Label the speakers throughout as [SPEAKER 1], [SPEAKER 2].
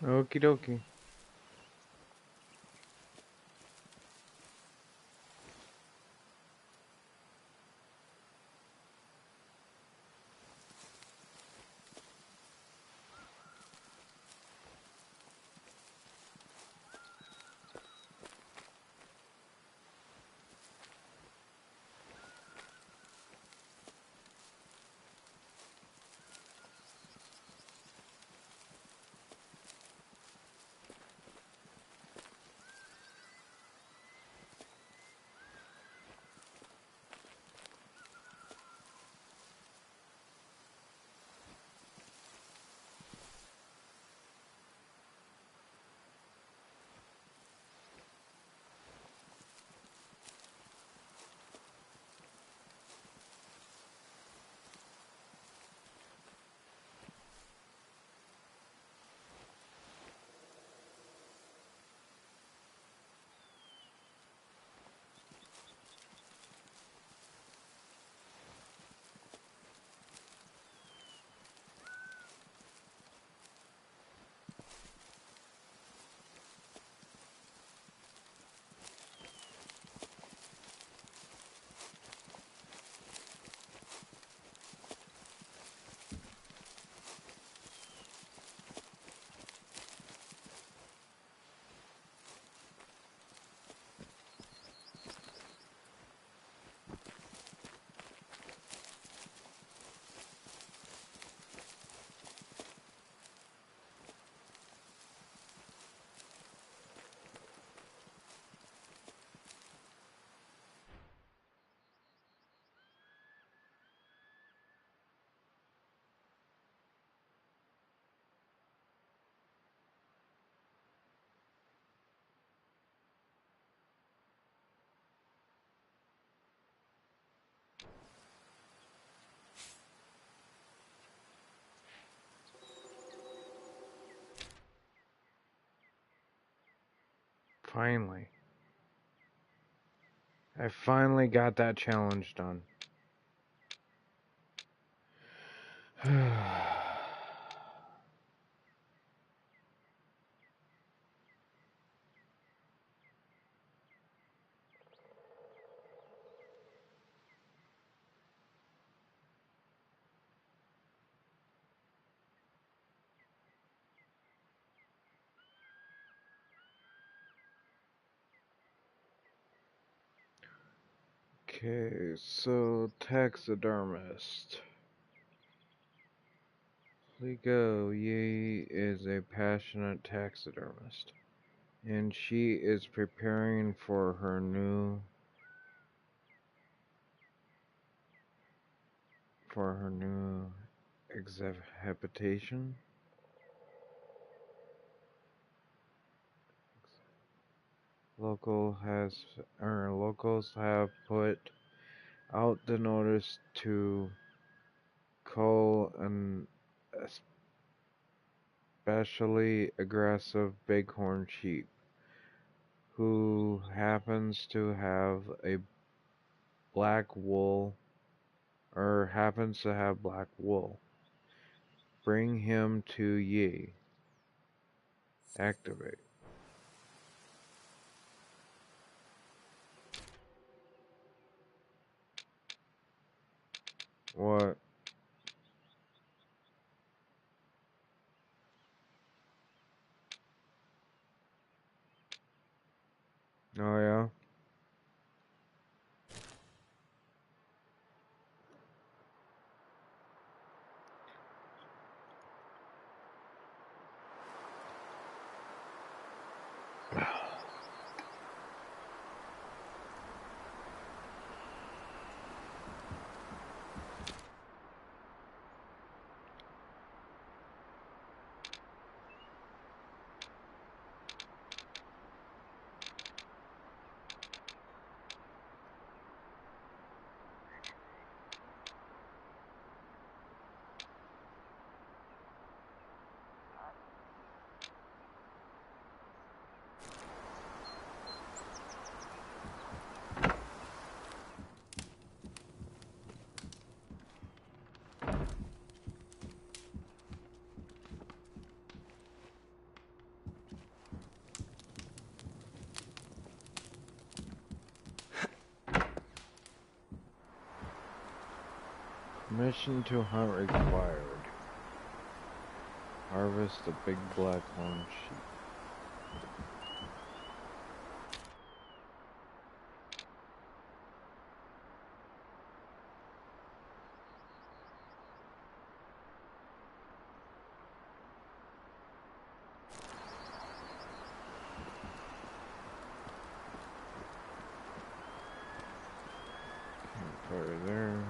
[SPEAKER 1] Okie dokie. Finally. I finally got that challenge done. Okay, so taxidermist. Ligo Yi is a passionate taxidermist, and she is preparing for her new exhibition. Locals have put out the notice to cull an especially aggressive bighorn sheep who happens to have black wool. Bring him to Yi. Activate. What? Oh yeah? Mission to hunt required. Harvest the big black horned sheep. Campfire there.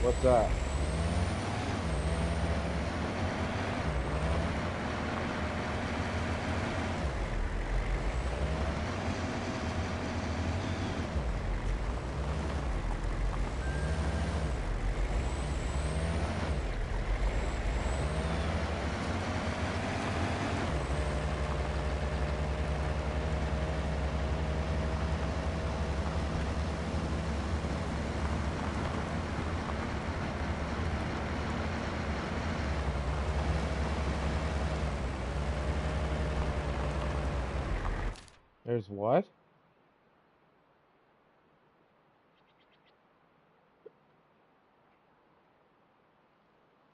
[SPEAKER 1] What's that? There's what?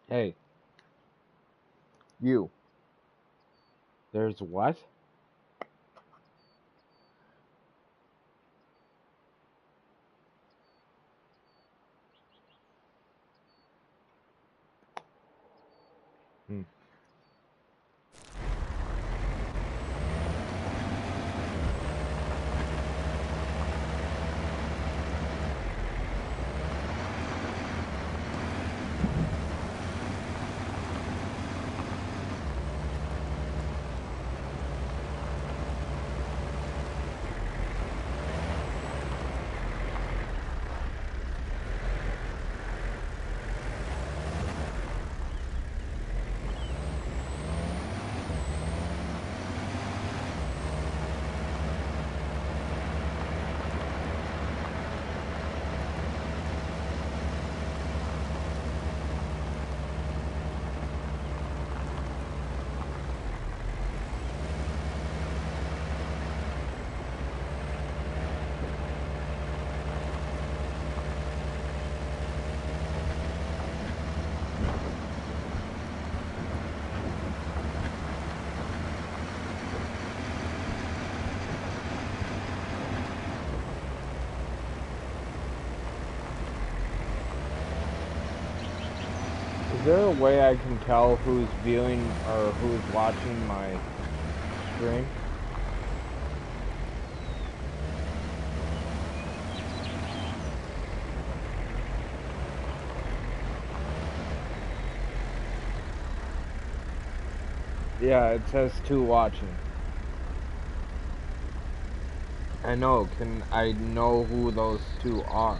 [SPEAKER 1] Hey. You. There's what? Hmm. Is there a way I can tell who's viewing or who's watching my stream? Yeah, it says 2 watching. I know. Can I know who those 2 are?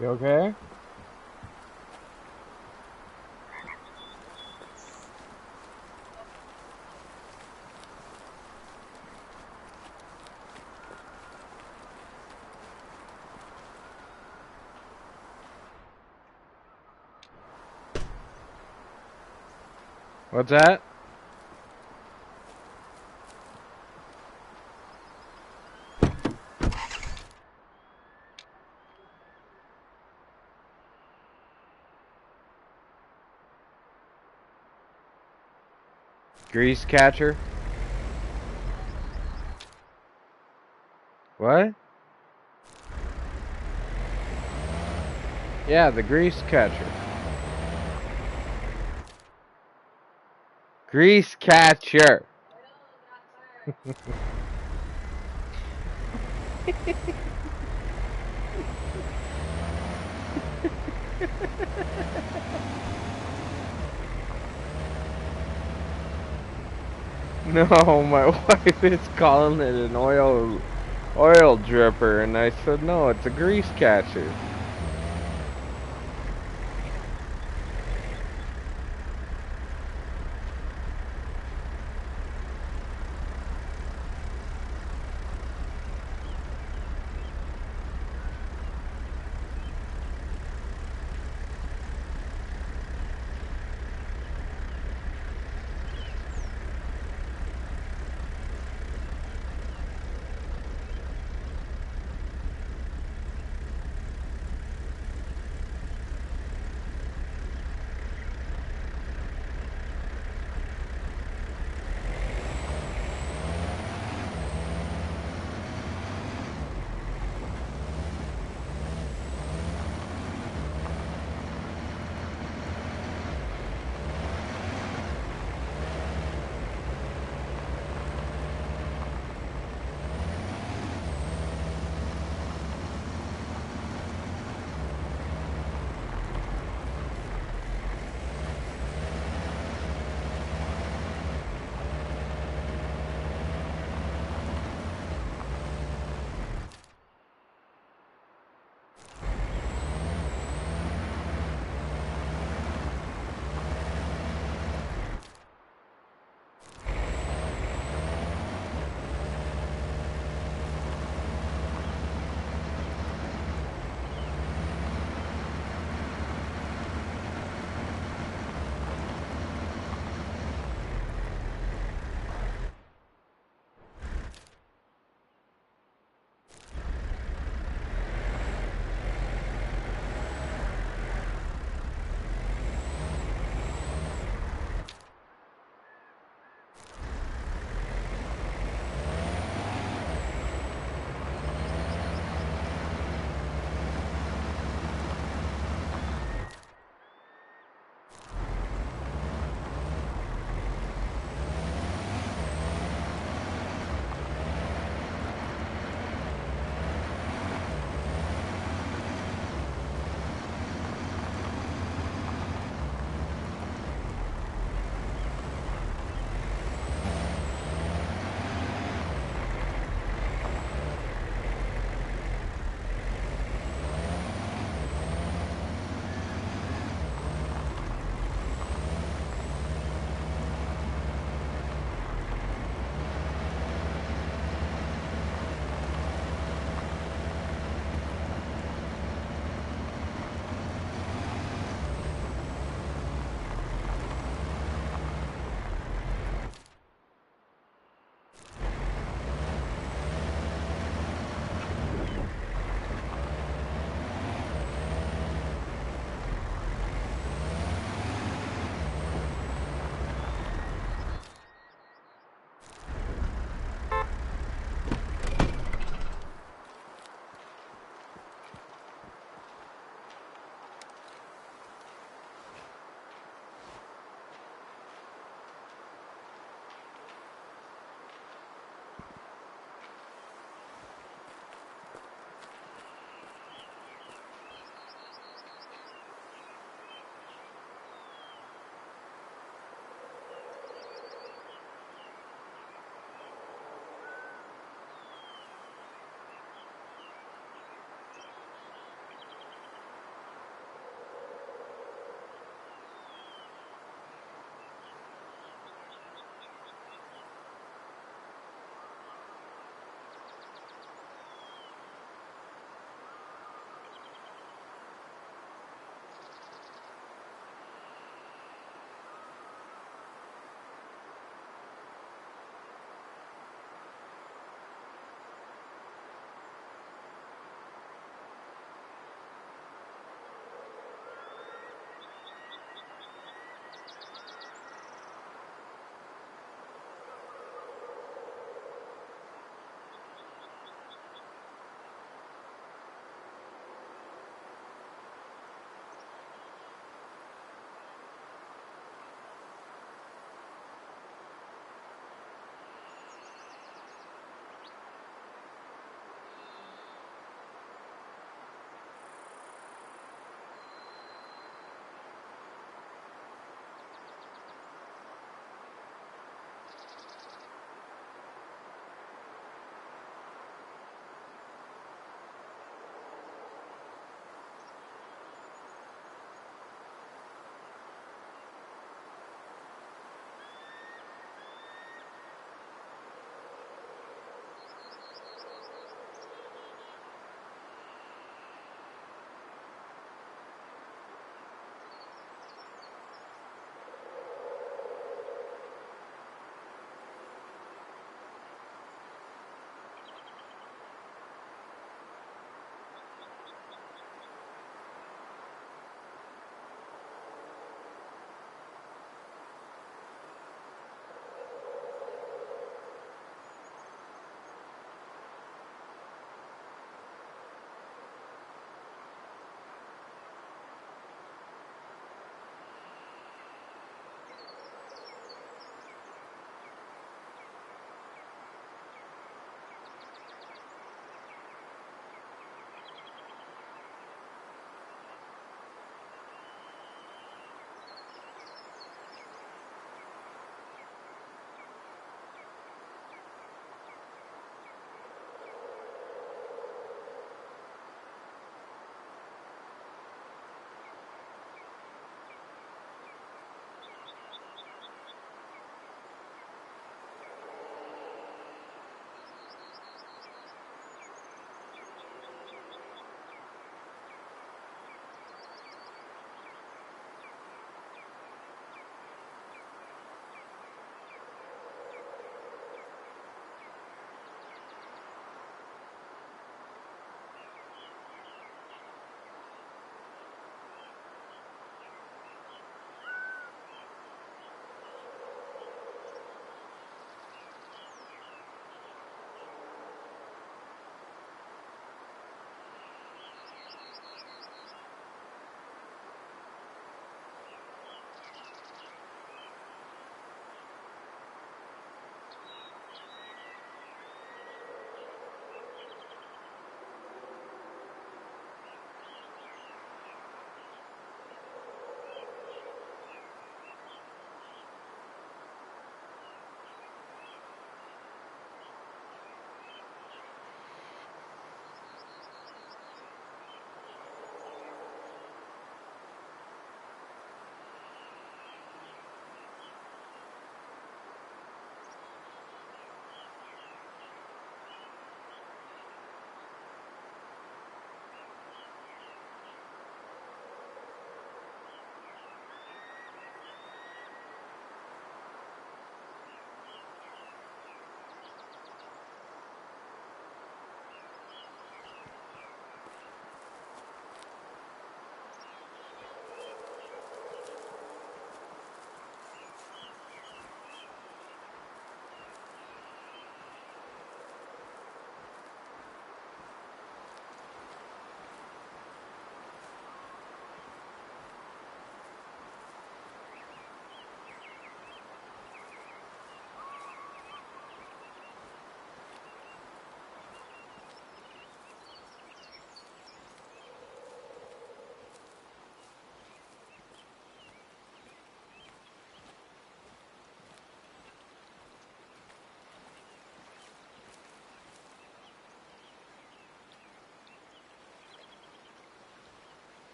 [SPEAKER 1] You okay? What's that? Grease catcher? What? Yeah, the grease catcher. Grease catcher. No, my wife is calling it an oil dripper, and I said no, it's a grease catcher.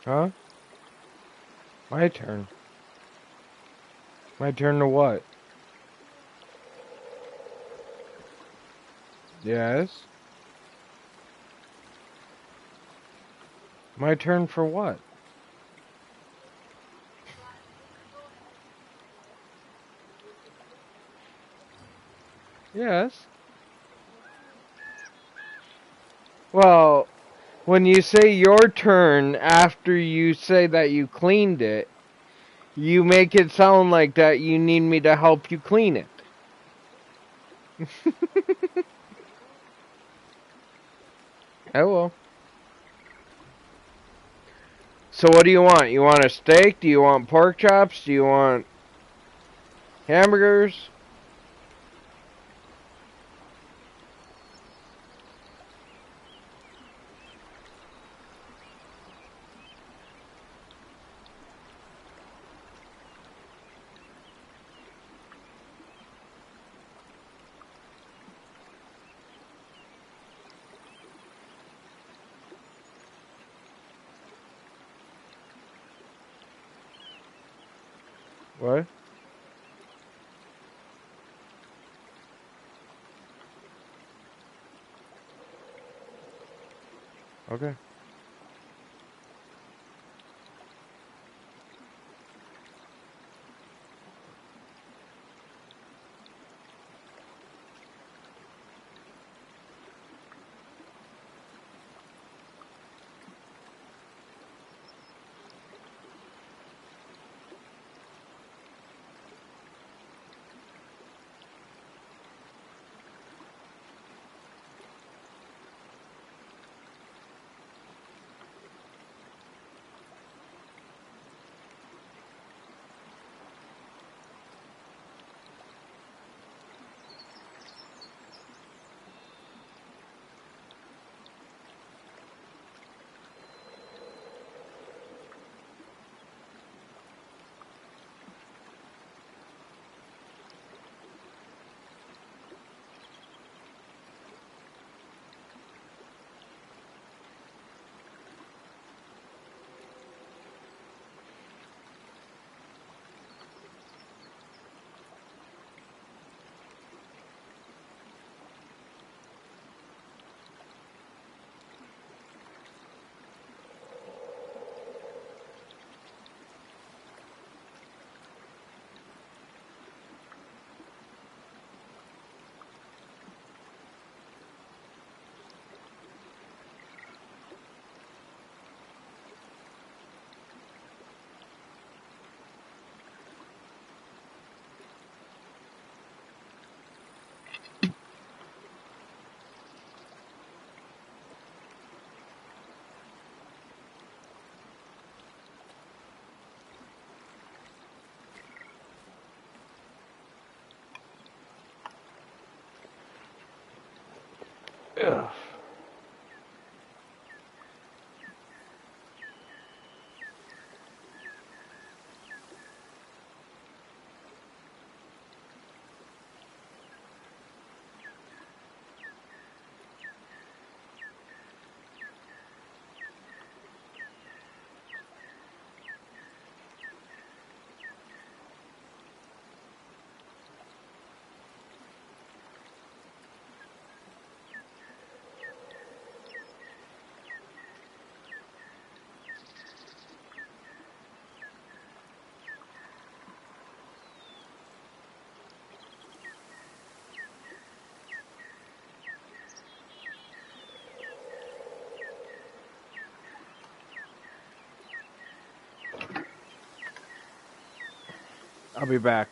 [SPEAKER 1] Huh? My turn. My turn to what? Yes. My turn for what? Yes. Well, when you say your turn after you say that you cleaned it, you make it sound like that you need me to help you clean it. I will. So what do you want? You want a steak? Do you want pork chops? Do you want hamburgers? What? Okay. Ugh. I'll be back.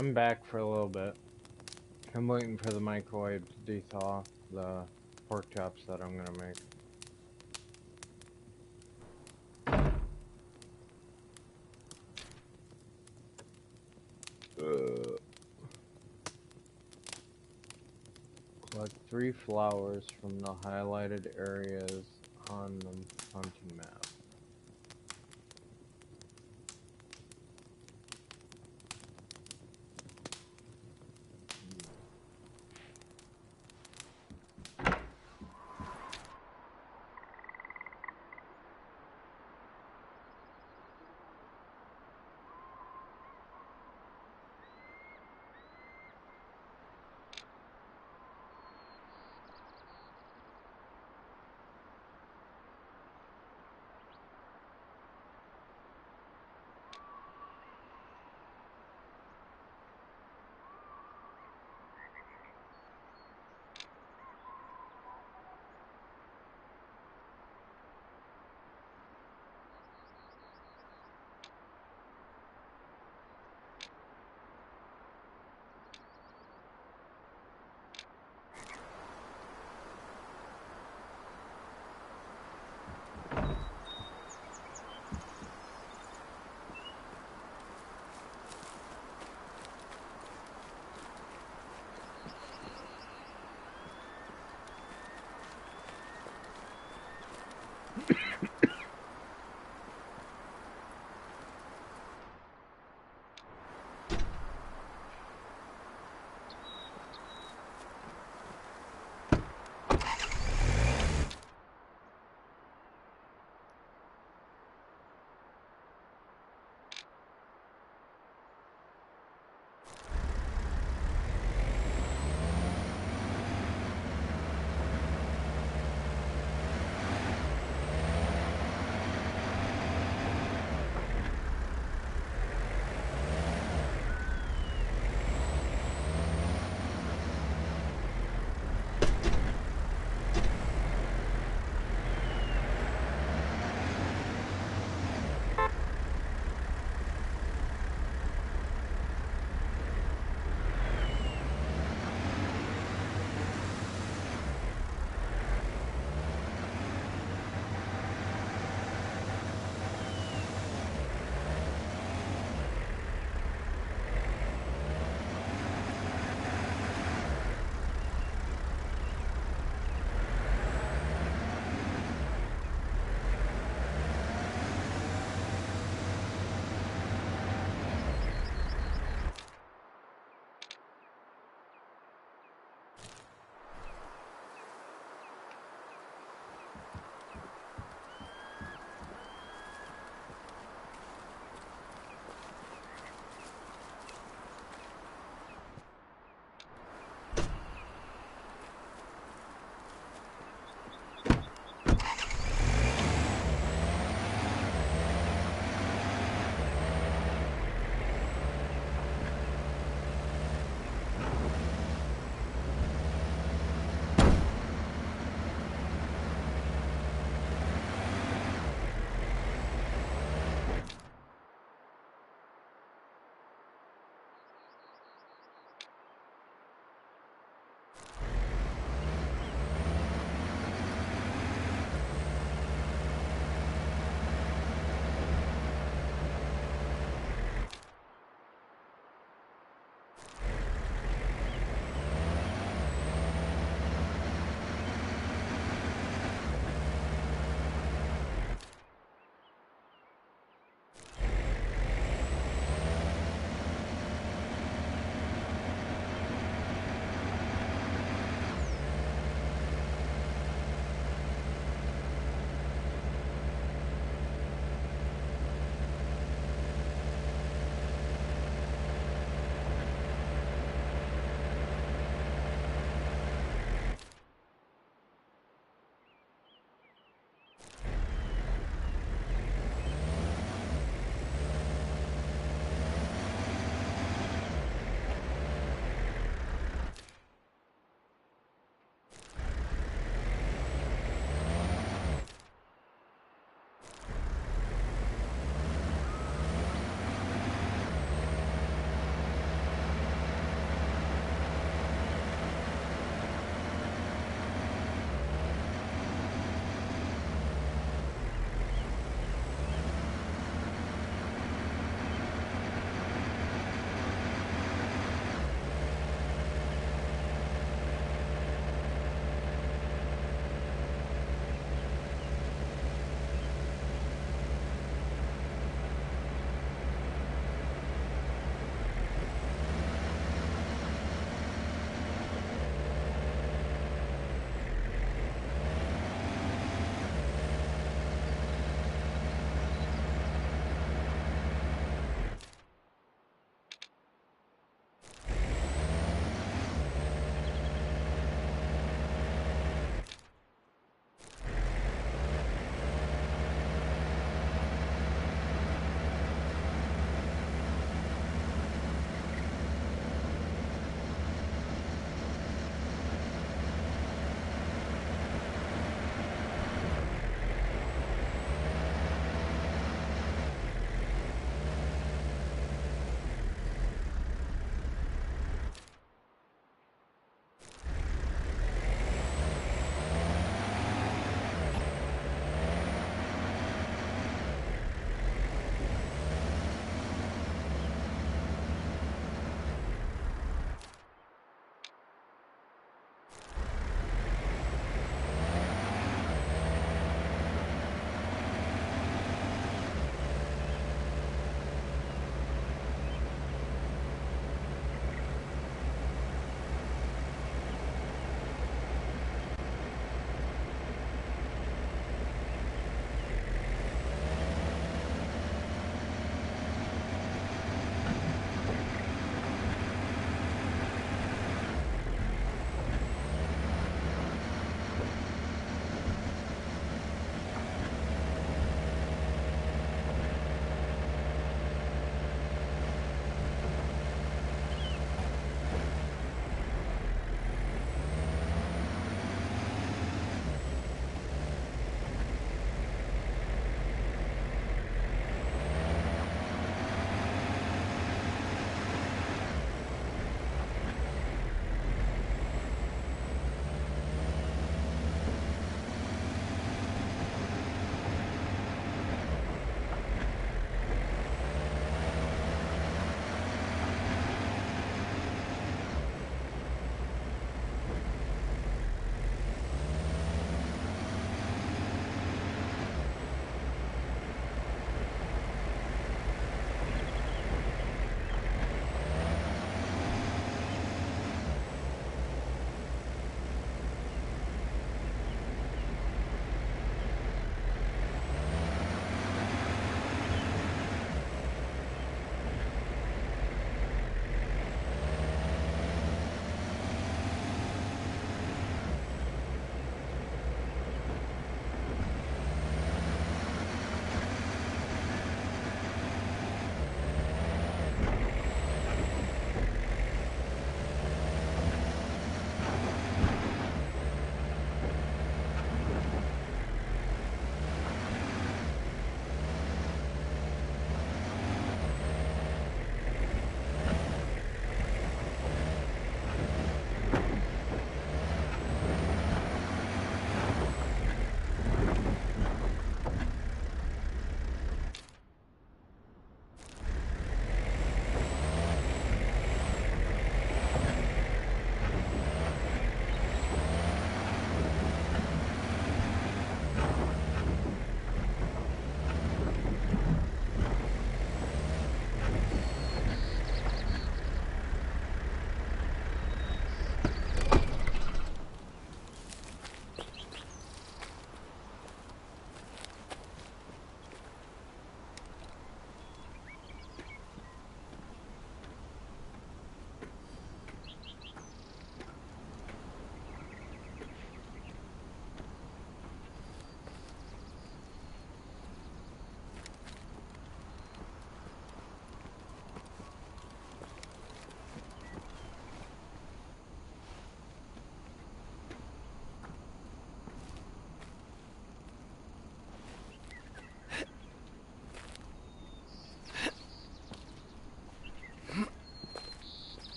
[SPEAKER 1] I'm back for a little bit. I'm waiting for the microwave to de-thaw the pork chops that I'm gonna make. Collect 3 flowers from the highlighted areas on the hunting map.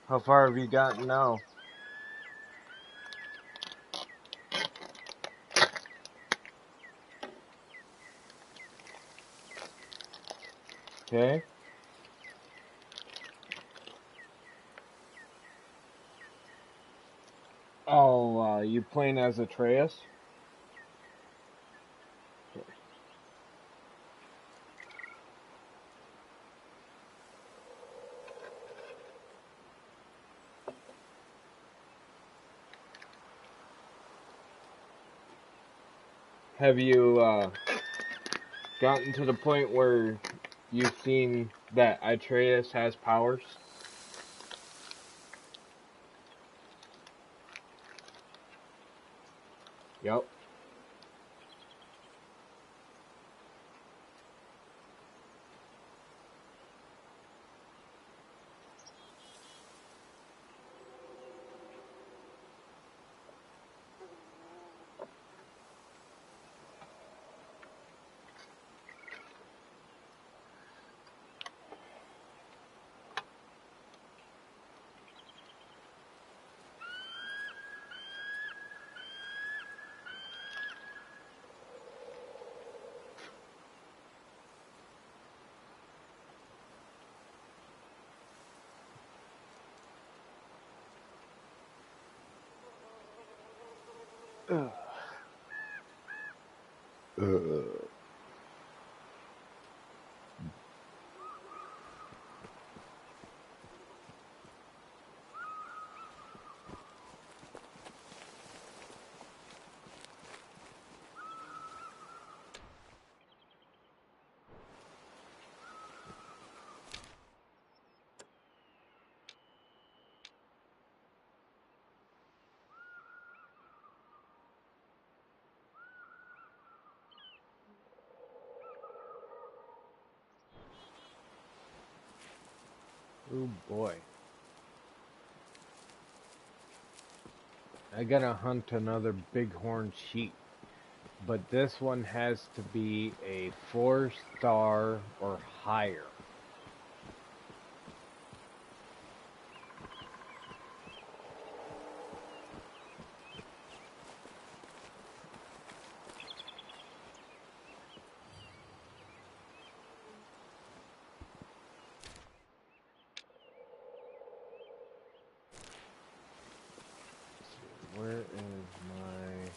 [SPEAKER 1] How far have you gotten now? Okay. Oh, you playing as Atreus? Have you gotten to the point where you've seen that Atreus has powers? Yep. Ugh. Oh boy. I gotta hunt another bighorn sheep. But this one has to be a 4-star or higher. Where is my...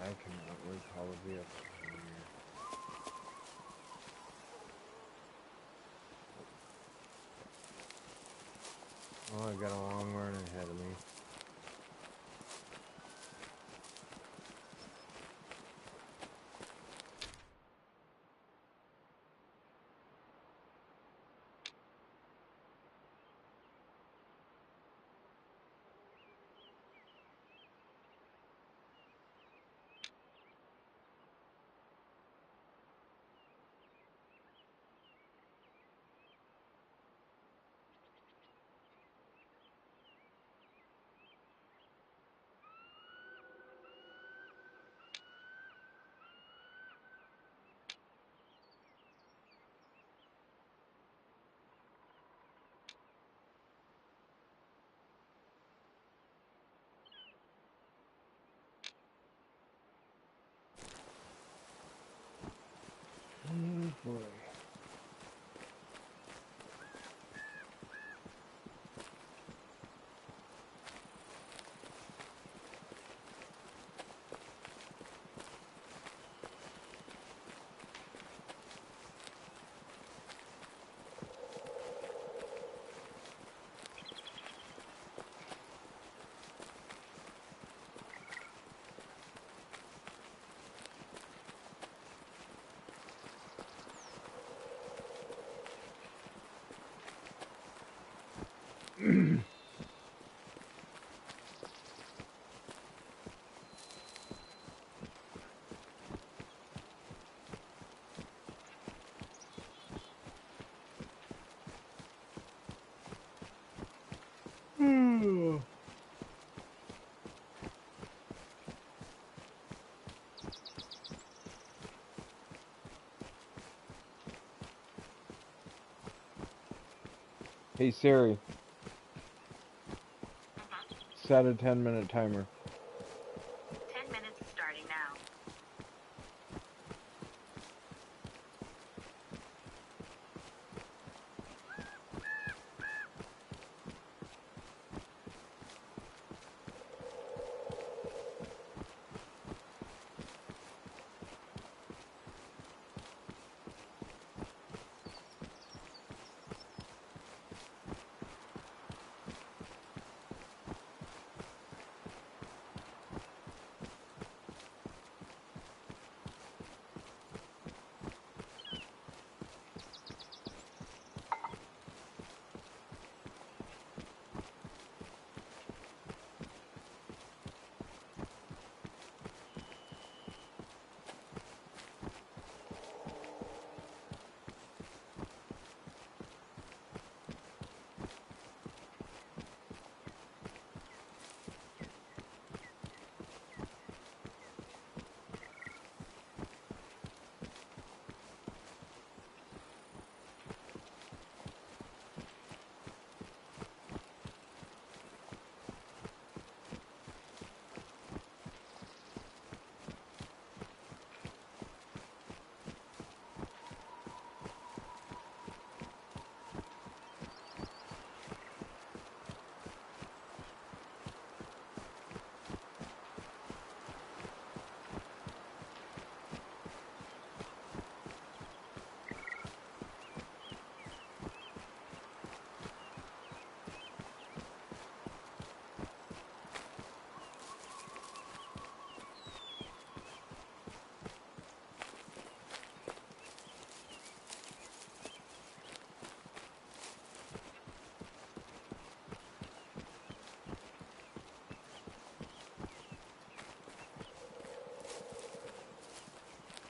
[SPEAKER 1] I cannot recall a vehicle here. Oh, I got a long run ahead of me. Oh boy. Hey Siri, set a 10-minute timer.
[SPEAKER 2] 10 minutes starting now.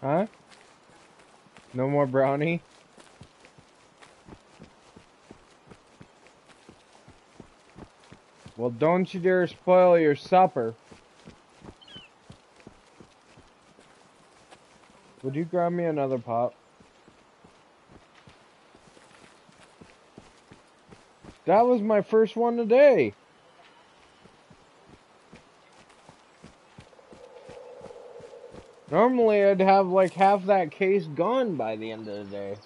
[SPEAKER 1] Huh? No more brownie? Well, don't you dare spoil your supper. Would you grab me another pop? That was my first one today. Normally I'd have like half that case gone by the end of the day.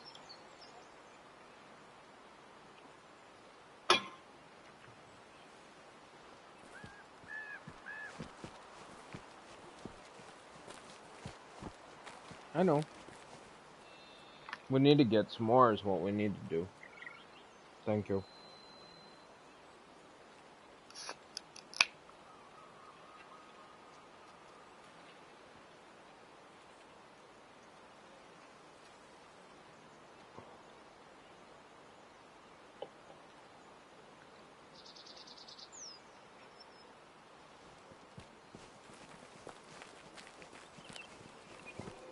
[SPEAKER 1] I know. We need to get some more is what we need to do. Thank you.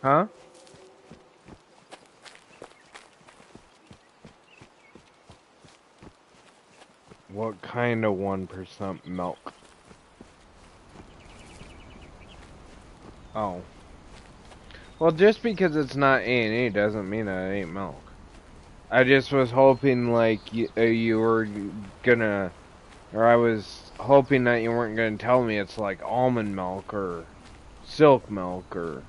[SPEAKER 1] Huh? What kind of 1% milk? Oh. Well, just because it's not A&E doesn't mean that it ain't milk. I just was hoping like you were gonna, or I was hoping that you weren't gonna tell me it's like almond milk or silk milk or...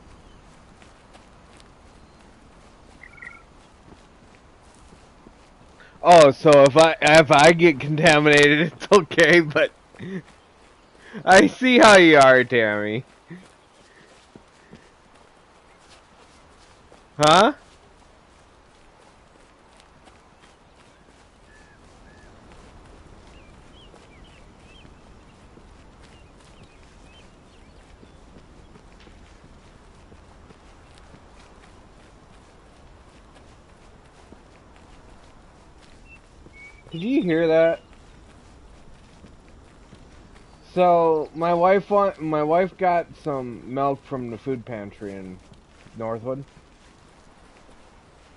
[SPEAKER 1] Oh, so if I get contaminated, it's okay, but I see how you are, Tammy. Huh? Did you hear that? So my wife got some milk from the food pantry in Northwood,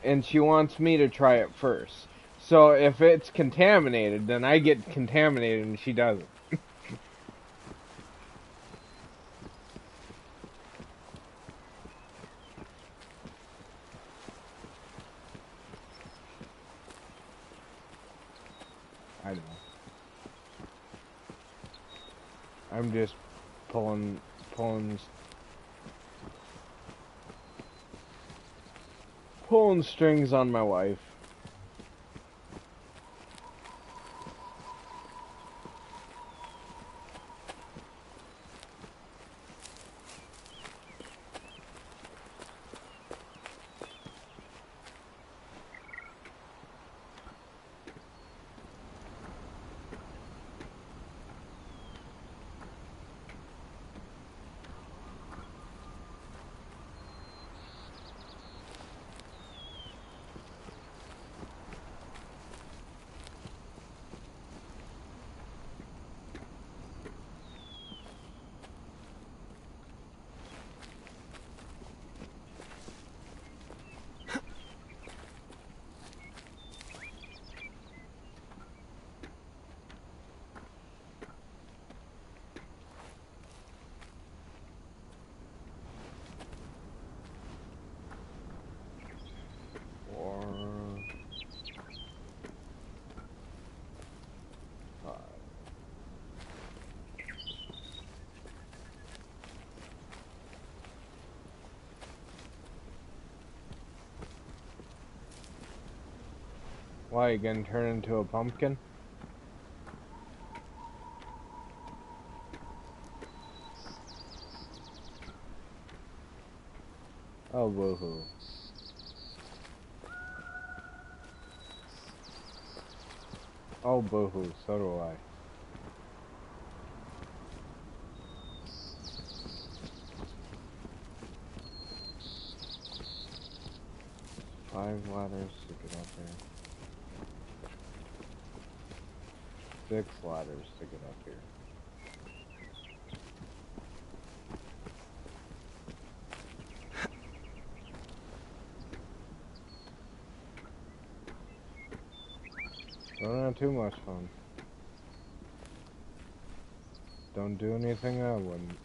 [SPEAKER 1] and she wants me to try it first. So if it's contaminated, then I get contaminated and she doesn't. I'm just pulling, pulling, pulling strings on my wife. Why, you gonna turn into a pumpkin? Oh, boo-hoo. Oh, boo-hoo, so do I. Five ladders to get up here. 6 ladders to get up here. Don't have too much fun. Don't do anything I wouldn't.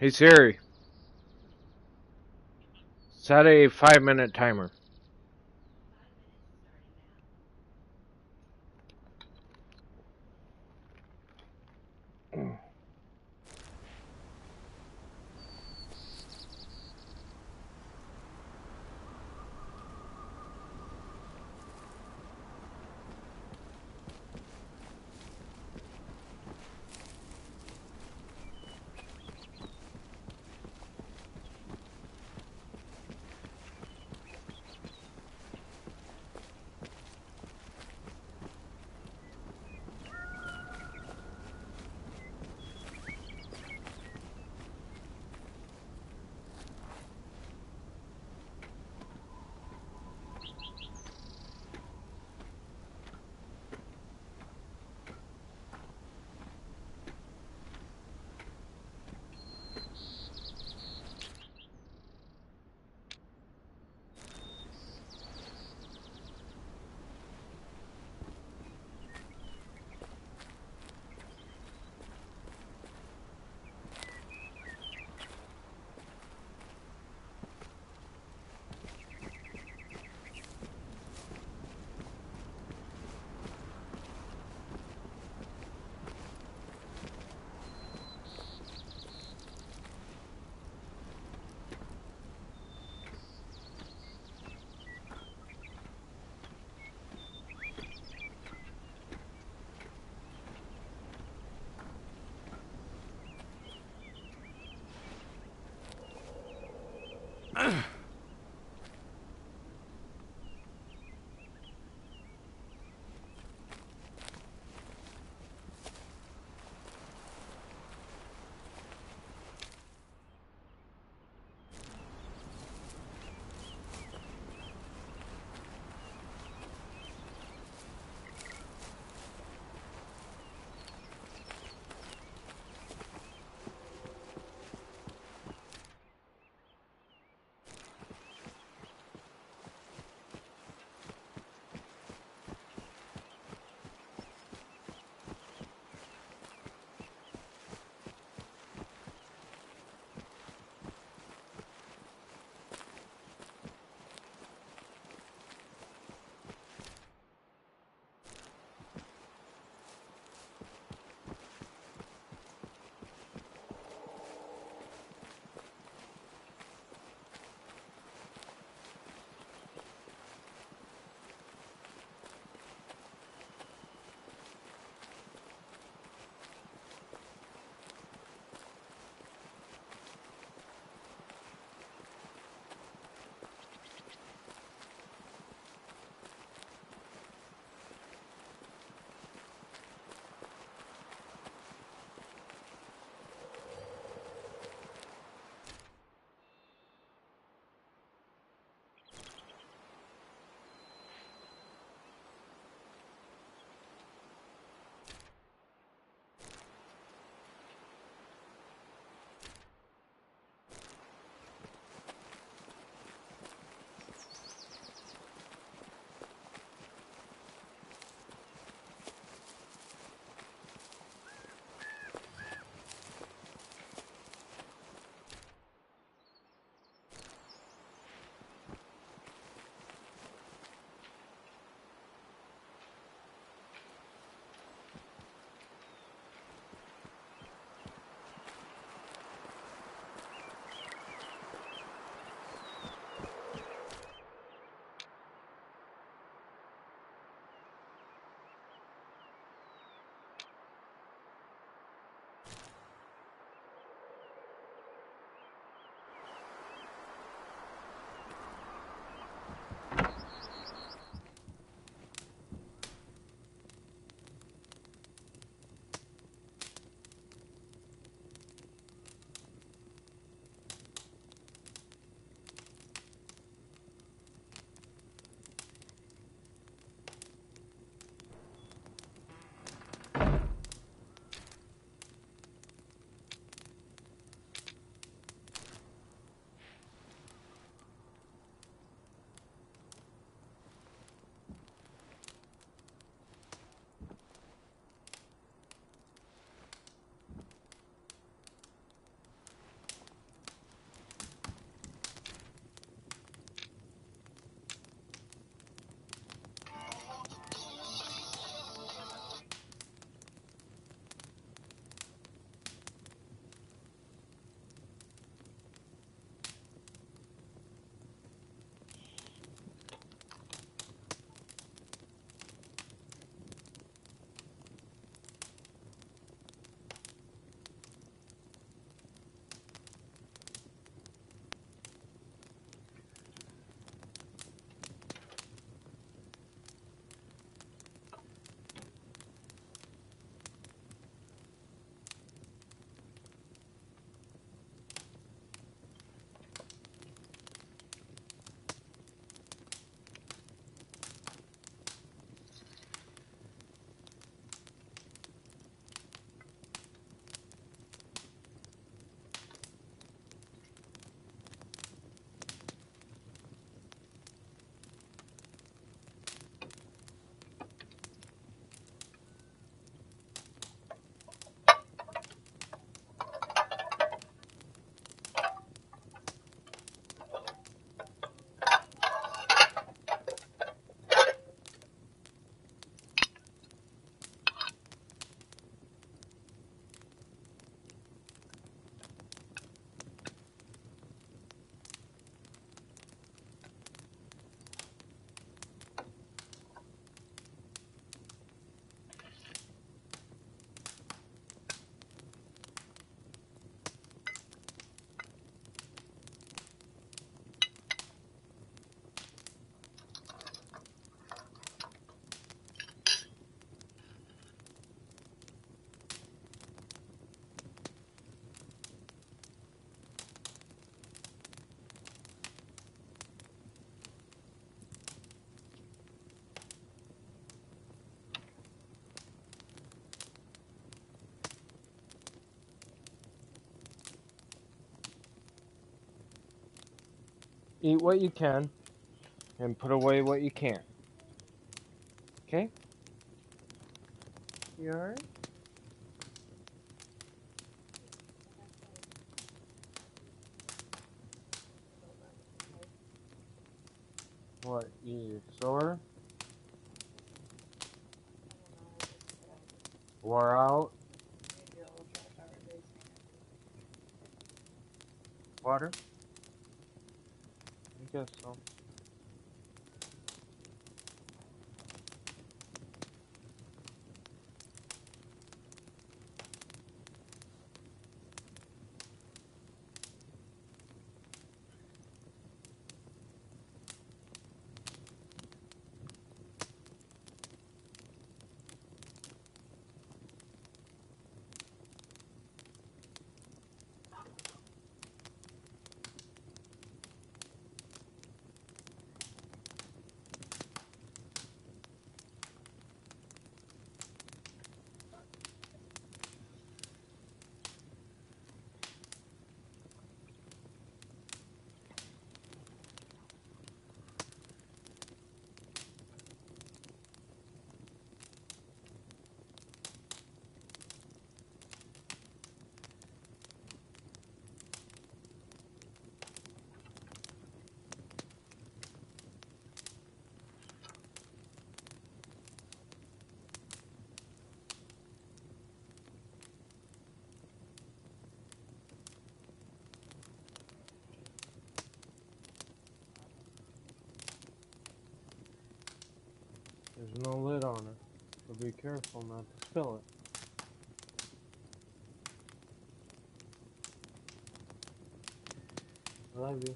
[SPEAKER 1] Hey Siri, set a 5-minute timer. eat what you can and put away what you can't. Okay? You alright? What, you sore? Wore out? Water? I guess so. There's no lid on it, so be careful not to spill it. I love you.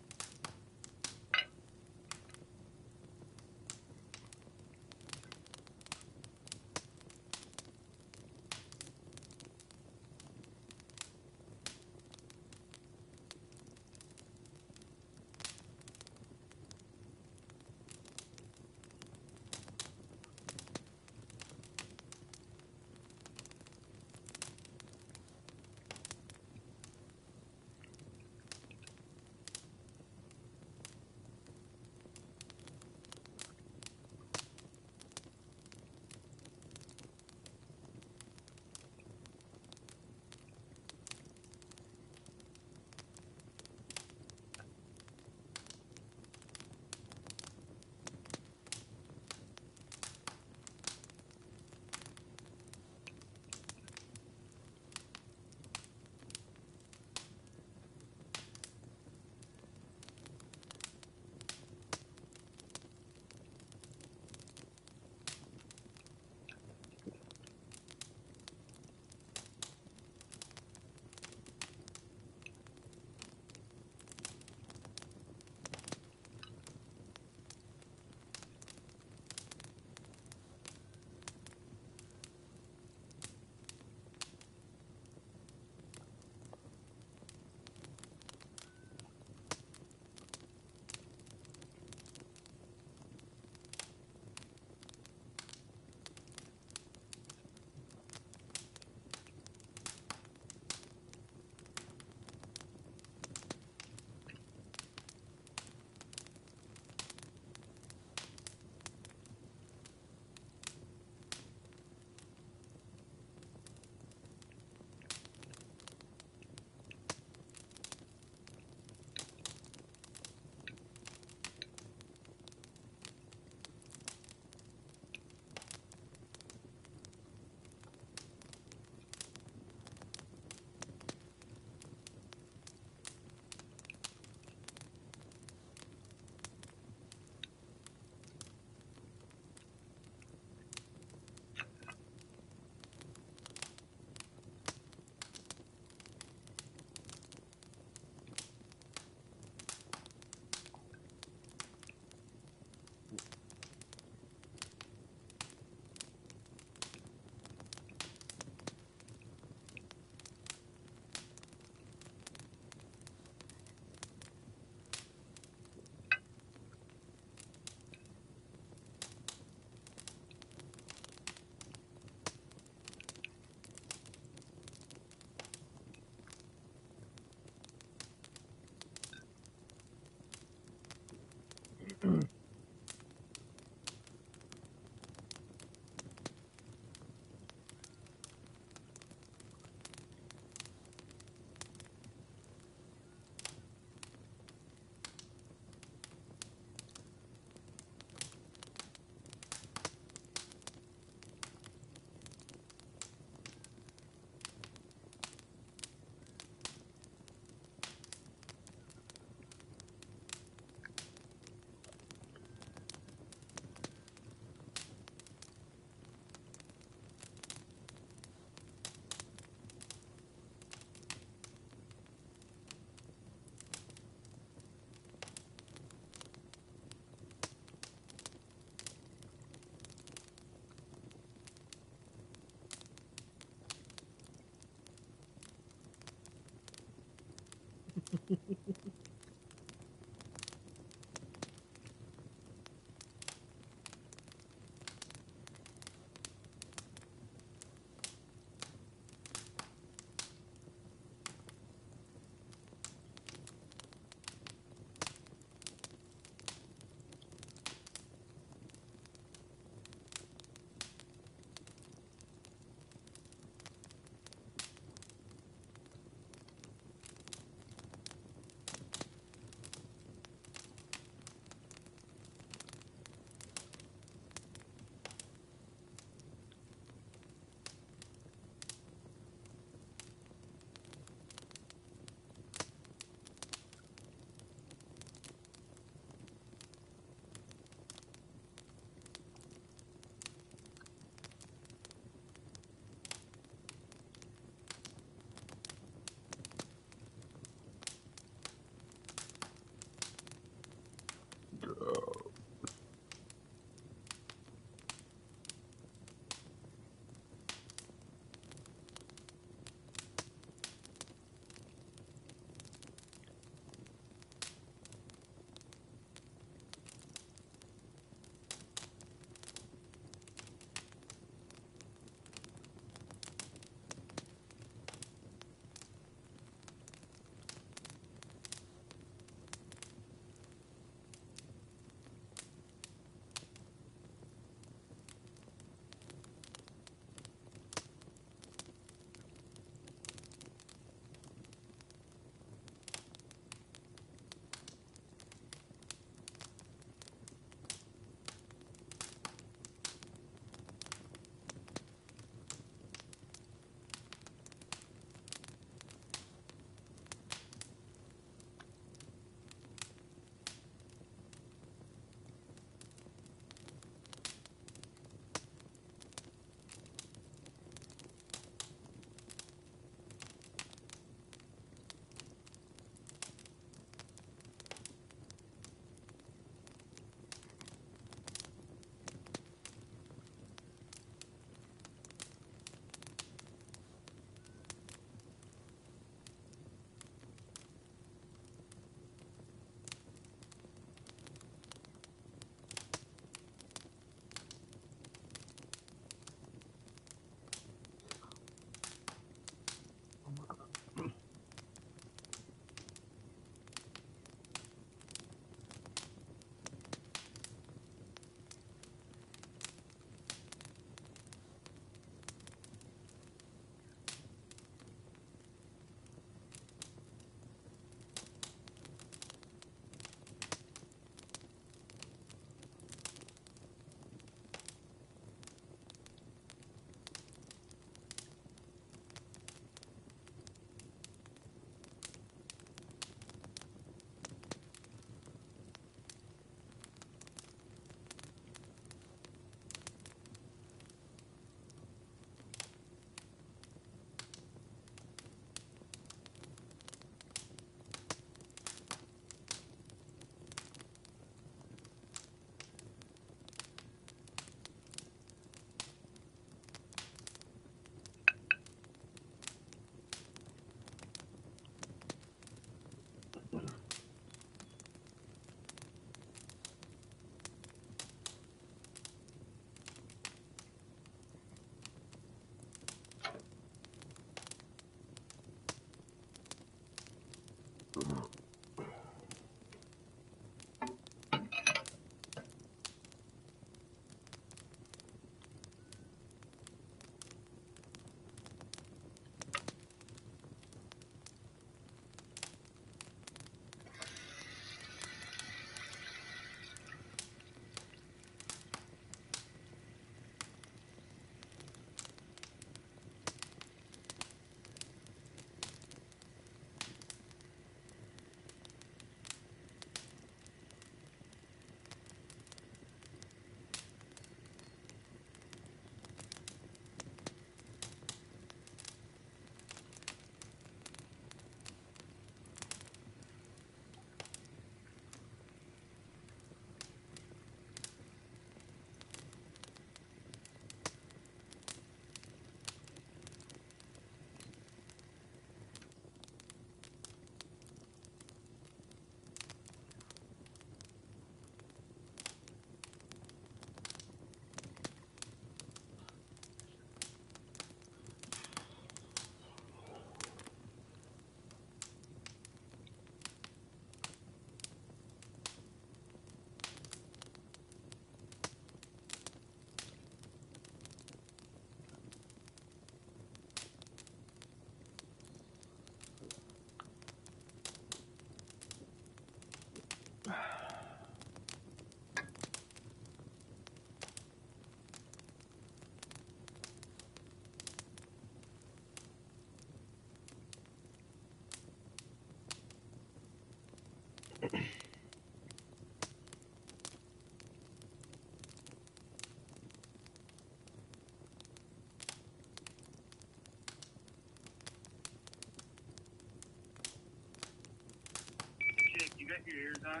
[SPEAKER 3] Jake, you got your ears on?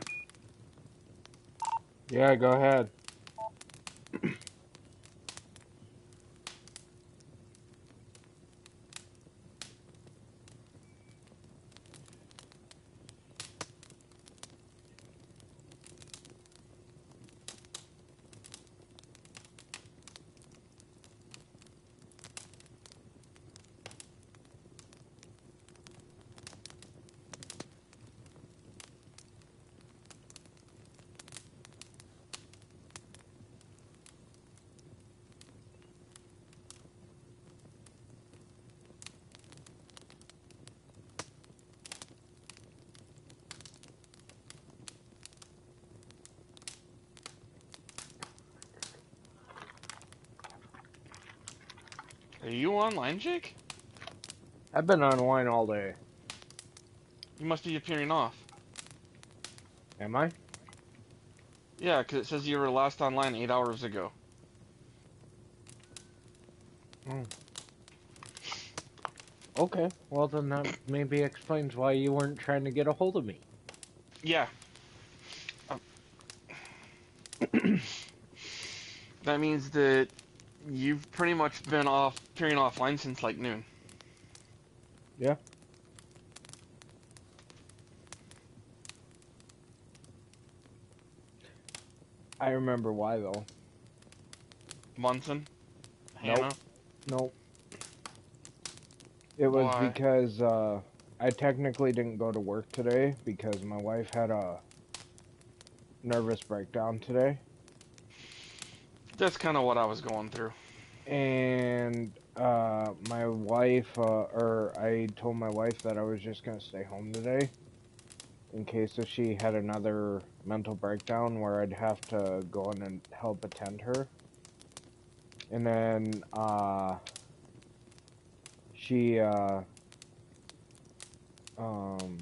[SPEAKER 1] Yeah, go ahead.
[SPEAKER 4] Are you online, Jake?
[SPEAKER 1] I've been online all day.
[SPEAKER 4] You must be appearing off.
[SPEAKER 1] Am I?
[SPEAKER 4] Yeah, 'cause it says you were last online 8 hours ago.
[SPEAKER 1] Oh. Okay. Well, then that maybe explains why you weren't trying to get a hold of me.
[SPEAKER 4] Yeah. Uh, that means that you've pretty much been appearing offline since like noon.
[SPEAKER 1] Yeah. I remember why though.
[SPEAKER 4] Munson?
[SPEAKER 1] Nope.
[SPEAKER 4] Hannah?
[SPEAKER 1] Nope. It was
[SPEAKER 4] Why?
[SPEAKER 1] because I technically didn't go to work today because my wife had a nervous breakdown today.
[SPEAKER 4] That's kind of what I was going through.
[SPEAKER 1] And my wife, or I told my wife that I was just gonna stay home today in case if she had another mental breakdown where I'd have to go in and help attend her. And then she um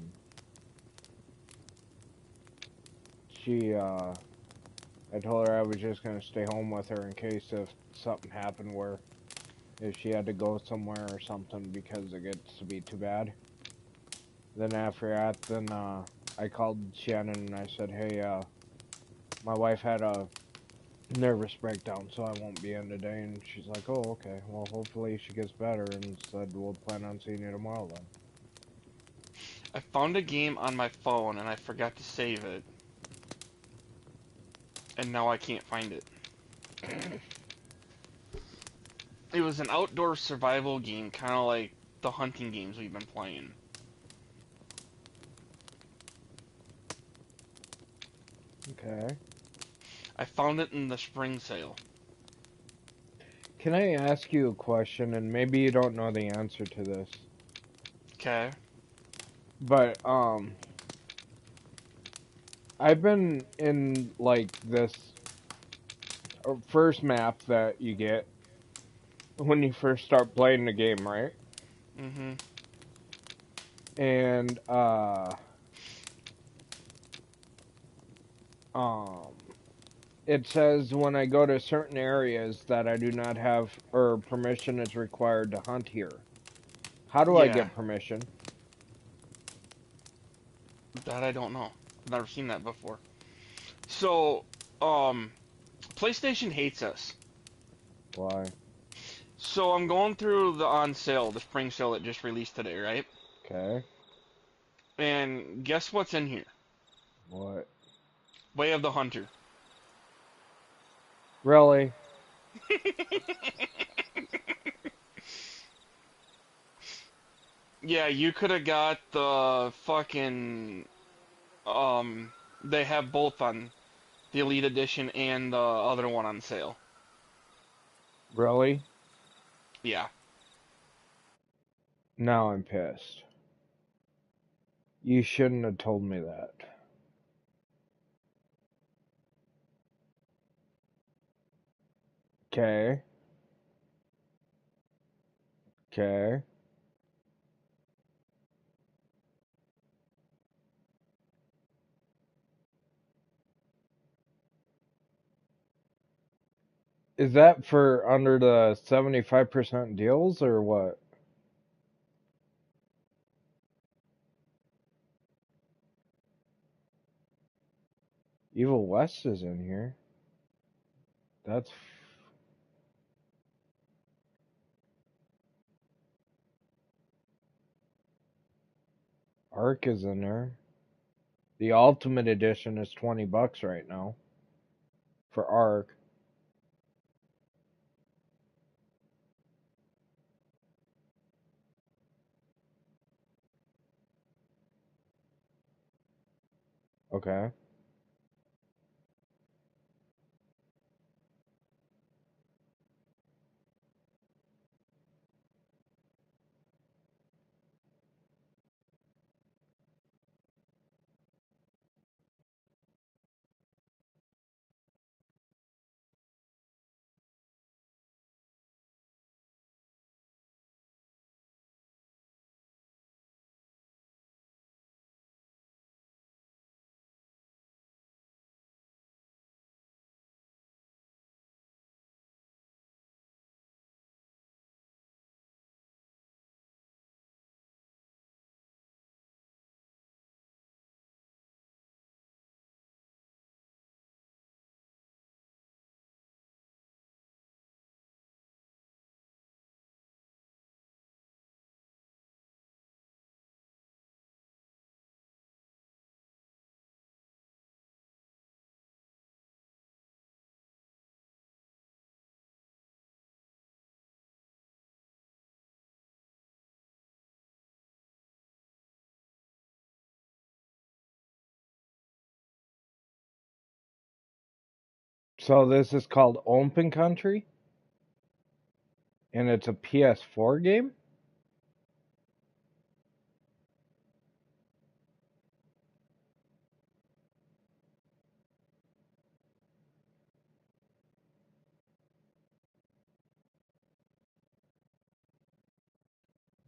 [SPEAKER 1] she I told her I was just gonna stay home with her in case if something happened where if she had to go somewhere or something because it gets to be too bad. Then after that, then I called Shannon and I said, hey, my wife had a nervous breakdown, so I won't be in today. And she's like, oh, okay. Well, hopefully she gets better, and said we'll plan on seeing you tomorrow then.
[SPEAKER 4] I found a game on my phone and I forgot to save it. And now I can't find it. It was an outdoor survival game, kind of like the hunting games we've been playing.
[SPEAKER 1] Okay.
[SPEAKER 4] I found it in the spring sale.
[SPEAKER 1] Can I ask you a question, and maybe you don't know the answer to this,
[SPEAKER 4] Okay.
[SPEAKER 1] but I've been in like this first map that you get when you first start playing the game, right?
[SPEAKER 4] Mm-hmm.
[SPEAKER 1] And um it says when I go to certain areas that I do not have or permission is required to hunt here. How do I
[SPEAKER 4] Yeah.
[SPEAKER 1] get permission?
[SPEAKER 4] That I don't know. I've never seen that before. So, um, PlayStation hates us.
[SPEAKER 1] Why?
[SPEAKER 4] So I'm going through the on sale, the spring sale that just released today, right?
[SPEAKER 1] Okay.
[SPEAKER 4] And guess what's in here?
[SPEAKER 1] What?
[SPEAKER 4] Way of the Hunter.
[SPEAKER 1] Really?
[SPEAKER 4] Yeah, you could have got the fucking they have both on the Elite Edition and the other one on sale.
[SPEAKER 1] Really?
[SPEAKER 4] Yeah.
[SPEAKER 1] Now I'm pissed. You shouldn't have told me that. Okay. Okay. Is that for under the 75% deals or what? Evil West is in here. That's Ark is in there. The Ultimate Edition is $20 right now for Ark. Okay. So this is called Open Country, and it's a PS4 game?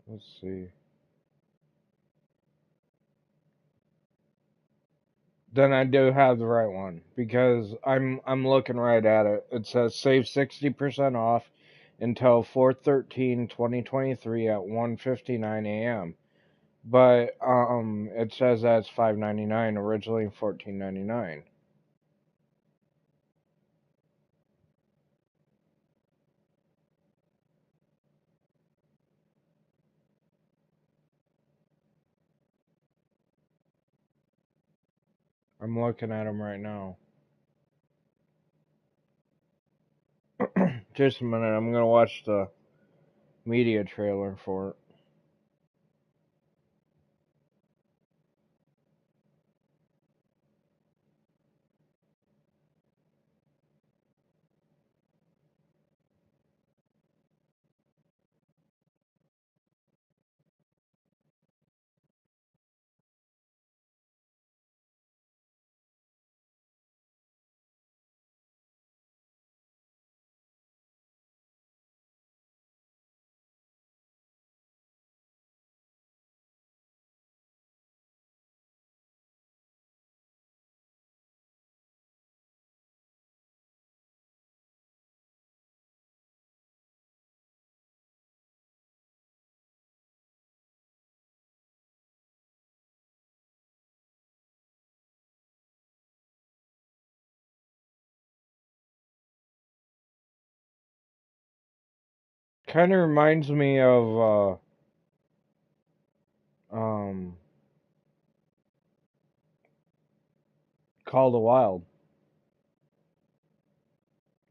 [SPEAKER 1] Let's see. Then I do have the right one because I'm looking right at it. It says save 60% off until 4/13/2023 at 1:59 a.m. But it says that's $5.99 originally, $14.99. I'm looking at them right now. Just a minute. I'm gonna watch the media trailer for it. Kind of reminds me of Call of the Wild,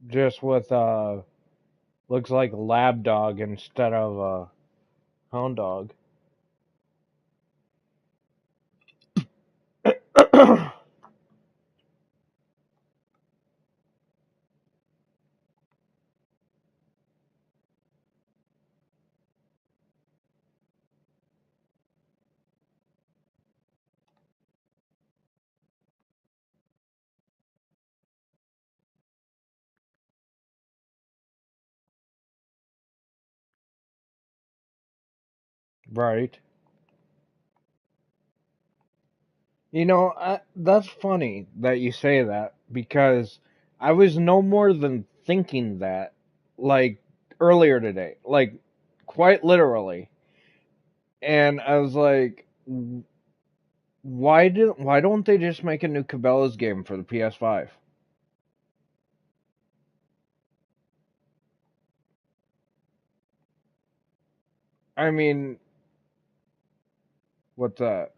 [SPEAKER 1] just with looks like a lab dog instead of a hound dog. Right. That's funny that you say that because I was no more than thinking that, like, earlier today, like, quite literally. And I was like, why don't they just make a new Cabela's game for the PS5? I mean, what's that?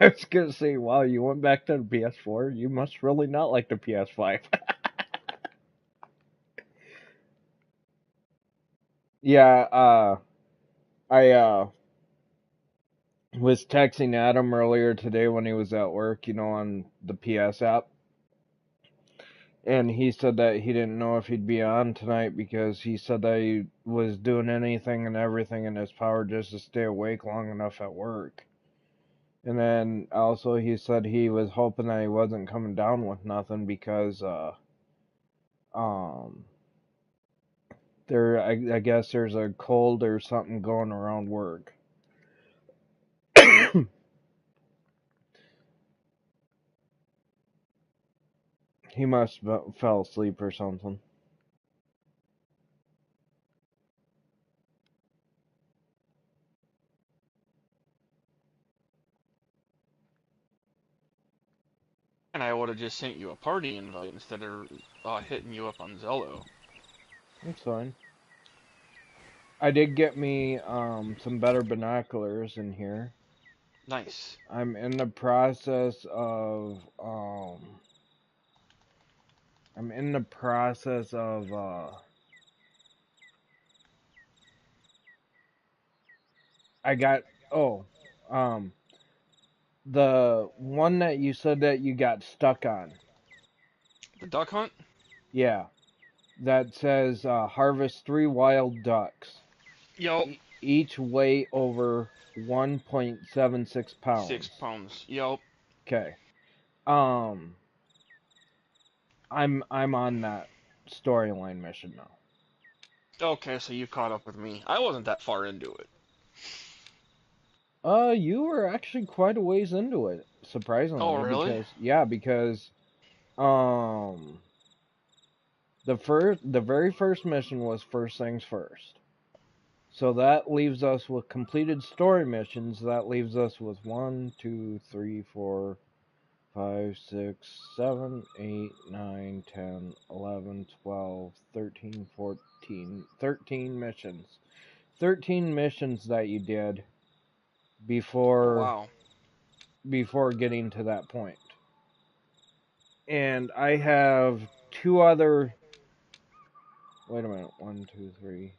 [SPEAKER 1] I was gonna say, wow, you went back to the PS4? You must really not like the PS5. Yeah, I was texting Adam earlier today when he was at work, on the PS app. And he said that he didn't know if he'd be on tonight because he said that he was doing anything and everything in his power just to stay awake long enough at work. And then also he said he was hoping that he wasn't coming down with nothing because um I guess there's a cold or something going around work. He must have fell asleep or something.
[SPEAKER 4] And I would have just sent you a party invite instead of hitting you up on Zello.
[SPEAKER 1] It's fine. I did get me some better binoculars in here.
[SPEAKER 4] Nice.
[SPEAKER 1] I'm in the process of I'm in the process of I got the one that you said that you got stuck on.
[SPEAKER 4] The duck hunt?
[SPEAKER 1] Yeah. That says harvest 3 wild ducks.
[SPEAKER 4] Yo.
[SPEAKER 1] Each weigh over 1.76 pounds.
[SPEAKER 4] 6 pounds. Yo.
[SPEAKER 1] Okay. I'm on that storyline mission now.
[SPEAKER 4] Okay, so you caught up with me. I wasn't that far into it.
[SPEAKER 1] You were actually quite a ways into it, surprisingly.
[SPEAKER 4] Oh, really?
[SPEAKER 1] Because the very first mission was first things first. So that leaves us with completed story missions. That leaves us with 1, 2, 3, 4, 5, 6, 7, 8, 9, 10, 11, 12, 13, 14, 13 missions. 13 missions that you did
[SPEAKER 4] Oh,
[SPEAKER 1] before
[SPEAKER 4] wow.
[SPEAKER 1] getting to that point. And I have 2 other. Wait a minute. 1, 2, 3,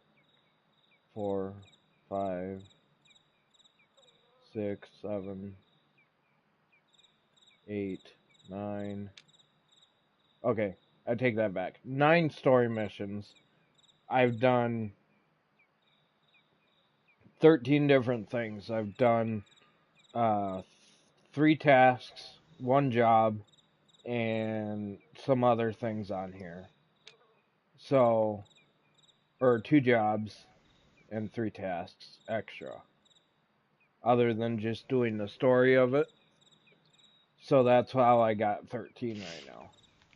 [SPEAKER 1] 4, 5, 6, 7, 8, 9. Okay, I take that back. 9 story missions. I've done 13 different things. I've done 3 tasks, 1 job, and some other things on here. So, or 2 jobs and 3 tasks extra. Other than just doing the story of it. So that's how I got 13 right now.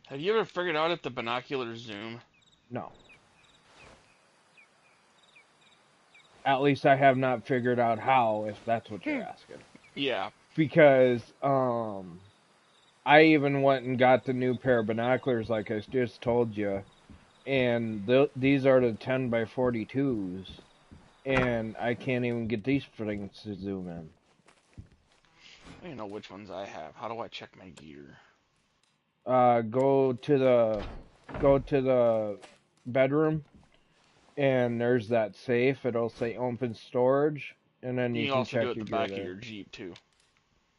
[SPEAKER 4] Have you ever figured out if the binoculars zoom?
[SPEAKER 1] No. At least I have not figured out how, if that's what you're asking.
[SPEAKER 4] Yeah.
[SPEAKER 1] Because I even went and got the new pair of binoculars like I just told you. And these are the 10 by 42s. And I can't even get these things to zoom in.
[SPEAKER 4] I don't know which ones I have. How do I check my gear?
[SPEAKER 1] Go to the bedroom, and there's that safe. It'll say open storage, and then
[SPEAKER 4] You
[SPEAKER 1] you
[SPEAKER 4] can
[SPEAKER 1] can
[SPEAKER 4] also do
[SPEAKER 1] check
[SPEAKER 4] it at
[SPEAKER 1] your
[SPEAKER 4] the
[SPEAKER 1] gear
[SPEAKER 4] back of
[SPEAKER 1] there.
[SPEAKER 4] your Jeep, too.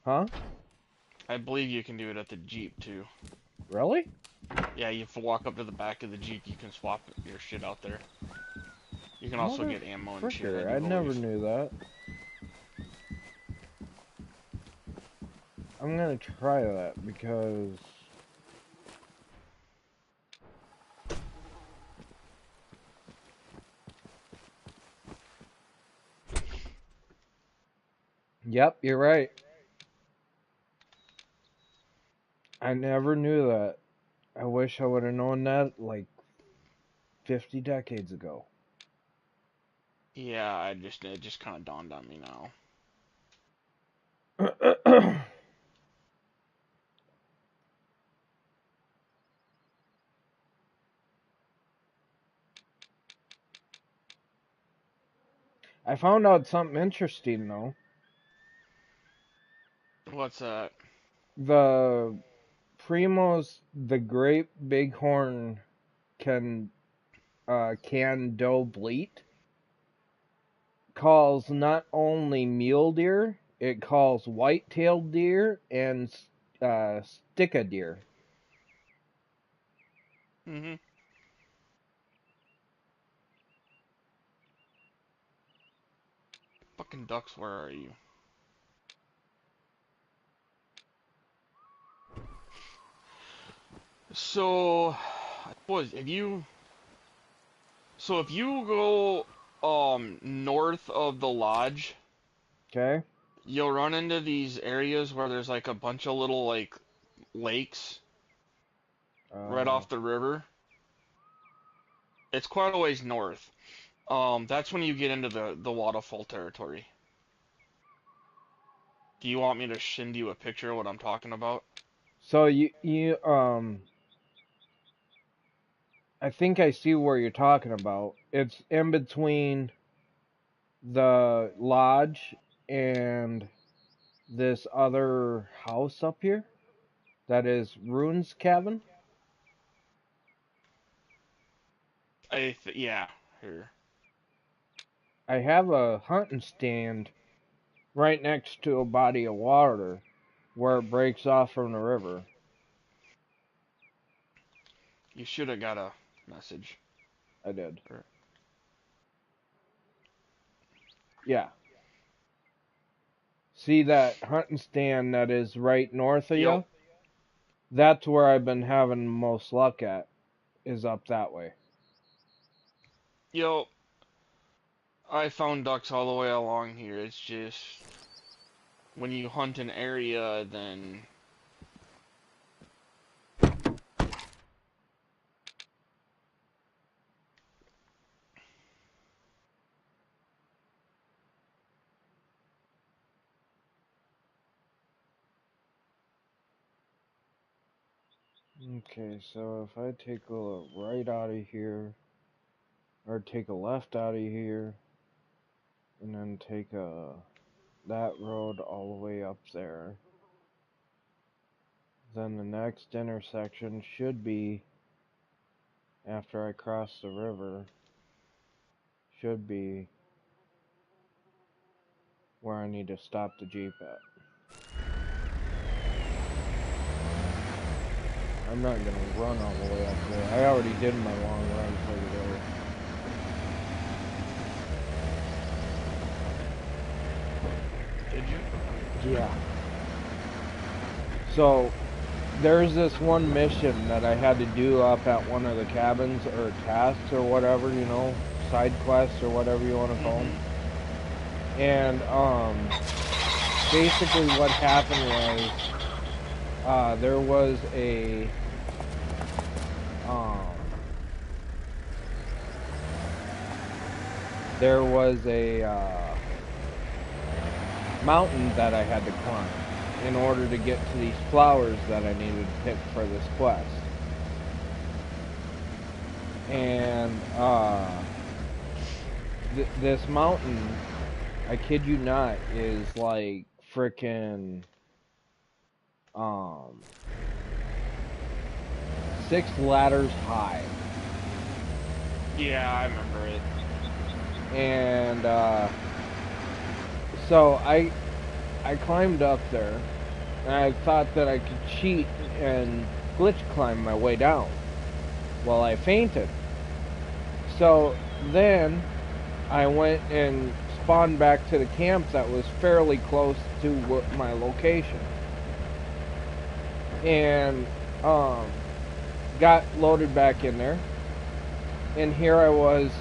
[SPEAKER 1] Huh?
[SPEAKER 4] I believe you can do it at the Jeep, too.
[SPEAKER 1] Really?
[SPEAKER 4] Yeah, you have to walk up to the back of the Jeep. You can swap your shit out there. You can also get ammo and shit,
[SPEAKER 1] Fricker,
[SPEAKER 4] I
[SPEAKER 1] I
[SPEAKER 4] do
[SPEAKER 1] never
[SPEAKER 4] believe.
[SPEAKER 1] knew that. I'm gonna try that because Yep, you're right. I never knew that. I wish I would have known that like 50 decades ago.
[SPEAKER 4] Yeah, it just kind of dawned on me now.
[SPEAKER 1] I found out something interesting though.
[SPEAKER 4] What's that?
[SPEAKER 1] The Primo's the Great Bighorn can doe bleat calls not only mule deer, it calls white-tailed deer and sticka deer.
[SPEAKER 4] Mhm. Fucking ducks, where are you? So, I suppose if you go north of the lodge,
[SPEAKER 1] Okay.
[SPEAKER 4] you'll run into these areas where there's like a bunch of little like lakes right
[SPEAKER 1] Uh,
[SPEAKER 4] off the river. It's quite a ways north. That's when you get into the waterfall territory. Do you want me to send you a picture of what I'm talking about?
[SPEAKER 1] so I think I see where you're talking about. It's in between the lodge and this other house up here. That is Rune's cabin.
[SPEAKER 4] Yeah, here.
[SPEAKER 1] I have a hunting stand right next to a body of water where it breaks off from the river.
[SPEAKER 4] You should have got a message.
[SPEAKER 1] I did.
[SPEAKER 4] Or-
[SPEAKER 1] Yeah. See that hunting stand that is right north of
[SPEAKER 4] Yep.
[SPEAKER 1] you? That's where I've been having most luck at, is up that way.
[SPEAKER 4] Yep. I found ducks all the way along here. It's just when you hunt an area, then
[SPEAKER 1] Okay, so if I take a right out of here, or take a left out of here, and then take that road all the way up there, then the next intersection should be, after I cross the river, should be where I need to stop the Jeep at. I'm not gonna run all the way up there. I already did my long run for the
[SPEAKER 4] did you?
[SPEAKER 1] day. Yeah. So, there's this one mission that I had to do up at one of the cabins, or tasks, or whatever, side quests, or whatever you want to call them. And, basically what happened was, there was a, mountain that I had to climb in order to get to these flowers that I needed to pick for this quest. And this mountain, I kid you not, is like frickin' 6 ladders high.
[SPEAKER 4] Yeah, I remember it.
[SPEAKER 1] And so I climbed up there, and I thought that I could cheat and glitch climb my way down. Well, I fainted. So then I went and spawned back to the camp that was fairly close to my location. And got loaded back in there. And here I was,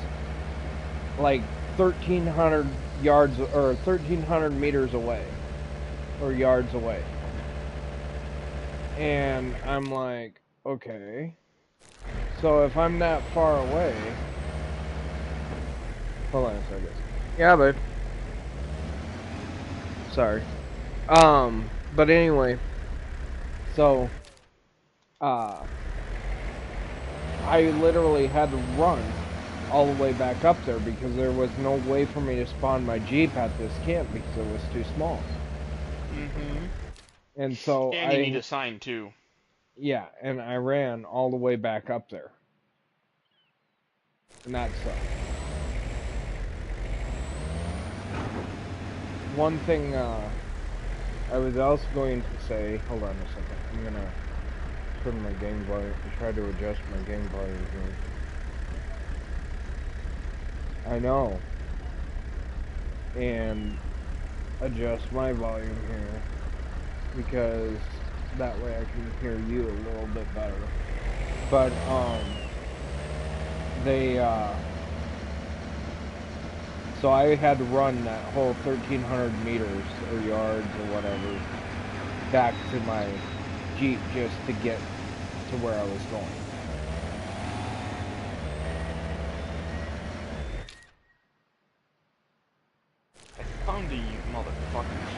[SPEAKER 1] like 1,300 yards or 1,300 meters away. or yards away. And I'm like, okay. So if I'm that far away, hold on a second. Yeah, but sorry. But anyway, so uh, I literally had to run all the way back up there because there was no way for me to spawn my Jeep at this camp because it was too small.
[SPEAKER 4] Mm-hmm.
[SPEAKER 1] And so
[SPEAKER 4] And you need a sign too.
[SPEAKER 1] yeah, and I ran all the way back up there. And that sucked. One thing I was also going to say, hold on a second, I'm gonna turn my game volume, try to adjust my game volume here. I know. And adjust my volume here because that way I can hear you a little bit better. But they so I had to run that whole 1,300 meters or yards or whatever back to my Jeep just to get to where I was going.
[SPEAKER 4] I found you, motherfuckers.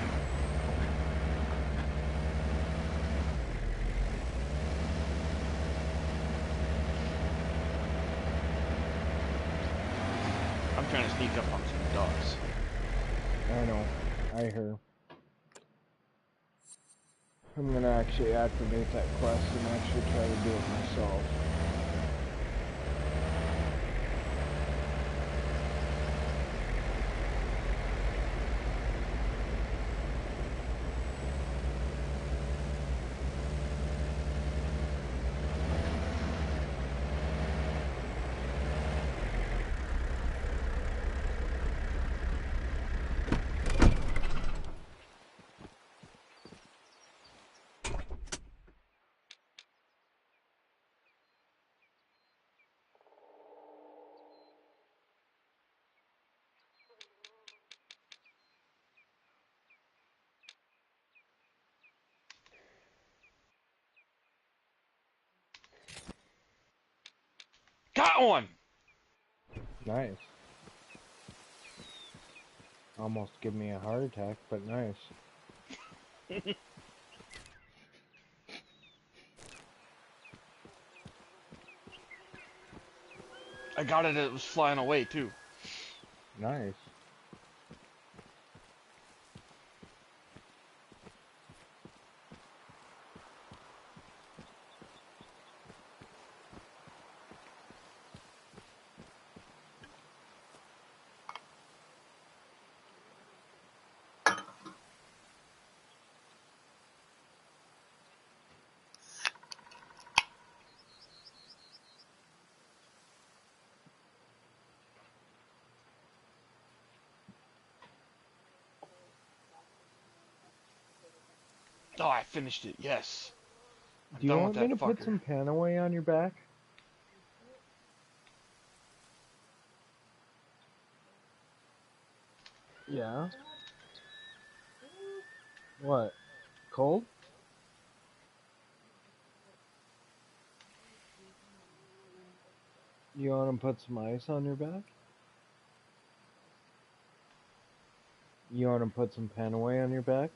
[SPEAKER 4] I'm trying to sneak up on some ducks.
[SPEAKER 1] I know. I hear. I'm gonna actually activate that quest and actually try to do it myself.
[SPEAKER 4] Got one!
[SPEAKER 1] Nice. Almost give me a heart attack, but nice.
[SPEAKER 4] I got it, it was flying away too.
[SPEAKER 1] Nice.
[SPEAKER 4] Oh, I finished it, yes. I'm
[SPEAKER 1] Do you
[SPEAKER 4] done with
[SPEAKER 1] want me
[SPEAKER 4] that
[SPEAKER 1] to put
[SPEAKER 4] fucker.
[SPEAKER 1] some Panaway on your back? Yeah. What? Cold? You want to put some ice on your back? You want to put some Panaway on your back?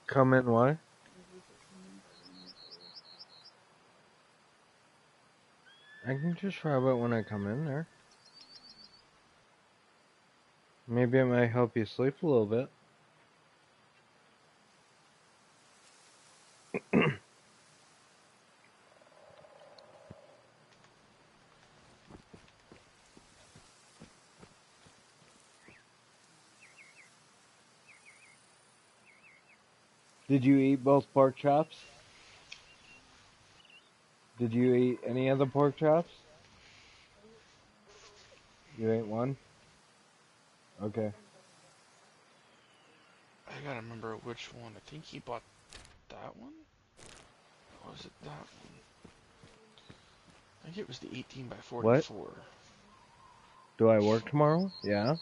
[SPEAKER 1] Come in what? I can just rub it when I come in there. Maybe it might help you sleep a little bit. Did you eat both pork chops? Did you eat any of the pork chops? You ate one? Okay.
[SPEAKER 4] I gotta remember which one. I think he bought that one? Or was it that one? I think it was the 18 by
[SPEAKER 1] What?
[SPEAKER 4] 44.
[SPEAKER 1] Do I work tomorrow? Yeah.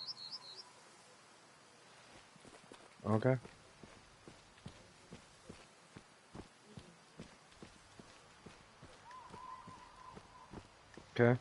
[SPEAKER 1] Okay. Okay.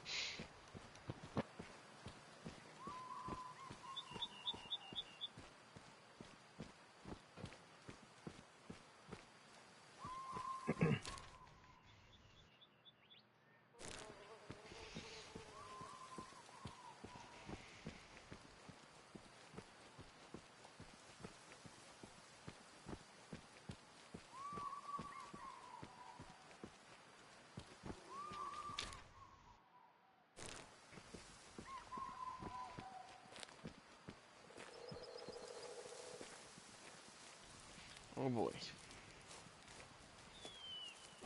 [SPEAKER 4] Oh boy.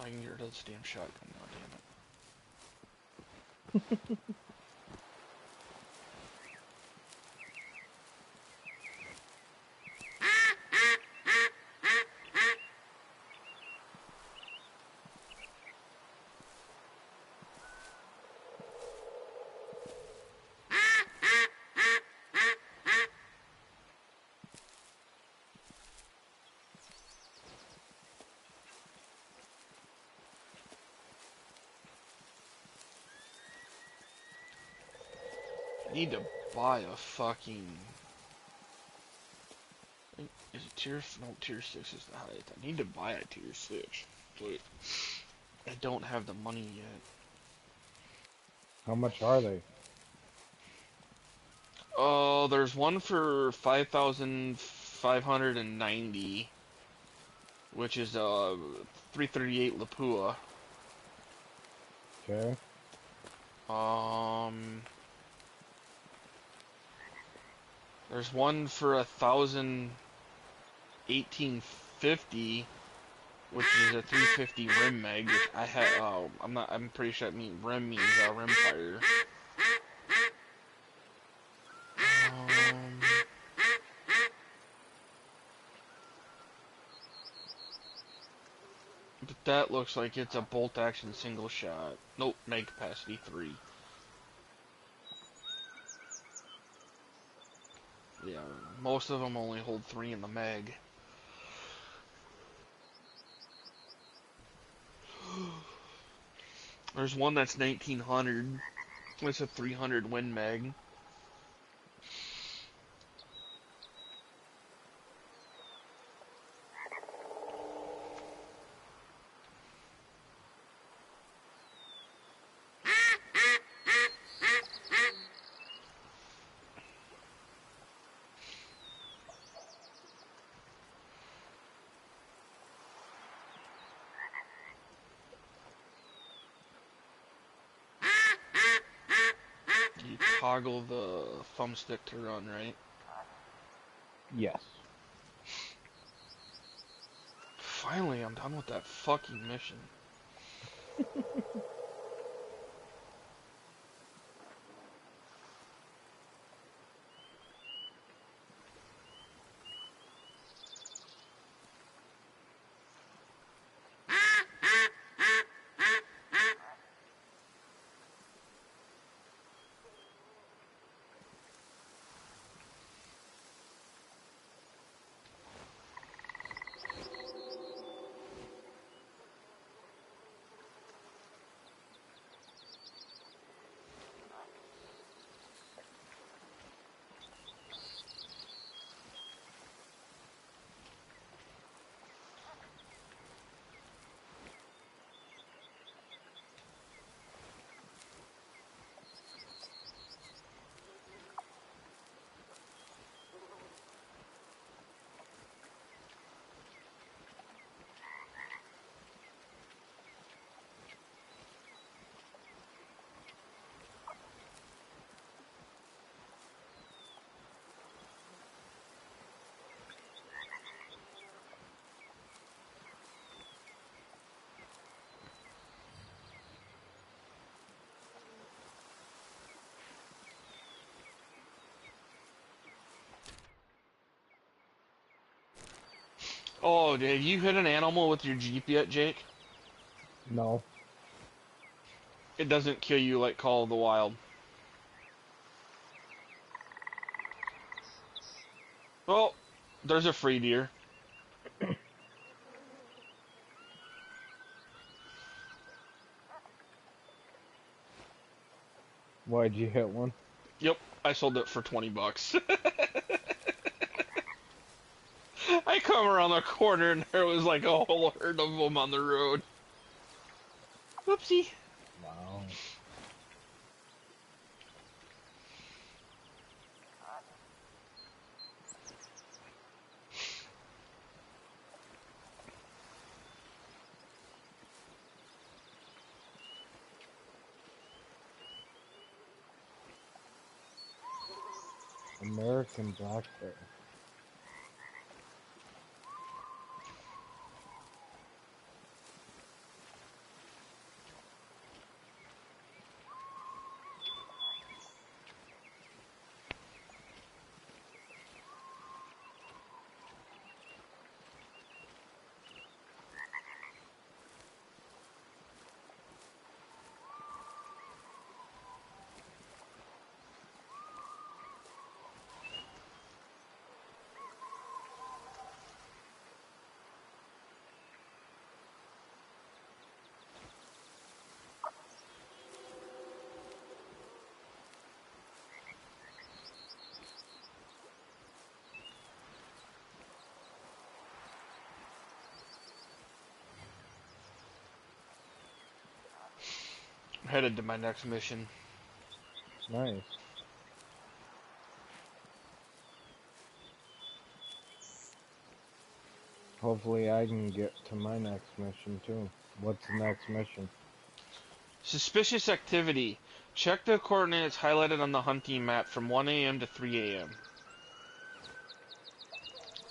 [SPEAKER 4] I can get rid of this damn shotgun now, damn it. I need to buy a fucking... Is it tier... No, tier 6 is the highest. I need to buy a tier 6. But I don't have the money yet.
[SPEAKER 1] How much are they?
[SPEAKER 4] Oh, there's one for 5,590, which is 338 Lapua.
[SPEAKER 1] Okay.
[SPEAKER 4] There's one for 1,018.50, which is a 350 rim mag. Which I had. I'm not. I'm pretty sure that rim means rimfire. But that looks like it's a bolt action single shot. Nope, mag capacity 3. Yeah, most of them only hold 3 in the mag. There's one that's 1900. It's a 300 Win mag. You toggle the thumbstick to run, right?
[SPEAKER 1] Yes.
[SPEAKER 4] Finally, I'm done with that fucking mission. Oh, have you hit an animal with your Jeep yet, Jake?
[SPEAKER 1] No.
[SPEAKER 4] It doesn't kill you like Call of the Wild. Oh, there's a free deer.
[SPEAKER 1] Why'd you hit one?
[SPEAKER 4] Yep, I sold it for 20 bucks. I come around the corner and there was like a whole herd of them on the road. Whoopsie.
[SPEAKER 1] Wow. American black bear.
[SPEAKER 4] I'm headed to my next mission.
[SPEAKER 1] Nice. Hopefully I can get to my next mission too. What's the next mission?
[SPEAKER 4] Suspicious activity. Check the coordinates highlighted on the hunting map from 1 a.m. to 3 a.m.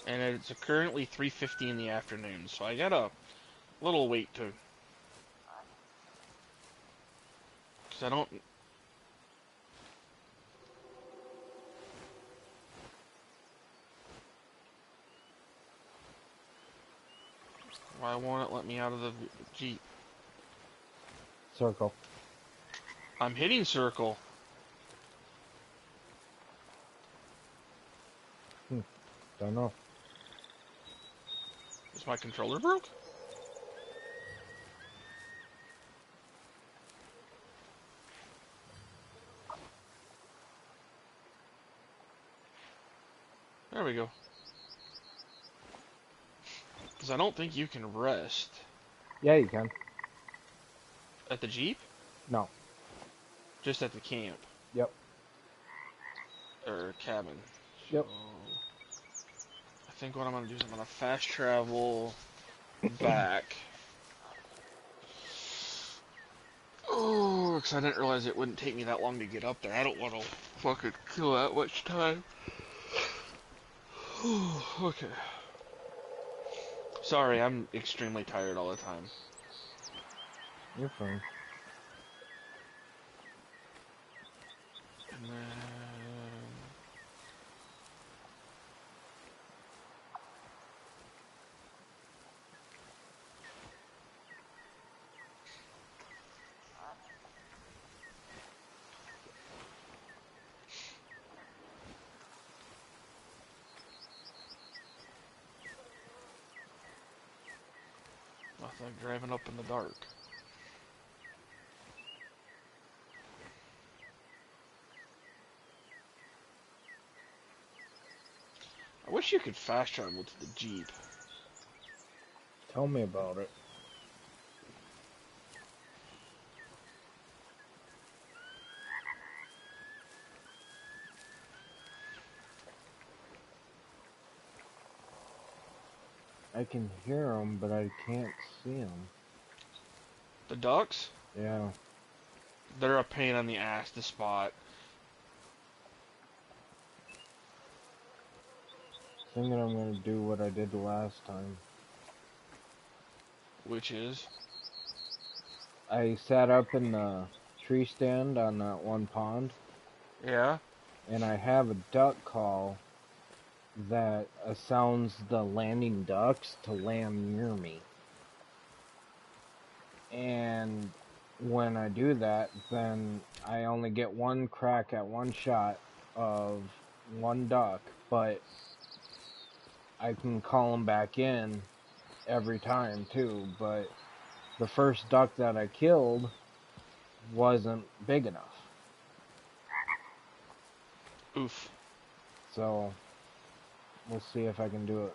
[SPEAKER 4] And it's currently 3:50 in the afternoon, so I got a little wait to... Because I don't... Why won't it let me out of the Jeep?
[SPEAKER 1] Circle.
[SPEAKER 4] I'm hitting circle.
[SPEAKER 1] Don't know.
[SPEAKER 4] Is my controller broke? There we go. Because I don't think you can rest
[SPEAKER 1] Yeah, you can.
[SPEAKER 4] at the Jeep,
[SPEAKER 1] No.
[SPEAKER 4] just at the camp
[SPEAKER 1] Yep.
[SPEAKER 4] or cabin.
[SPEAKER 1] Yep.
[SPEAKER 4] So I think what I'm gonna do is I'm gonna fast travel back. Oh, because I didn't realize it wouldn't take me that long to get up there. I don't want to fucking kill that much time. Okay. Sorry, I'm extremely tired all the time.
[SPEAKER 1] You're fine.
[SPEAKER 4] And then... Nothing like driving up in the dark. I wish you could fast travel to the Jeep.
[SPEAKER 1] Tell me about it. I can hear them, but I can't see them.
[SPEAKER 4] The ducks?
[SPEAKER 1] Yeah.
[SPEAKER 4] They're a pain in the ass to spot.
[SPEAKER 1] Thinking I'm gonna do what I did last time.
[SPEAKER 4] Which is?
[SPEAKER 1] I sat up in the tree stand on that one pond,
[SPEAKER 4] Yeah?
[SPEAKER 1] and I have a duck call that sounds the landing ducks to land near me. And when I do that, then I only get one crack at one shot of one duck, but I can call them back in every time too. But the first duck that I killed wasn't big enough.
[SPEAKER 4] Oof.
[SPEAKER 1] So we'll see if I can do it.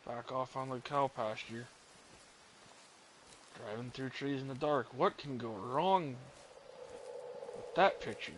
[SPEAKER 4] Back off on the cow pasture. Driving through trees in the dark. What can go wrong with that picture?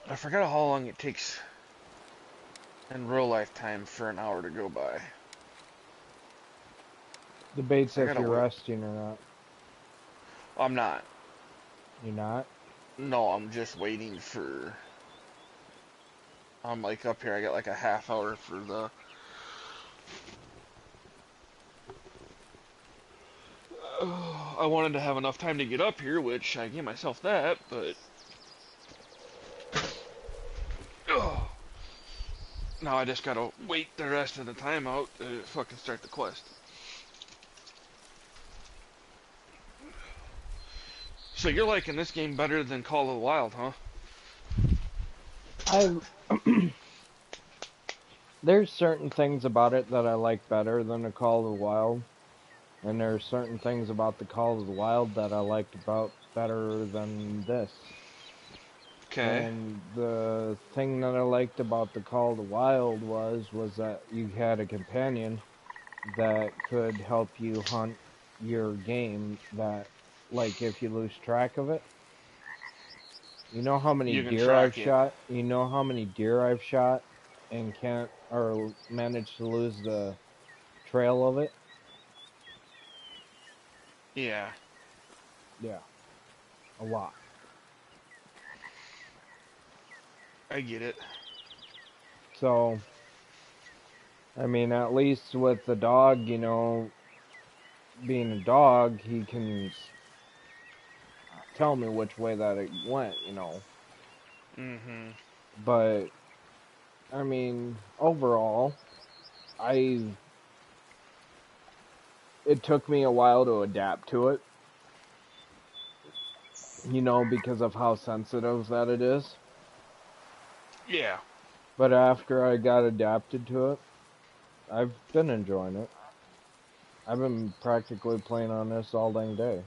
[SPEAKER 4] I forgot how long it takes in real life time for an hour to go by.
[SPEAKER 1] Debates
[SPEAKER 4] I
[SPEAKER 1] if
[SPEAKER 4] gotta
[SPEAKER 1] you're
[SPEAKER 4] wait.
[SPEAKER 1] resting or not.
[SPEAKER 4] I'm not.
[SPEAKER 1] You're not?
[SPEAKER 4] No, I'm just waiting for. I'm like up here. I got like a half hour for the. I wanted to have enough time to get up here, which I gave myself that, but. Now I just gotta wait the rest of the time out to fucking start the quest. So you're liking this game better than Call of the Wild, huh?
[SPEAKER 1] I There's certain things about it that I like better than the Call of the Wild, and there's certain things about the Call of the Wild that I liked about better than this.
[SPEAKER 4] Okay.
[SPEAKER 1] And the thing that I liked about the Call of the Wild was that you had a companion that could help you hunt your game that, like, if you lose track of it. You know how many
[SPEAKER 4] You can
[SPEAKER 1] deer I've
[SPEAKER 4] track it.
[SPEAKER 1] shot? You know how many deer I've shot and can't or managed to lose the trail of it?
[SPEAKER 4] Yeah.
[SPEAKER 1] Yeah, a lot.
[SPEAKER 4] I get it.
[SPEAKER 1] So, I mean, at least with the dog, being a dog, he can tell me which way that it went.
[SPEAKER 4] Mm-hmm.
[SPEAKER 1] But, I mean, overall, I it took me a while to adapt to it, because of how sensitive that it is.
[SPEAKER 4] Yeah.
[SPEAKER 1] But after I got adapted to it, I've been enjoying it. I've been practically playing on this all dang day.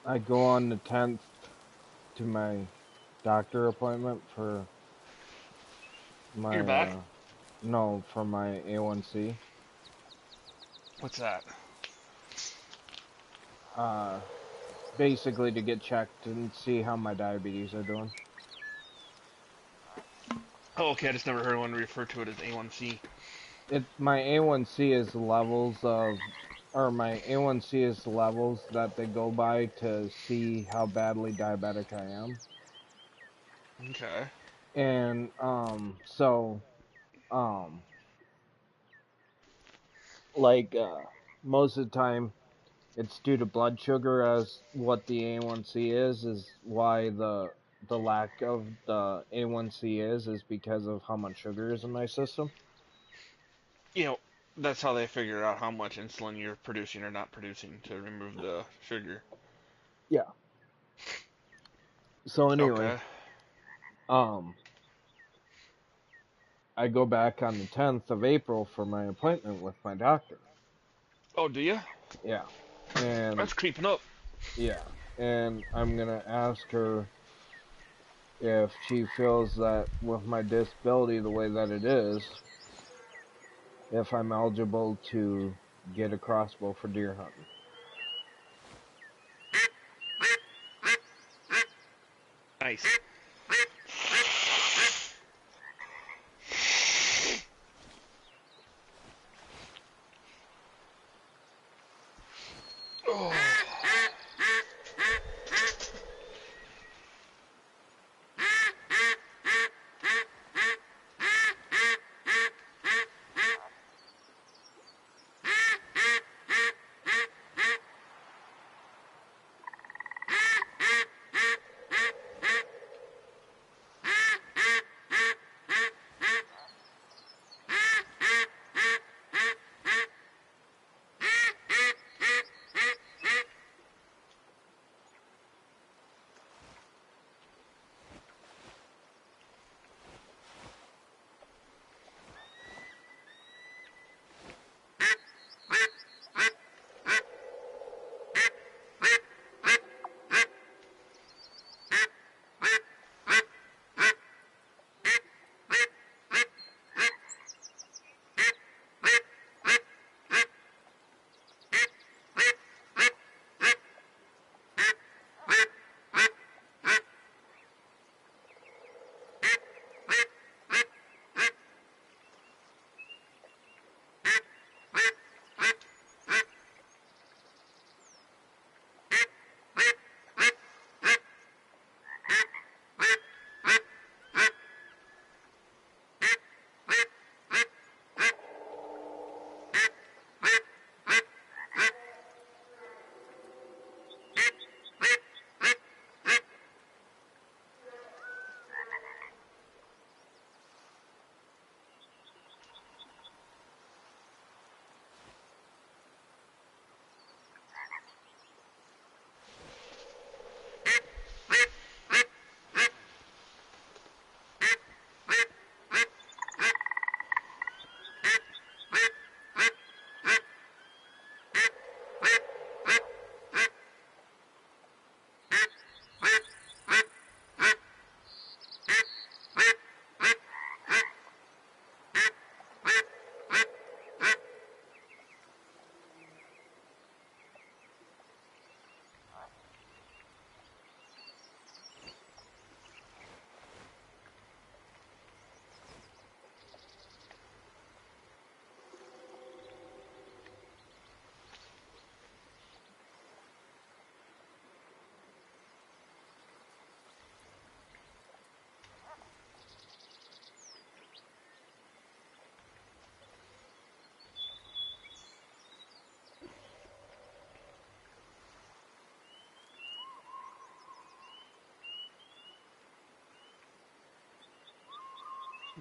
[SPEAKER 1] I go on the 10th to my doctor appointment for
[SPEAKER 4] You're
[SPEAKER 1] my,
[SPEAKER 4] back?
[SPEAKER 1] no, for my A1C.
[SPEAKER 4] What's that?
[SPEAKER 1] Uh, Basically to get checked and see how my diabetes are doing.
[SPEAKER 4] Oh, okay, I just never heard one refer to it as A1C.
[SPEAKER 1] My A1C is levels of, or my A1C is levels that they go by to see how badly diabetic I am.
[SPEAKER 4] Okay.
[SPEAKER 1] And, um, like, most of the time, it's due to blood sugar as what the A1C is why the lack of the A1C is because of how much sugar is in my system.
[SPEAKER 4] You know, that's how they figure out how much insulin you're producing or not producing to remove the sugar.
[SPEAKER 1] Yeah. So anyway,
[SPEAKER 4] Okay.
[SPEAKER 1] um, I go back on the 10th of April for my appointment with my doctor.
[SPEAKER 4] Oh, do you?
[SPEAKER 1] Yeah. And
[SPEAKER 4] That's creeping up.
[SPEAKER 1] yeah, and I'm gonna ask her if she feels that with my disability the way that it is, if I'm eligible to get a crossbow for deer hunting.
[SPEAKER 4] Nice. Oh.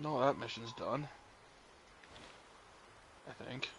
[SPEAKER 4] No, that mission's done. I think.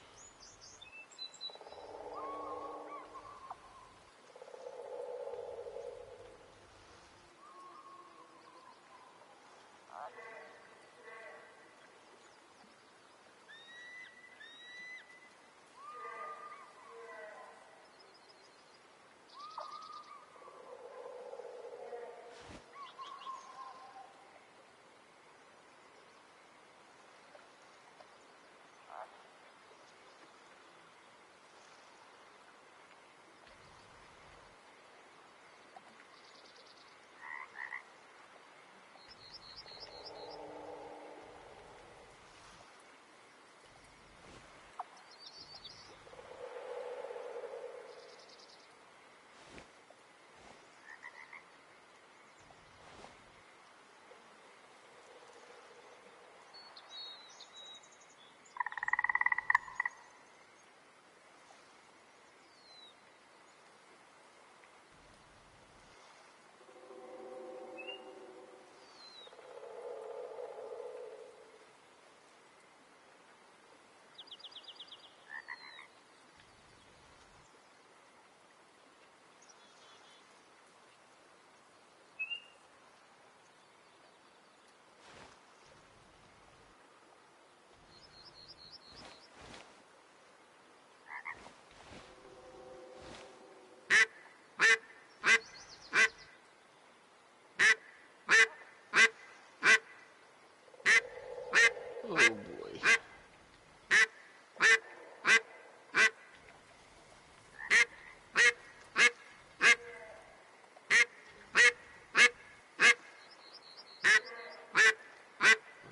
[SPEAKER 4] Oh boy.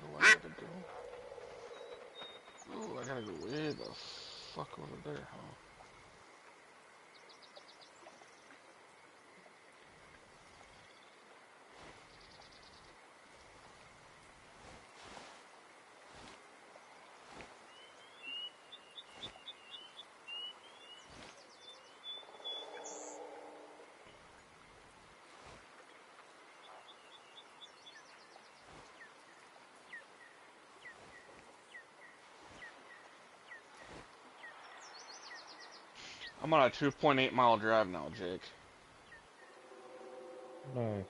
[SPEAKER 4] Where do I gotta go? Oh, I gotta go way the fuck over there, huh? I'm on a 2.8 mile drive now, Jake.
[SPEAKER 1] Nice.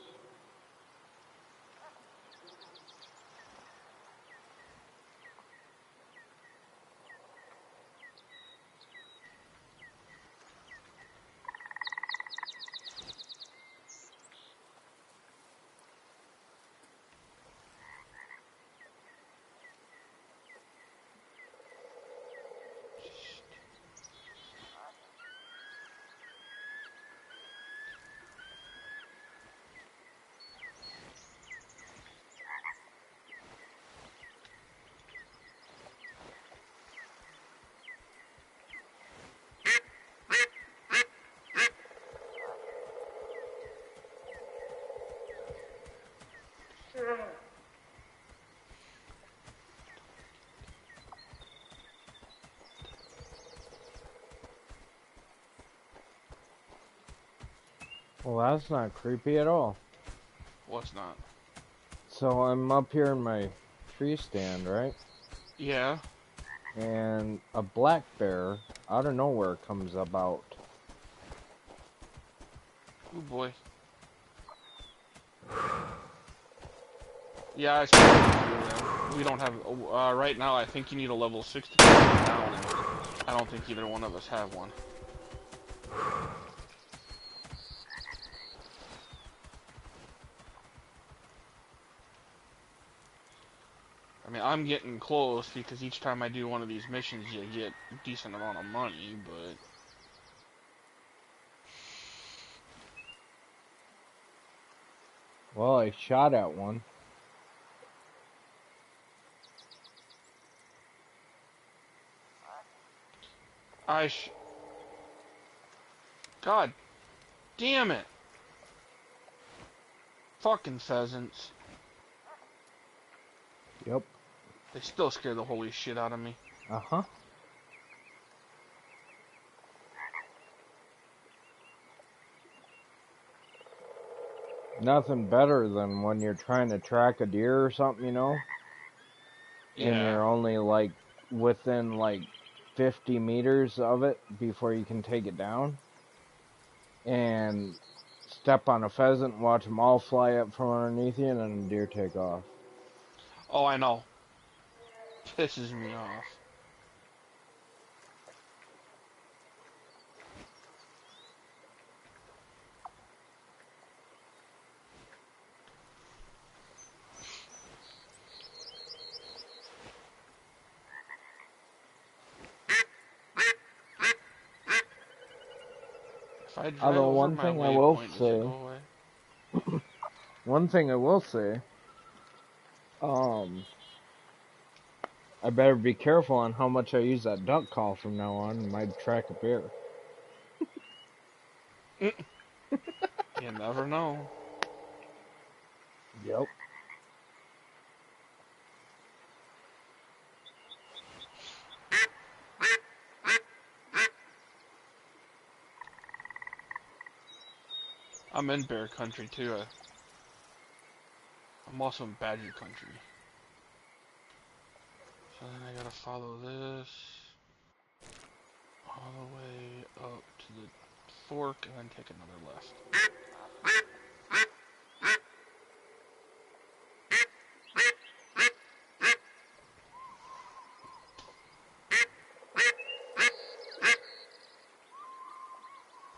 [SPEAKER 1] Well, that's not creepy at all.
[SPEAKER 4] What's not?
[SPEAKER 1] So I'm up here in my tree stand, right?
[SPEAKER 4] Yeah.
[SPEAKER 1] And a black bear out of nowhere comes about.
[SPEAKER 4] Oh boy. Yeah, I suppose we don't have. Right now, I think you need a level 6 to get down. And I don't think either one of us have one. I mean, I'm getting close because each time I do one of these missions, you get a decent amount of money, but.
[SPEAKER 1] Well, I shot at one.
[SPEAKER 4] God damn it! Fucking pheasants.
[SPEAKER 1] Yep.
[SPEAKER 4] They still scare the holy shit out of me.
[SPEAKER 1] Uh-huh. Nothing better than when you're trying to track a deer or something, you know? And
[SPEAKER 4] Yeah.
[SPEAKER 1] you're only like within like 50 meters of it before you can take it down. And step on a pheasant, watch them all fly up from underneath you, and then a deer take off.
[SPEAKER 4] Oh, I know. Pisses me off. If I drive
[SPEAKER 1] Although
[SPEAKER 4] over my waypoint, does it go away?
[SPEAKER 1] one thing I will say, I better be careful on how much I use that duck call from now on. It might track a bear.
[SPEAKER 4] You never know.
[SPEAKER 1] Yep.
[SPEAKER 4] I'm in bear country too. I'm also in badger country. So then I gotta follow this all the way up to the fork and then take another left.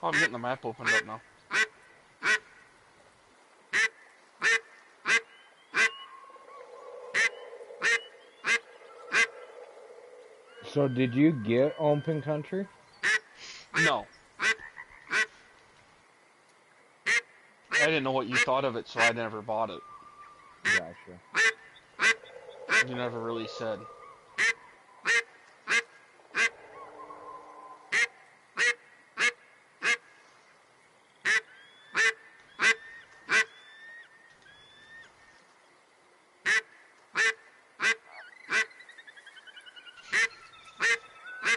[SPEAKER 4] Oh, I'm getting the map opened up now.
[SPEAKER 1] So did you get Open Country?
[SPEAKER 4] No. I didn't know what you thought of it, so I never bought it.
[SPEAKER 1] Gotcha.
[SPEAKER 4] You never really said.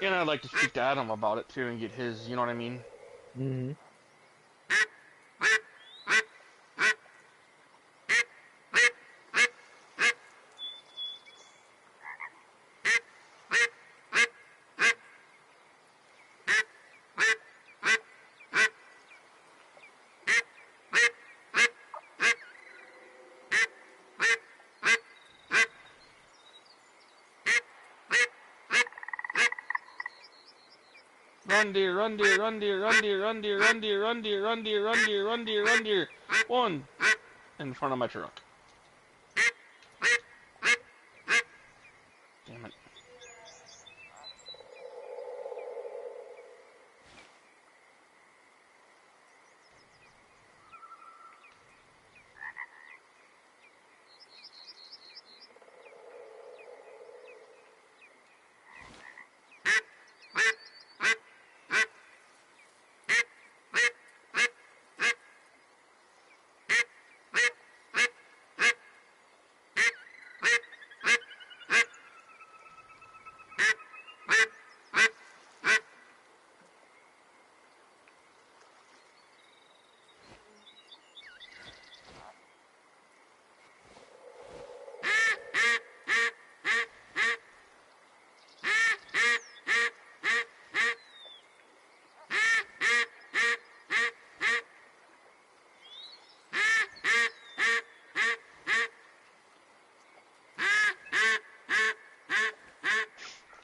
[SPEAKER 4] And I'd like to speak to Adam about it too and get his, you know what I mean?
[SPEAKER 1] Mm-hmm.
[SPEAKER 4] Run deer, run deer, run deer, run deer, run deer, run deer, run deer, run deer, run deer, run deer, run deer. One in front of my truck. Damn it.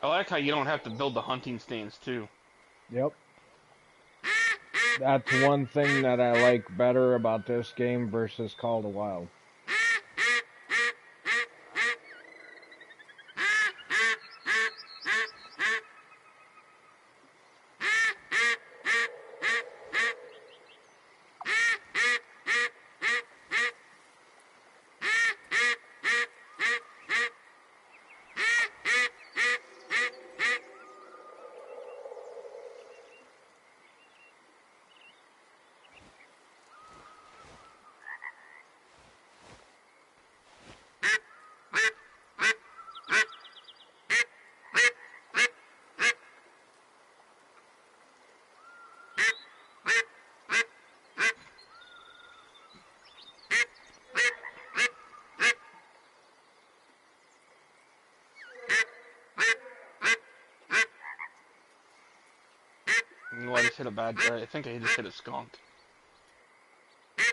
[SPEAKER 4] I like how you don't have to build the hunting stands too.
[SPEAKER 1] Yep. That's one thing that I like better about this game versus Call of the Wild.
[SPEAKER 4] Oh, I just hit a bad. I think I just hit a skunk.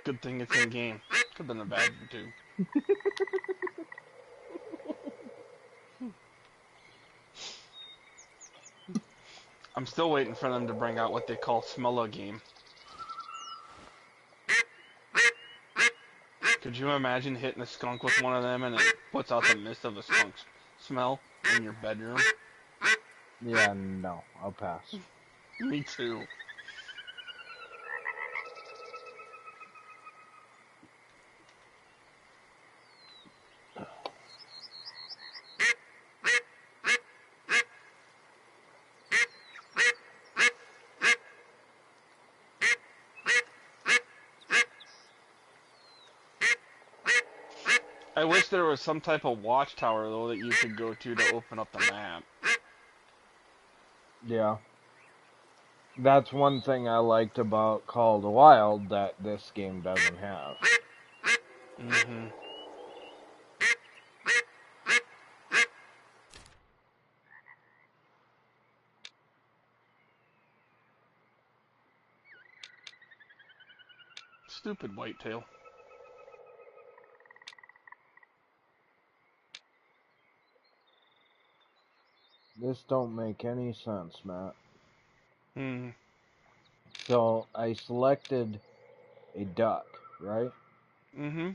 [SPEAKER 4] Good thing it's in game. Could have been a bad one too. I'm still waiting for them to bring out what they call Smell a game. Could you imagine hitting a skunk with one of them and it puts out the mist of a skunk's smell in your bedroom?
[SPEAKER 1] Yeah, no, I'll pass.
[SPEAKER 4] Me too. I wish there was some type of watchtower though that you could go to open up the map.
[SPEAKER 1] Yeah. That's one thing I liked about Call of the Wild that this game doesn't have.
[SPEAKER 4] Mm-hmm. Stupid whitetail.
[SPEAKER 1] This don't make any sense, Matt.
[SPEAKER 4] Hmm.
[SPEAKER 1] So I selected a duck, right?
[SPEAKER 4] Mm-hmm.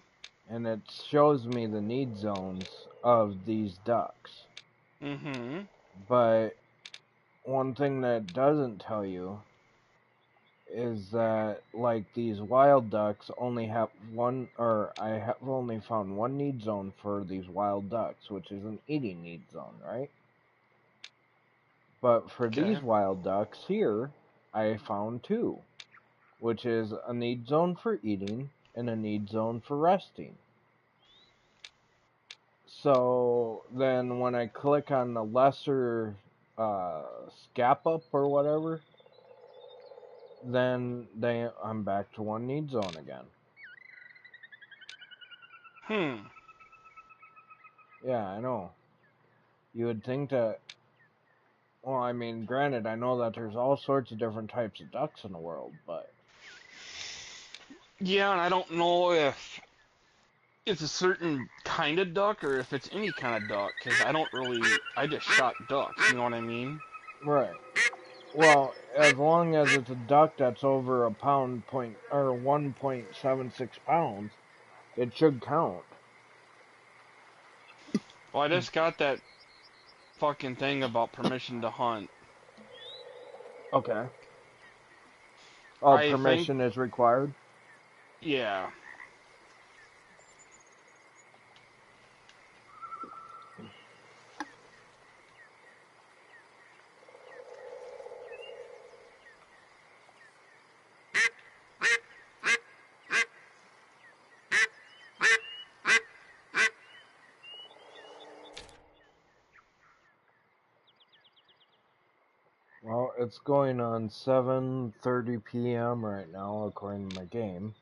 [SPEAKER 1] And it shows me the need zones of these ducks.
[SPEAKER 4] Mm-hmm.
[SPEAKER 1] But one thing that doesn't tell you is that, like, these wild ducks only have one, or I have only found one need zone for these wild ducks, which is an eating need zone, right? But for
[SPEAKER 4] Okay.
[SPEAKER 1] these wild ducks here, I found two, which is a need zone for eating and a need zone for resting. So then when I click on the lesser scap up or whatever, then I'm back to one need zone again.
[SPEAKER 4] Hmm.
[SPEAKER 1] Yeah, I know. You would think that, well, I mean, granted, I know that there's all sorts of different types of ducks in the world, but
[SPEAKER 4] Yeah, and I don't know if it's a certain kind of duck or if it's any kind of duck, because I just shot ducks, you know what I mean?
[SPEAKER 1] right. Well, as long as it's a duck that's over a pound point or 1.76 pounds, it should count.
[SPEAKER 4] Well, I just got that fucking thing about permission to hunt.
[SPEAKER 1] Okay. Oh,
[SPEAKER 4] I think,
[SPEAKER 1] permission is required?
[SPEAKER 4] yeah.
[SPEAKER 1] Well, it's going on 7:30 p.m. right now, according to my game,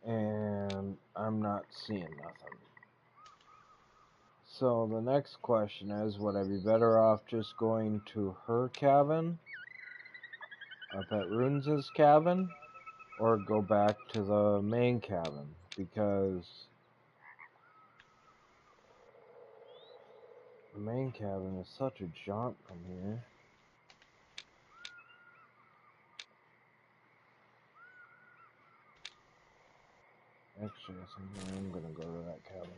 [SPEAKER 1] and I'm not seeing nothing. So the next question is, would I be better off just going to her cabin, up at Runes' cabin, or go back to the main cabin? Because the main cabin is such a jaunt from here. Actually, I think I am gonna go to that cabin.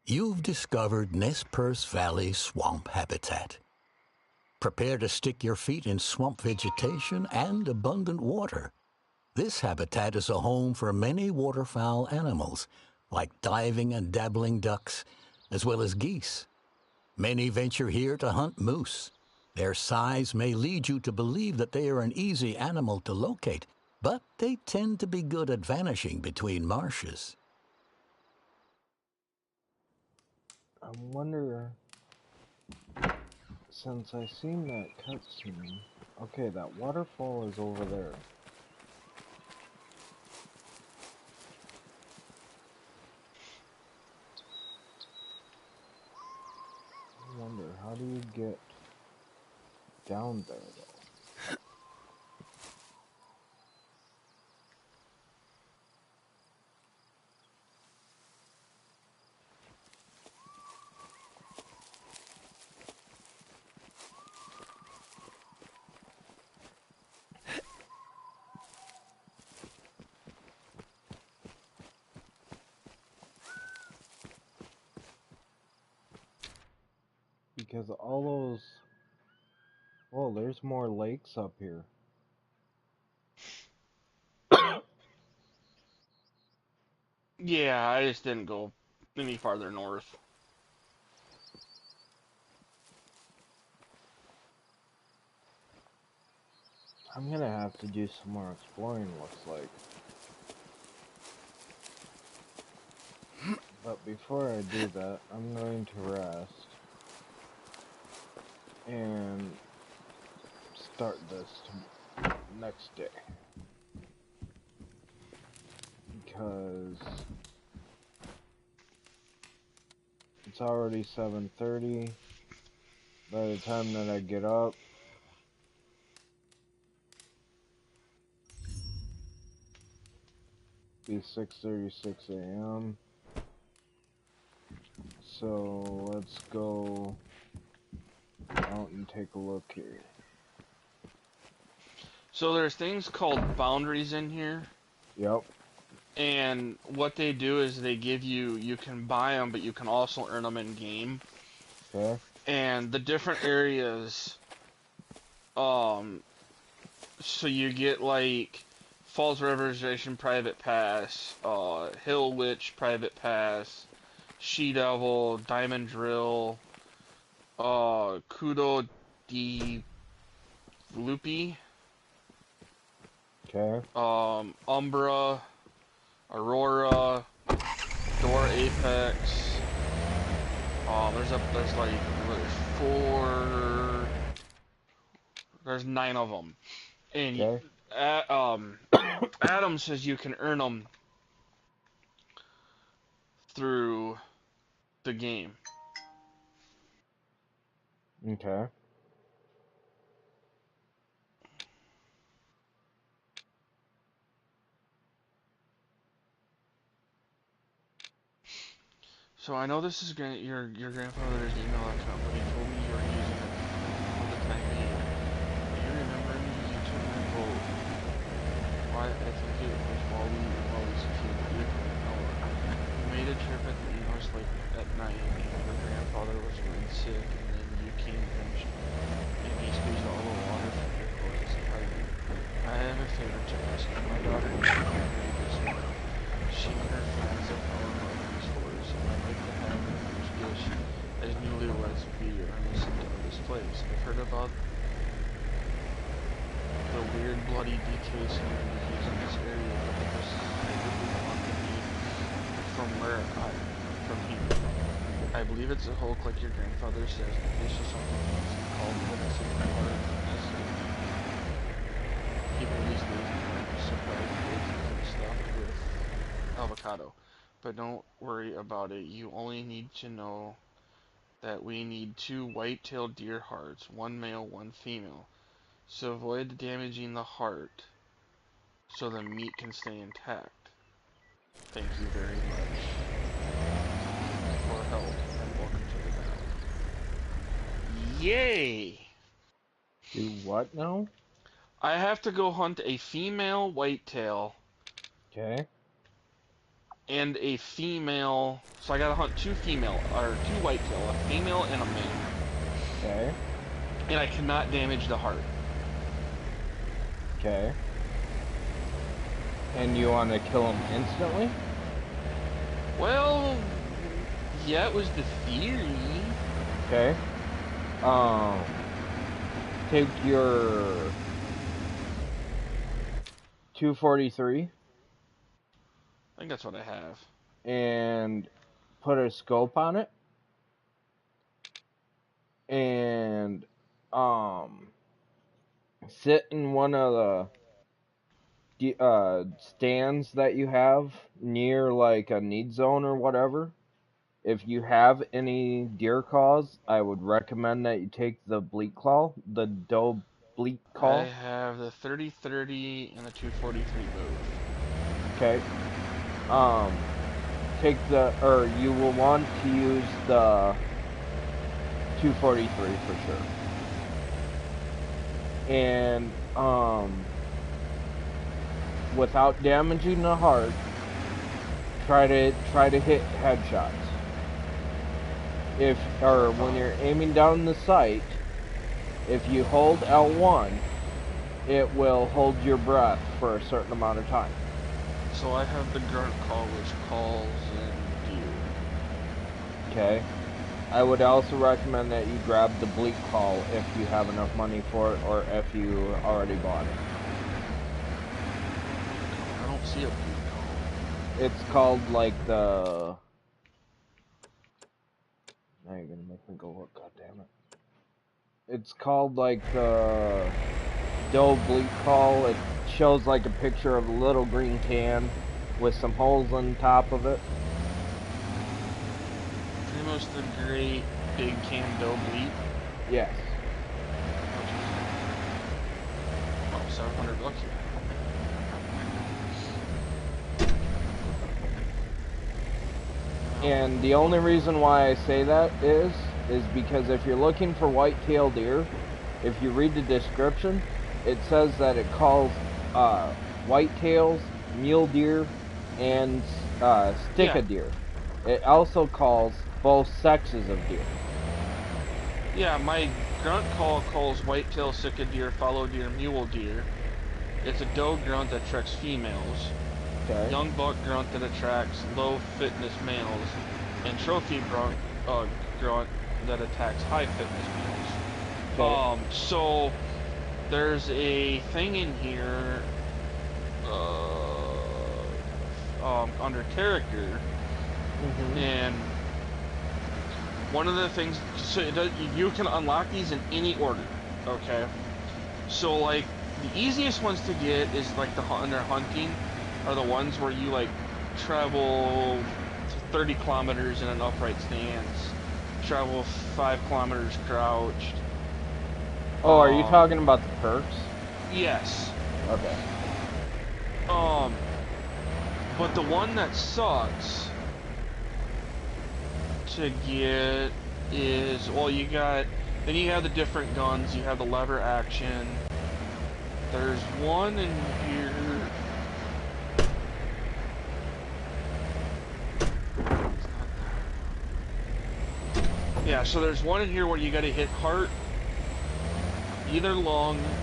[SPEAKER 5] You've discovered Nez Perce Valley swamp habitat. Prepare to stick your feet in swamp vegetation and abundant water. This habitat is a home for many waterfowl animals, like diving and dabbling ducks, as well as geese. Many venture here to hunt moose. Their size may lead you to believe that they are an easy animal to locate, but they tend to be good at vanishing between marshes.
[SPEAKER 1] I wonder, since I seen that cutscene. Okay, that waterfall is over there. I wonder, how do you get down there, though? Because all those... Oh, there's more lakes up here.
[SPEAKER 4] Yeah, I just didn't go any farther north.
[SPEAKER 1] I'm gonna have to do some more exploring, looks like. But before I do that, I'm going to rest and start this next day. Because it's already 7:30. By the time that I get up, it'll be 6:36 a.m. so let's go out and take a look here.
[SPEAKER 4] So there's things called boundaries in here,
[SPEAKER 1] Yep.
[SPEAKER 4] and what they do is they give you, you can buy them, but you can also earn them in game.
[SPEAKER 1] Okay.
[SPEAKER 4] And the different areas, so you get like Falls Reservation Private Pass, Hill Witch Private Pass, She Devil, Diamond Drill, Kudo di Lupi,
[SPEAKER 1] Okay.
[SPEAKER 4] Umbra, Aurora, Door Apex. There's 9 of them, and
[SPEAKER 1] Okay.
[SPEAKER 4] Adam says you can earn them through the game.
[SPEAKER 1] Okay.
[SPEAKER 4] So I know this is your grandfather's email account, but he told me you were using it for the time being. Do you remember me? You took my vote. Why? I think it was while we secured the vehicle in Noah. We made a trip at the Enos Lake at night, and your grandfather was really sick, and then you came and he squeezed all the water from your clothes to hide you. I have a favor to ask you. My daughter is married this morning. She and her friends have found these stores, and I'd like to have her first dish as newlyweds be on this place. I've heard about the weird bloody decay celebrities in this area, but I just really want to be from here. I believe it's a Hulk like your grandfather says, but this is something else called the missing part of people these days are surprised and stuff with avocado. But don't worry about it. You only need to know that we need 2 white-tailed deer hearts, 1 male, 1 female. So avoid damaging the heart so the meat can stay intact. Thank you very much for help and welcome to the valley. Yay!
[SPEAKER 1] Do what now?
[SPEAKER 4] I have to go hunt a female whitetail
[SPEAKER 1] Okay.
[SPEAKER 4] and a female, so I gotta hunt 2 whitetail, a female and a male.
[SPEAKER 1] Okay.
[SPEAKER 4] And I cannot damage the heart.
[SPEAKER 1] Okay. And you want to kill him instantly?
[SPEAKER 4] Well, yeah, it was the theory.
[SPEAKER 1] Okay. Take your 243
[SPEAKER 4] I think that's what I have.
[SPEAKER 1] and put a scope on it. And sit in one of the stands that you have near like a need zone or whatever. If you have any deer calls, I would recommend that you take the bleak claw, the doe bleak call.
[SPEAKER 4] I have the 30-30 and the 243 both.
[SPEAKER 1] Okay. You will want to use the 243 for sure. And without damaging the heart, try to hit headshots. When you're aiming down the sight, if you hold L1, it will hold your breath for a certain amount of time.
[SPEAKER 4] So I have the grunt call, which calls in deer.
[SPEAKER 1] Okay. I would also recommend that you grab the bleak call if you have enough money for it, or if you already bought it.
[SPEAKER 4] I don't see a bleak call.
[SPEAKER 1] It's called like the... Now you're gonna make me go look, goddammit. It's called like the doe bleak call. It shows like a picture of a little green can with some holes on top of it.
[SPEAKER 4] Pretty much the great big can doe bleep.
[SPEAKER 1] Yes.
[SPEAKER 4] Oh, $700.
[SPEAKER 1] And the only reason why I say that is because if you're looking for white-tailed deer, if you read the description, it says that it calls whitetails, mule deer, and
[SPEAKER 4] Yeah.
[SPEAKER 1] stika deer. It also calls both sexes of deer.
[SPEAKER 4] Yeah, my grunt call calls whitetail sika deer, fallow deer, mule deer. It's a doe grunt that attracts females,
[SPEAKER 1] Okay.
[SPEAKER 4] young buck grunt that attracts low fitness males, and trophy grunt that attacks high fitness males.
[SPEAKER 1] Okay.
[SPEAKER 4] So there's a thing in here under character,
[SPEAKER 1] Mhm.
[SPEAKER 4] and one of the things, so you can unlock these in any order, okay? So like the easiest ones to get is like under hunting are the ones where you like travel 30 kilometers in an upright stance, travel 5 kilometers crouched.
[SPEAKER 1] Oh, are you
[SPEAKER 4] Um,
[SPEAKER 1] talking about the perks?
[SPEAKER 4] yes.
[SPEAKER 1] Okay.
[SPEAKER 4] Um, but the one that sucks to get is, well, then you have the different guns, you have the lever action. There's one in here. Yeah, so there's one in here where you gotta hit heart, either lung,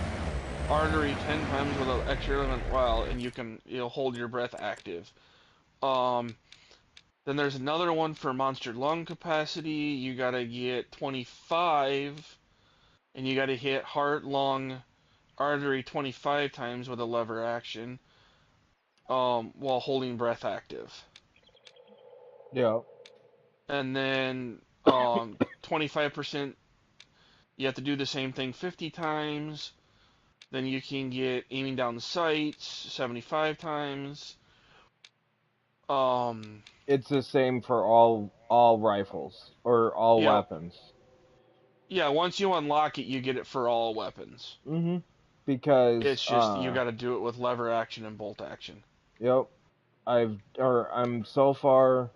[SPEAKER 4] artery 10 times with an extra element while, and you'll hold your breath active. Um, then there's another one for monster lung capacity. You gotta get 25, and you gotta hit heart, lung, artery 25 times with a lever action, while holding breath active.
[SPEAKER 1] Yeah.
[SPEAKER 4] And then 25%, you have to do the same thing 50 times. Then you can get aiming down the sights 75 times.
[SPEAKER 1] It's the same for all rifles or all
[SPEAKER 4] Yeah,
[SPEAKER 1] weapons.
[SPEAKER 4] yeah. Once you unlock it, you get it for all weapons.
[SPEAKER 1] Mhm. Because
[SPEAKER 4] It's just you got to do it with lever action and bolt action.
[SPEAKER 1] yep, I'm so far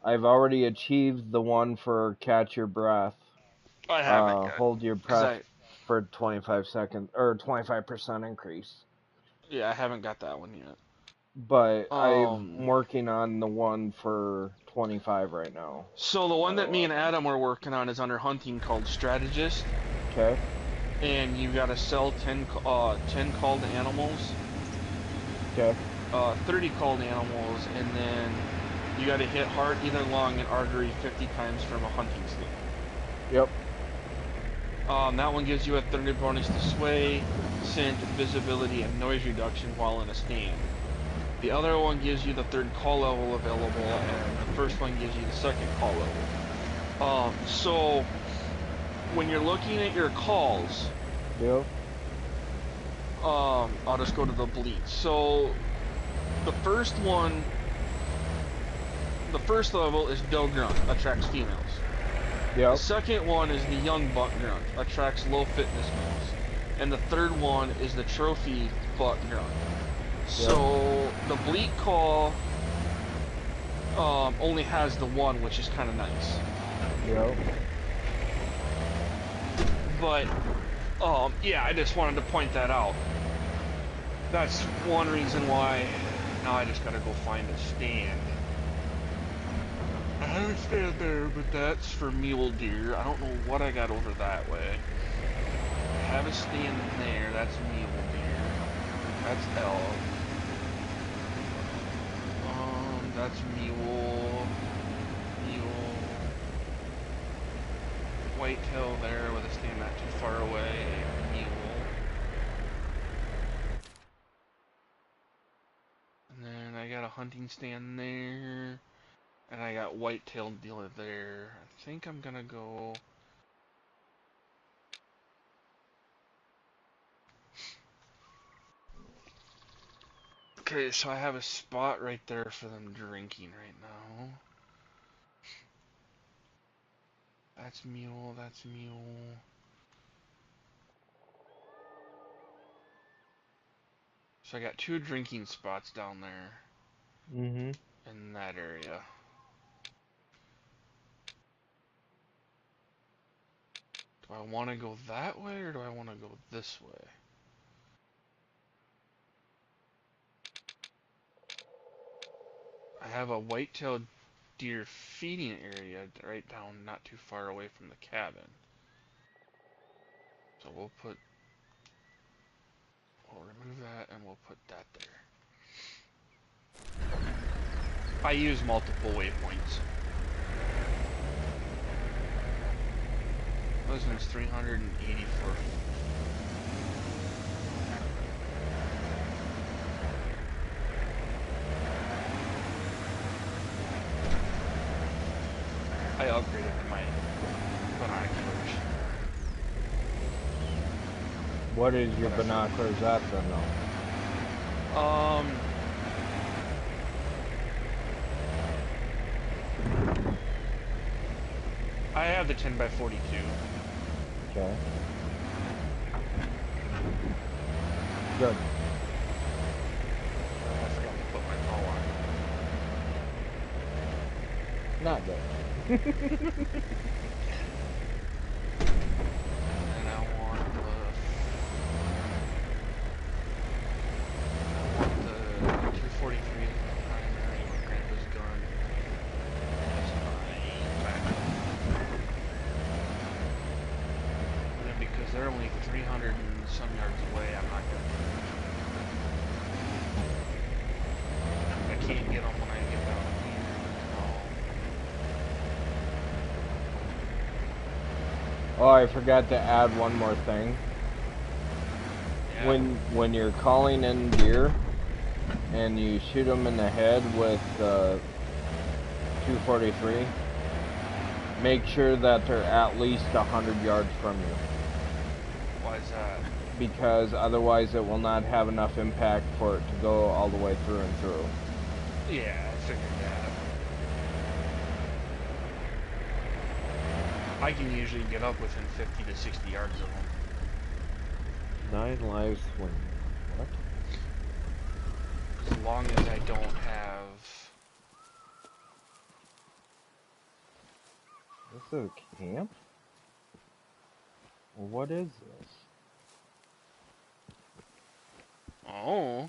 [SPEAKER 1] I've already achieved the one for catch your breath.
[SPEAKER 4] I haven't yet,
[SPEAKER 1] Hold your
[SPEAKER 4] cause
[SPEAKER 1] breath for 25 seconds or 25% increase.
[SPEAKER 4] I haven't got that one yet.
[SPEAKER 1] But I'm
[SPEAKER 4] Um,
[SPEAKER 1] working on the one for 25 right now.
[SPEAKER 4] so the one
[SPEAKER 1] Out of
[SPEAKER 4] that me and
[SPEAKER 1] 11.
[SPEAKER 4] Adam were working on is under hunting called Strategist,
[SPEAKER 1] Okay.
[SPEAKER 4] and you got to sell 10 called animals,
[SPEAKER 1] Okay.
[SPEAKER 4] 30 called animals, and then you got to hit heart, either lung, and artery 50 times from a hunting stand.
[SPEAKER 1] Yep.
[SPEAKER 4] That one gives you a 30 bonus to sway, scent, visibility, and noise reduction while in a stand. The other one gives you the third call level available, and the first one gives you the second call level. So when you're looking at your calls,
[SPEAKER 1] Yep.
[SPEAKER 4] I'll just go to the bleed. So the first one, the first level is doe grunt, attracts females. The
[SPEAKER 1] Yep.
[SPEAKER 4] second one is the young buck grunt, attracts low fitness males. And the third one is the trophy buck grunt. So the bleat call only has the one, which is kind of nice.
[SPEAKER 1] Yep.
[SPEAKER 4] But yeah, I just wanted to point that out. That's one reason why. Now I just gotta go find a stand. I have a stand there, but that's for mule deer. I don't know what I got over that way. I have a stand there. That's mule deer. That's elk. That's mule. Mule. Whitetail there with a stand not too far away. Mule. And then I got a hunting stand there. And I got white-tailed dealer there. I think I'm gonna go... Okay, so I have a spot right there for them drinking right now. That's mule, that's mule. So I got 2 drinking spots down there
[SPEAKER 1] Mhm.
[SPEAKER 4] in that area. Do I want to go that way or do I want to go this way? I have a white-tailed deer feeding area right down not too far away from the cabin. So we'll remove that and we'll put that there. I use multiple waypoints. This one's 384. I upgraded my binoculars.
[SPEAKER 1] What is your binoculars at then, though?
[SPEAKER 4] I have the 10 by 42.
[SPEAKER 1] Okay. Good.
[SPEAKER 4] I forgot to put my bow on.
[SPEAKER 1] Not good.
[SPEAKER 4] And I want the 243 primary with Grandpa's gun. That's my backup. And then because they're only 300 and some yards away, I'm not gonna. I can't get them when I get down here.
[SPEAKER 1] Oh, I forgot to add one more thing.
[SPEAKER 4] Yeah.
[SPEAKER 1] When you're calling in deer and you shoot them in the head with 243, make sure that they're at least 100 yards from you.
[SPEAKER 4] Why is that?
[SPEAKER 1] Because otherwise it will not have enough impact for it to go all the way through and through.
[SPEAKER 4] Yeah, I figured that. I can usually get up within 50 to 60 yards of them.
[SPEAKER 1] 9 live swing. What?
[SPEAKER 4] As long as I don't have...
[SPEAKER 1] This is a camp? Well, what is this?
[SPEAKER 4] Oh.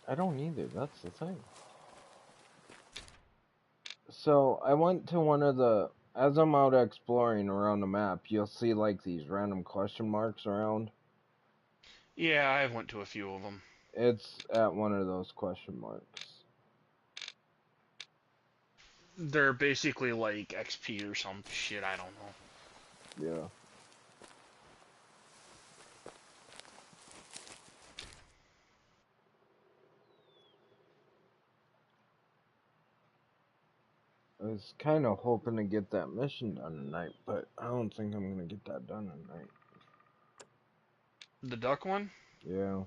[SPEAKER 1] I don't either, that's the thing. So, I went to one of the... As I'm out exploring around the map, you'll see like these random question marks around.
[SPEAKER 4] Yeah, I went to a few of them.
[SPEAKER 1] It's at one of those question marks.
[SPEAKER 4] They're basically like XP or some shit, I don't know.
[SPEAKER 1] Yeah. I was kind of hoping to get that mission done tonight, but I don't think I'm going to get that done tonight.
[SPEAKER 4] The duck one?
[SPEAKER 1] Yeah,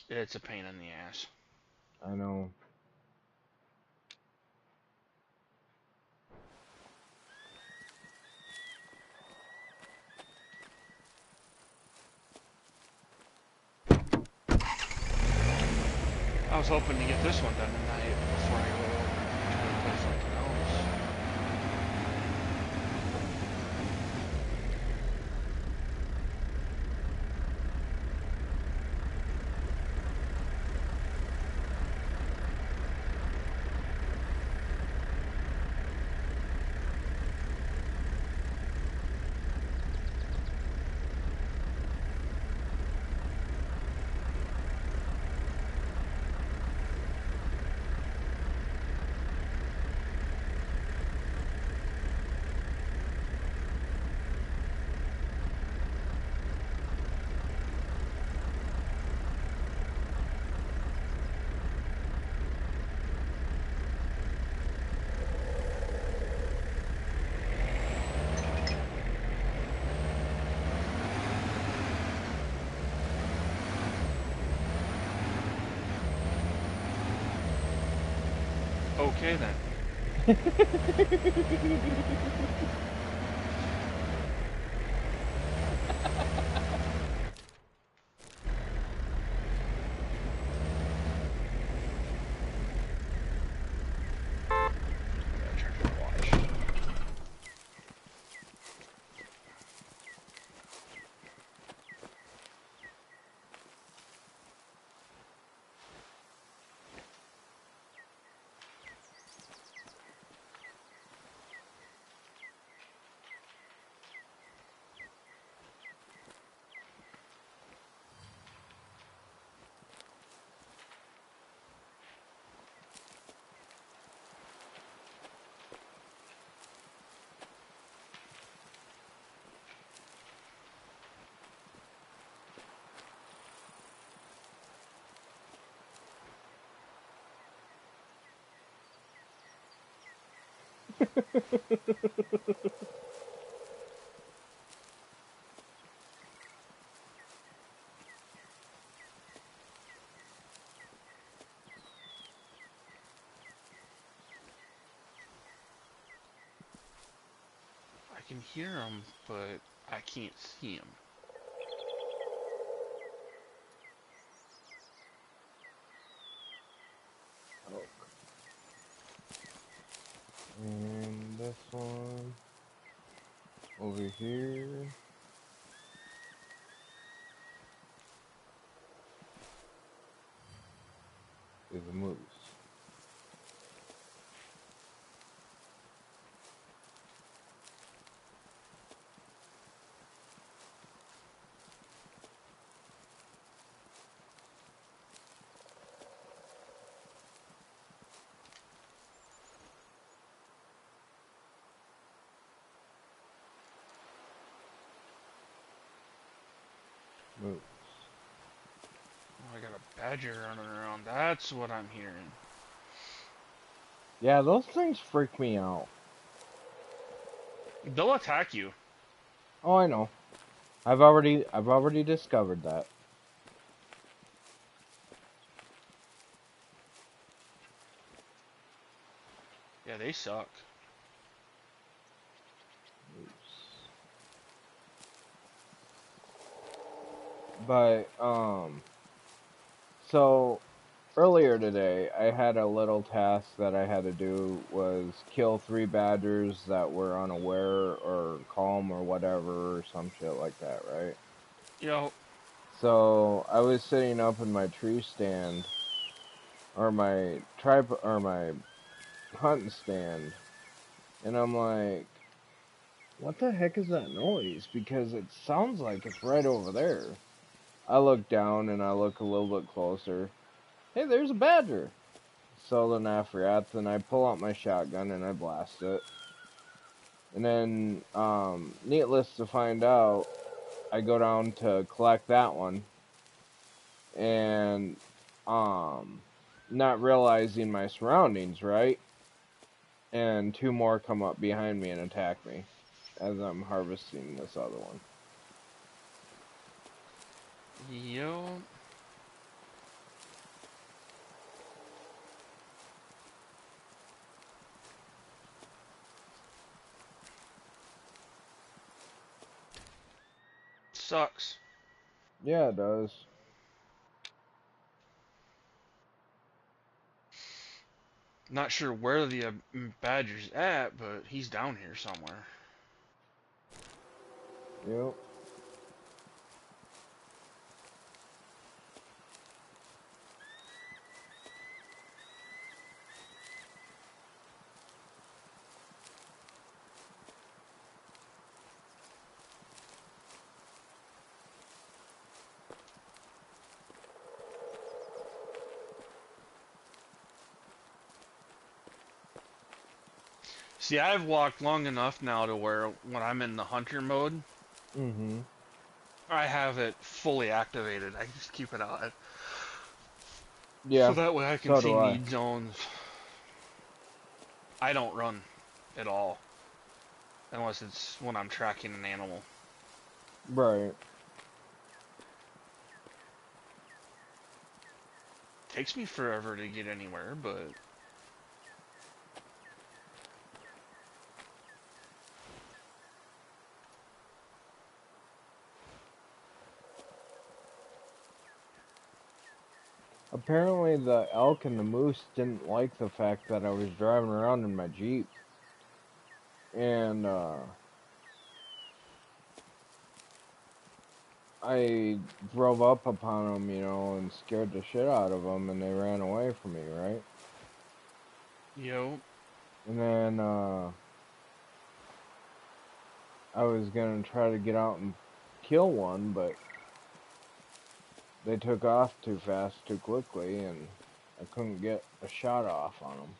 [SPEAKER 4] It's a pain in the ass.
[SPEAKER 1] I know.
[SPEAKER 4] I was hoping to get this one done tonight before I go to play something else. Okay then. I can hear him, but I can't see him.
[SPEAKER 1] And this one over here is a moose. Moose.
[SPEAKER 4] Oh, I got a badger running around. That's what I'm hearing.
[SPEAKER 1] Yeah, those things freak me out.
[SPEAKER 4] They'll attack you.
[SPEAKER 1] Oh, I know. I've already discovered that.
[SPEAKER 4] Yeah, they suck.
[SPEAKER 1] But so earlier today, I had a little task that I had to do was kill 3 badgers that were unaware or calm or whatever or some shit like that, right?
[SPEAKER 4] Yo,
[SPEAKER 1] So I was sitting up in my tree stand or my hunting stand, and I'm like, what the heck is that noise? Because it sounds like it's right over there. I look down and I look a little bit closer. Hey, there's a badger. So then after that, then I pull out my shotgun and I blast it. And then, needless to find out, I go down to collect that one. And, not realizing my surroundings, right? And 2 more come up behind me and attack me as I'm harvesting this other one.
[SPEAKER 4] yo. Sucks.
[SPEAKER 1] Yeah, it does.
[SPEAKER 4] Not sure where the badger's at, but he's down here somewhere.
[SPEAKER 1] Yep.
[SPEAKER 4] See, I've walked long enough now to where when I'm in the hunter mode,
[SPEAKER 1] Mm-hmm.
[SPEAKER 4] I have it fully activated. I just keep it on. So
[SPEAKER 1] Yeah,
[SPEAKER 4] that way I can
[SPEAKER 1] so do
[SPEAKER 4] see
[SPEAKER 1] I.
[SPEAKER 4] need zones. I don't run at all. Unless it's when I'm tracking an animal.
[SPEAKER 1] Right.
[SPEAKER 4] Takes me forever to get anywhere, but
[SPEAKER 1] Apparently the elk and the moose didn't like the fact that I was driving around in my Jeep. And, I drove up upon them, and scared the shit out of them, and they ran away from me, right?
[SPEAKER 4] yo,
[SPEAKER 1] And then, I was gonna try to get out and kill one, but they took off too fast, too quickly, and I couldn't get a shot off on them.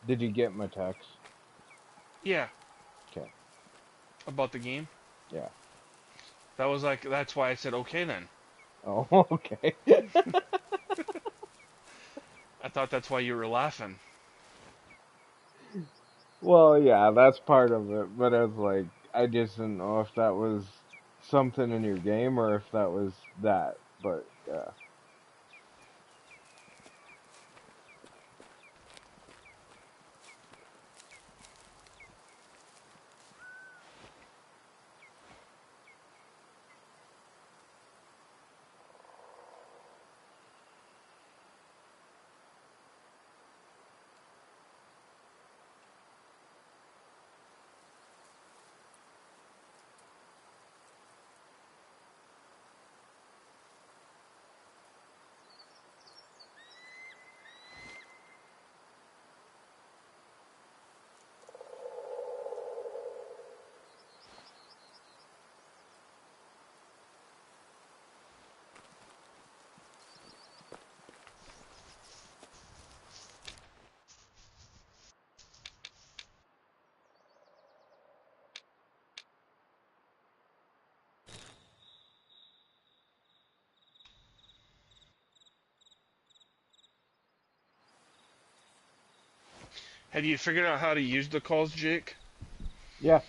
[SPEAKER 1] Did you get my text?
[SPEAKER 4] Yeah,
[SPEAKER 1] Okay.
[SPEAKER 4] about the game.
[SPEAKER 1] Yeah.
[SPEAKER 4] That was like, that's why I said okay then.
[SPEAKER 1] Oh, okay.
[SPEAKER 4] I thought that's why you were laughing.
[SPEAKER 1] Well, yeah, that's part of it, but it's like I just didn't know if that was something in your game or if that was that. But yeah.
[SPEAKER 4] Have you figured out how to use the calls, Jake?
[SPEAKER 1] Yeah.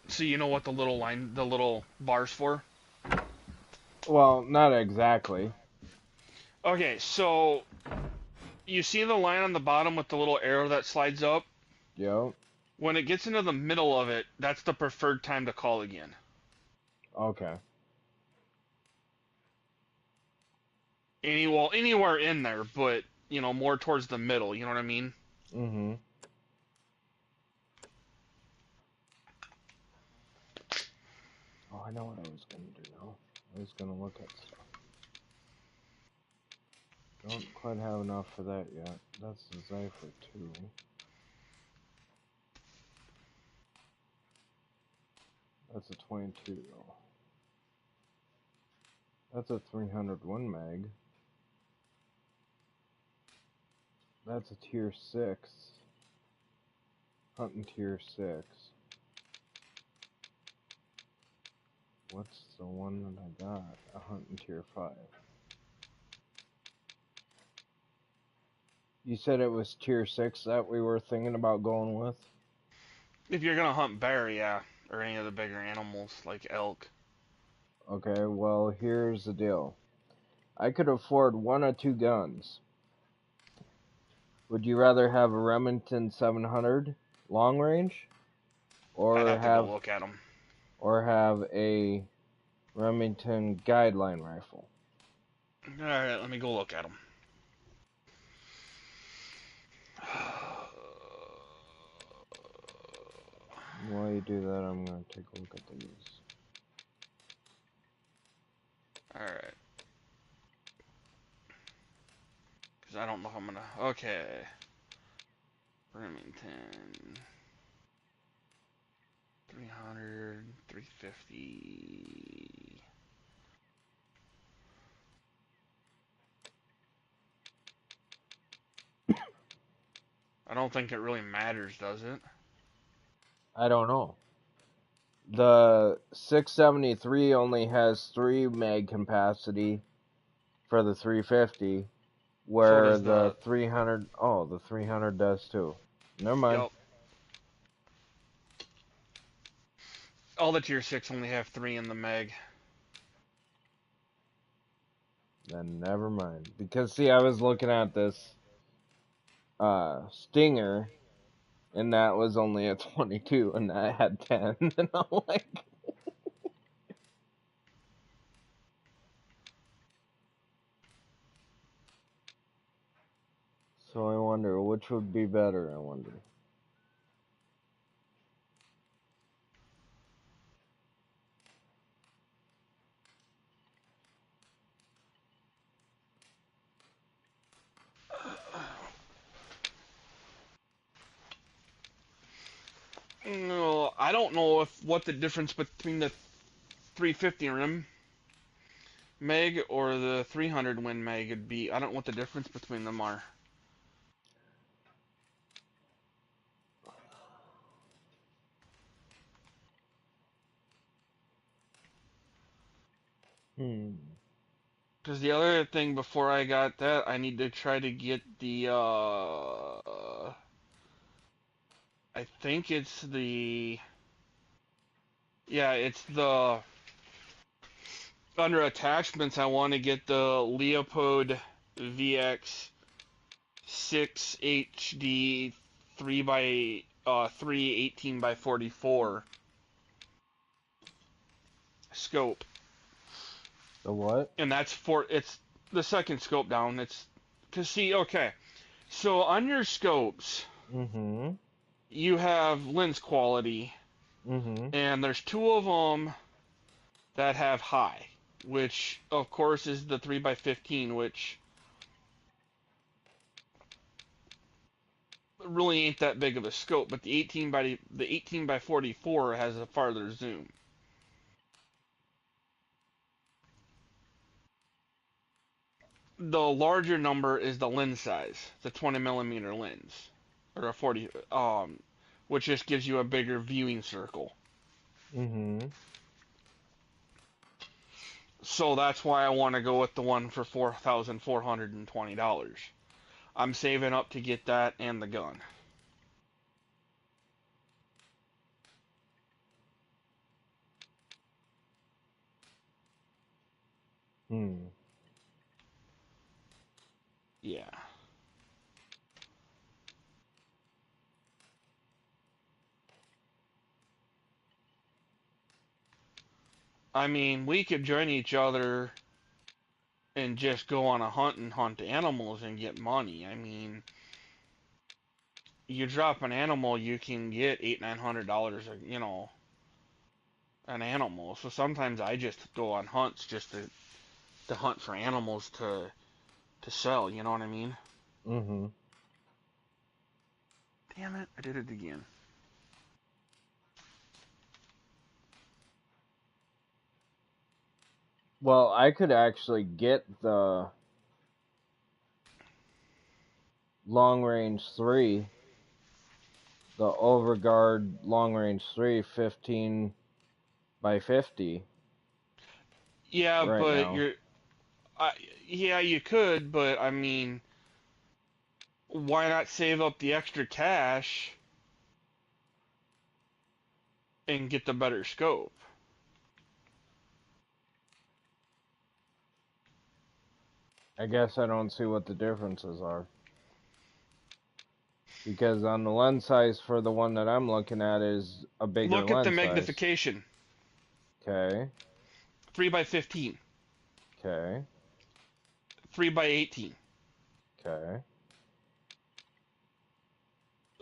[SPEAKER 4] So you know what the little bars for?
[SPEAKER 1] Well, not exactly.
[SPEAKER 4] Okay, so you see the line on the bottom with the little arrow that slides up?
[SPEAKER 1] Yep.
[SPEAKER 4] When it gets into the middle of it, that's the preferred time to call again.
[SPEAKER 1] Okay.
[SPEAKER 4] Anywhere in there, but more towards the middle. You know what I mean?
[SPEAKER 1] Mhm. Oh, I know what I was gonna do now. I was gonna look at stuff. Don't quite have enough for that yet. That's the Zypher 2. That's a 22 though. That's a 301 mag. That's a tier 6. Hunting tier 6. What's the one that I got? A hunting tier 5. You said it was tier 6 that we were thinking about going with?
[SPEAKER 4] If you're gonna hunt bear, yeah, or any of the bigger animals like elk.
[SPEAKER 1] Okay, well, here's the deal. I could afford one or two guns. Would you rather have a Remington 700 long range
[SPEAKER 4] I'd
[SPEAKER 1] or
[SPEAKER 4] have to go
[SPEAKER 1] have
[SPEAKER 4] look at them.
[SPEAKER 1] a Remington guideline rifle?
[SPEAKER 4] All right, let me go look at them.
[SPEAKER 1] While you do that, I'm going to take a look at these.
[SPEAKER 4] All right, because I don't know if I'm gonna. Okay, Remington 300, 350. I don't think it really matters, does it?
[SPEAKER 1] I don't know. The 673 only has 3 mag capacity for the 350,
[SPEAKER 4] So
[SPEAKER 1] where
[SPEAKER 4] does
[SPEAKER 1] the
[SPEAKER 4] the.
[SPEAKER 1] 300, oh, the 300 does too. Never mind.
[SPEAKER 4] Yep. All the tier 6 only have 3 in the mag.
[SPEAKER 1] Then never mind. Because see, I was looking at this Stinger, and that was only a 22, and I had 10, and I'm like, so I wonder which would be better. I wonder.
[SPEAKER 4] No, I don't know if what the difference between the 350 rim meg or the 300 Win Mag would be. I don't know what the difference between them are.
[SPEAKER 1] Hmm.
[SPEAKER 4] Because the other thing before I got that, I need to try to get the, I think it's the, yeah, it's the, under attachments, I want to get the Leopard VX 6 HD 3 by, 3 18 by 44 scope.
[SPEAKER 1] The what?
[SPEAKER 4] And it's the second scope down. It's, cause see, okay. So on your scopes,
[SPEAKER 1] Mm-hmm.
[SPEAKER 4] you have lens quality,
[SPEAKER 1] Mm-hmm.
[SPEAKER 4] and there's two of them that have high, which of course is the 3 by 15, which really ain't that big of a scope, but the 18 by 44 has a farther zoom. The larger number is the lens size, the 20 millimeter lens, or a 40, which just gives you a bigger viewing circle.
[SPEAKER 1] Mm-hmm.
[SPEAKER 4] So that's why I want to go with the one for $4,420. I'm saving up to get that and the gun.
[SPEAKER 1] Hmm.
[SPEAKER 4] Yeah. I mean, we could join each other and just go on a hunt and hunt animals and get money. I mean, you drop an animal, you can get $800-900, an animal. So sometimes I just go on hunts just to hunt for animals to sell. You know what I mean?
[SPEAKER 1] Mm-hmm.
[SPEAKER 4] Damn it! I did it again.
[SPEAKER 1] Well, I could actually get the long range 3, the Overguard long range 3, 15 by 50
[SPEAKER 4] Yeah,
[SPEAKER 1] right
[SPEAKER 4] but
[SPEAKER 1] now.
[SPEAKER 4] yeah, you could, but I mean, why not save up the extra cash and get the better scope?
[SPEAKER 1] I guess I don't see what the differences are. Because on the lens size for the one that I'm looking at is a bigger
[SPEAKER 4] Look at the
[SPEAKER 1] lens size.
[SPEAKER 4] magnification.
[SPEAKER 1] Okay.
[SPEAKER 4] 3 by 15,
[SPEAKER 1] Okay.
[SPEAKER 4] 3 by 18.
[SPEAKER 1] Okay.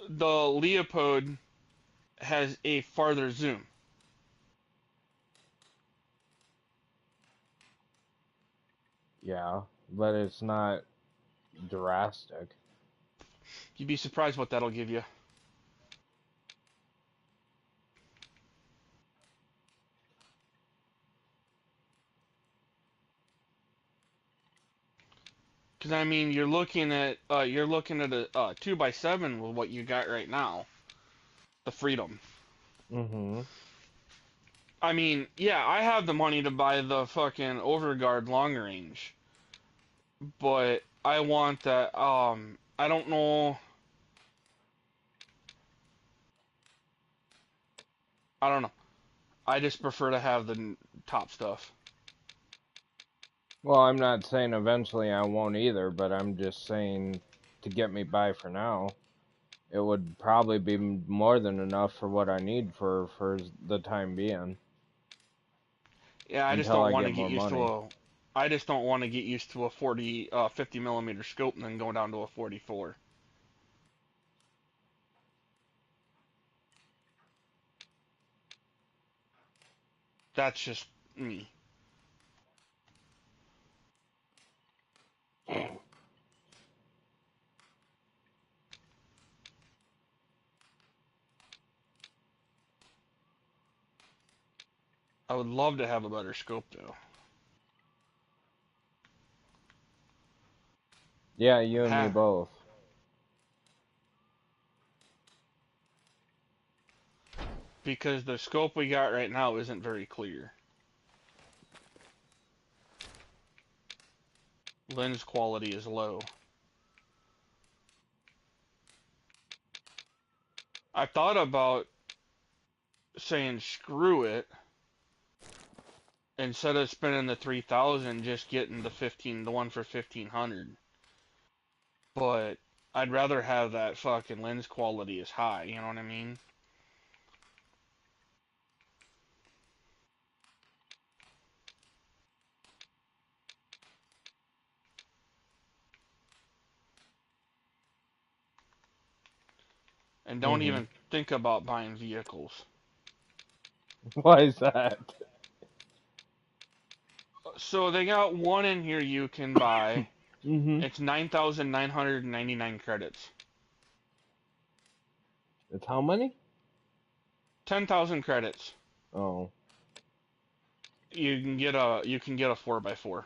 [SPEAKER 4] The Leopard has a farther zoom.
[SPEAKER 1] Yeah, but it's not drastic.
[SPEAKER 4] You'd be surprised what that'll give you. Because I mean, you're looking at a 2 by 7 with what you got right now, the Freedom.
[SPEAKER 1] Mm-hmm.
[SPEAKER 4] I mean, yeah, I have the money to buy the fucking Overguard long range, but I want that. I don't know. I don't know. I just prefer to have the top stuff.
[SPEAKER 1] Well, I'm not saying eventually I won't either, but I'm just saying to get me by for now. It would probably be more than enough for what I need for the time being
[SPEAKER 4] Yeah, I just
[SPEAKER 1] until
[SPEAKER 4] don't
[SPEAKER 1] I
[SPEAKER 4] want
[SPEAKER 1] get
[SPEAKER 4] to get
[SPEAKER 1] more
[SPEAKER 4] used to
[SPEAKER 1] money.
[SPEAKER 4] a. I just don't want to get used to a 50 millimeter scope and then go down to a 44. That's just me. I would love to have a better scope though.
[SPEAKER 1] Yeah, you and me both.
[SPEAKER 4] Because the scope we got right now isn't very clear. Lens quality is low. I thought about saying screw it, instead of spending the 3,000, just getting the one for 1,500. But I'd rather have that fucking lens quality as high, you know what I mean? And don't even think about buying vehicles.
[SPEAKER 1] Why is that?
[SPEAKER 4] So they got one in here you can buy.
[SPEAKER 1] Mm-hmm.
[SPEAKER 4] It's 9,999 credits.
[SPEAKER 1] It's how many?
[SPEAKER 4] 10,000 credits.
[SPEAKER 1] Oh.
[SPEAKER 4] You can get a 4x4.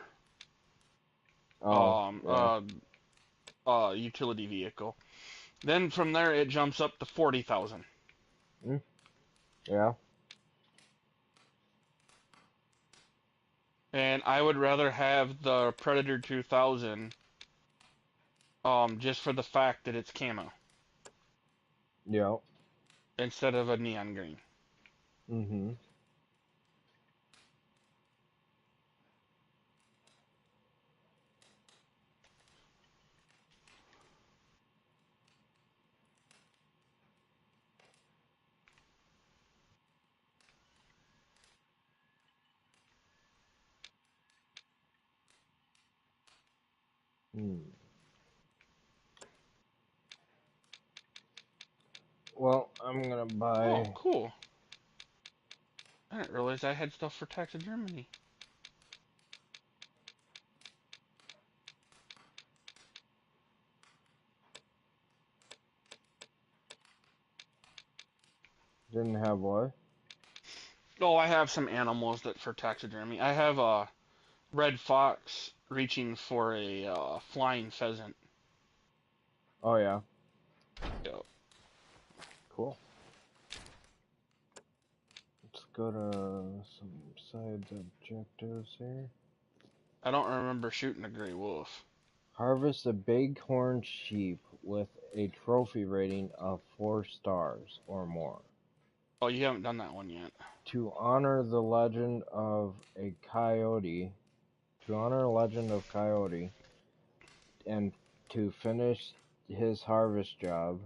[SPEAKER 1] Oh,
[SPEAKER 4] Utility vehicle. Then from there it jumps up to 40,000.
[SPEAKER 1] Yeah.
[SPEAKER 4] And I would rather have the Predator 2000, just for the fact that it's camo
[SPEAKER 1] Yeah.
[SPEAKER 4] instead of a neon green.
[SPEAKER 1] Mm-hmm. Well, I'm gonna buy.
[SPEAKER 4] Oh, cool. I didn't realize I had stuff for Tax of Germany.
[SPEAKER 1] Didn't have what?
[SPEAKER 4] Oh, I have some animals that for taxidermy. I have a red fox reaching for a flying pheasant.
[SPEAKER 1] Oh yeah.
[SPEAKER 4] Yep.
[SPEAKER 1] Cool. Let's go to some side objectives here.
[SPEAKER 4] I don't remember shooting a gray wolf.
[SPEAKER 1] Harvest a bighorn sheep with a trophy rating of 4 stars or more.
[SPEAKER 4] Oh, you haven't done that one yet.
[SPEAKER 1] To honor the legend of a coyote, and to finish his harvest job,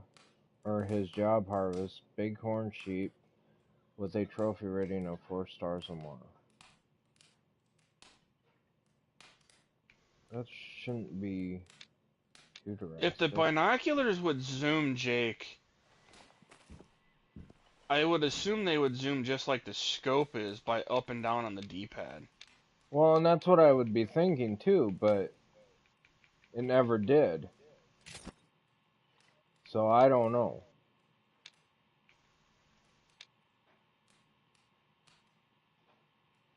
[SPEAKER 1] or his job harvest, bighorn sheep with a trophy rating of 4 stars or more. That shouldn't be too drastic.
[SPEAKER 4] If the binoculars would zoom, Jake, I would assume they would zoom just like the scope is by up and down on the D-pad.
[SPEAKER 1] Well, and that's what I would be thinking too, but it never did. So I don't know.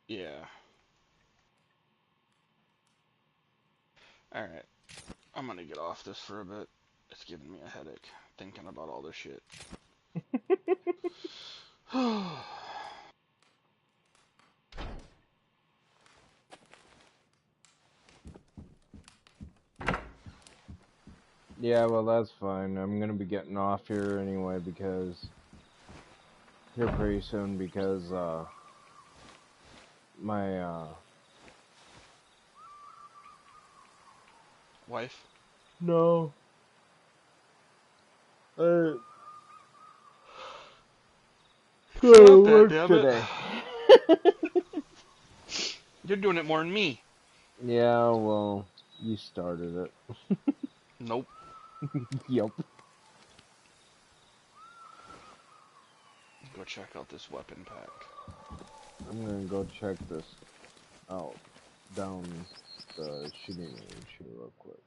[SPEAKER 4] Yeah. Alright. I'm gonna get off this for a bit. It's giving me a headache thinking about all this shit.
[SPEAKER 1] Yeah, well, that's fine. I'm gonna be getting off here anyway because here pretty soon because my
[SPEAKER 4] Wife?
[SPEAKER 1] no.
[SPEAKER 4] Shut
[SPEAKER 1] Work
[SPEAKER 4] that, damn
[SPEAKER 1] today.
[SPEAKER 4] it. You're doing it more than me.
[SPEAKER 1] Yeah, well, you started it.
[SPEAKER 4] Nope.
[SPEAKER 1] Yup.
[SPEAKER 4] Go check out this weapon pack.
[SPEAKER 1] I'm gonna go check this out down the shooting range here real quick.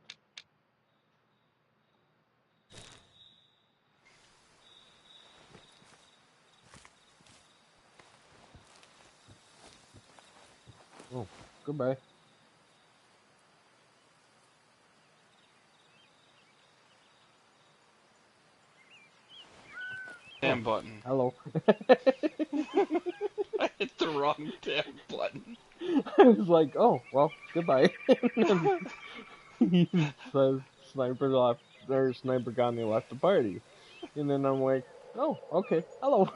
[SPEAKER 1] Oh, goodbye.
[SPEAKER 4] Damn button.
[SPEAKER 1] Hello.
[SPEAKER 4] I hit the wrong damn button.
[SPEAKER 1] I was like, oh, well, goodbye. He says sniper left, or sniper Gandhi left the party. And then I'm like, oh, okay, hello.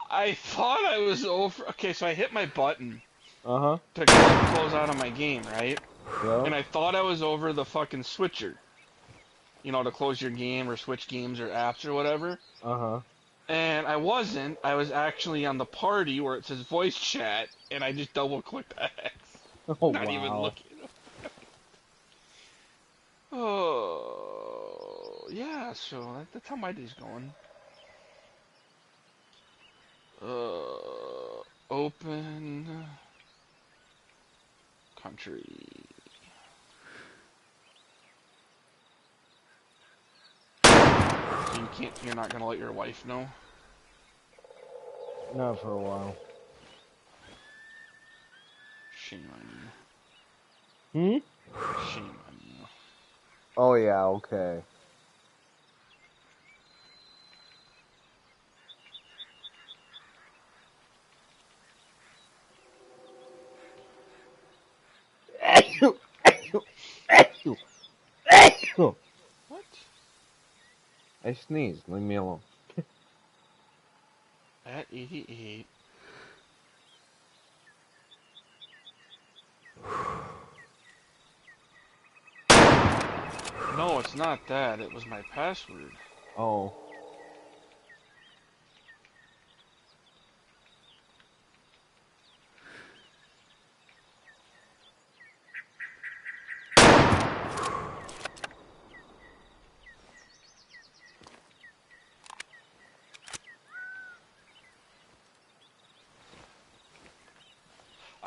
[SPEAKER 4] I thought I was over. Okay, so I hit my button
[SPEAKER 1] Uh-huh.
[SPEAKER 4] to close out of my game, right?
[SPEAKER 1] Yeah.
[SPEAKER 4] And I thought I was over the fucking switcher. You know, to close your game or switch games or apps or whatever.
[SPEAKER 1] Uh-huh.
[SPEAKER 4] And I wasn't. I was actually on the party where it says voice chat, and I just double clicked X.
[SPEAKER 1] Oh,
[SPEAKER 4] Not even
[SPEAKER 1] wow.
[SPEAKER 4] looking. Oh, yeah, so that's how my day's going. Open country. So you're not gonna let your wife know?
[SPEAKER 1] Not for a while.
[SPEAKER 4] Shame on
[SPEAKER 1] Hmm?
[SPEAKER 4] you. Shame on you.
[SPEAKER 1] Oh, yeah, okay.
[SPEAKER 4] What?
[SPEAKER 1] I sneezed. Leave me alone.
[SPEAKER 4] At 88. No, it's not that. It was my password.
[SPEAKER 1] Oh.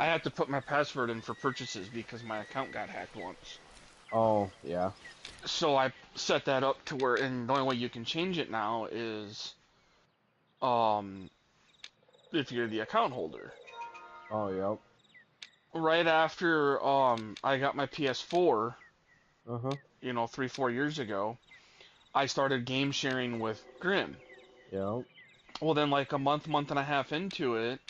[SPEAKER 4] I had to put my password in for purchases because my account got hacked once.
[SPEAKER 1] Oh, yeah.
[SPEAKER 4] So I set that up to where, and the only way you can change it now is, if you're the account holder.
[SPEAKER 1] Oh, yep.
[SPEAKER 4] Right after, I got my PS4,
[SPEAKER 1] Uh-huh.
[SPEAKER 4] 3-4 years ago, I started game sharing with Grim.
[SPEAKER 1] Yep.
[SPEAKER 4] Well, then like a month and a half into it,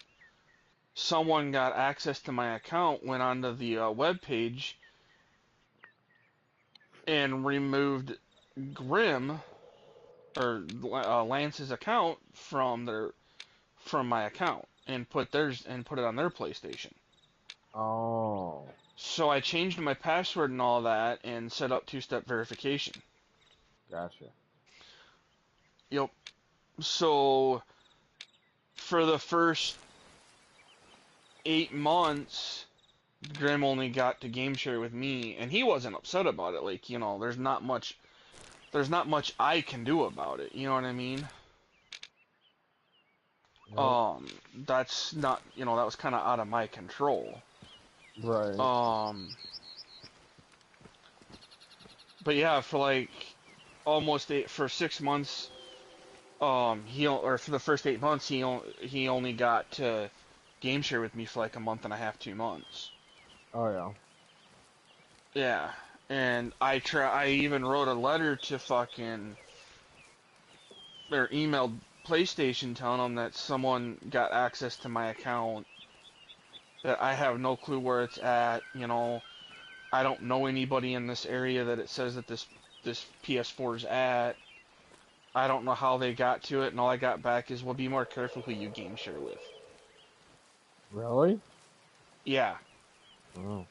[SPEAKER 4] someone got access to my account, went onto the web page, and removed Grim or Lance's account from my account and put it on their PlayStation.
[SPEAKER 1] Oh.
[SPEAKER 4] So I changed my password and all that and set up two-step verification.
[SPEAKER 1] Gotcha.
[SPEAKER 4] Yep. So for the first 8 months, Grim only got to game share with me, and he wasn't upset about it. Like, there's not much I can do about it. You know what I mean?
[SPEAKER 1] Yep.
[SPEAKER 4] That's not, that was kind of out of my control.
[SPEAKER 1] Right.
[SPEAKER 4] But yeah, for like for 6 months, or for the first 8 months, he only got to game share with me for like a month and a half, 2 months.
[SPEAKER 1] Oh, yeah.
[SPEAKER 4] Yeah, and I even wrote a letter to fucking, or emailed PlayStation telling them that someone got access to my account, that I have no clue where it's at, I don't know anybody in this area that it says that this PS4 is at. I don't know how they got to it, and all I got back is, well, be more careful who you game share with.
[SPEAKER 1] Really?
[SPEAKER 4] Yeah.
[SPEAKER 1] Oh.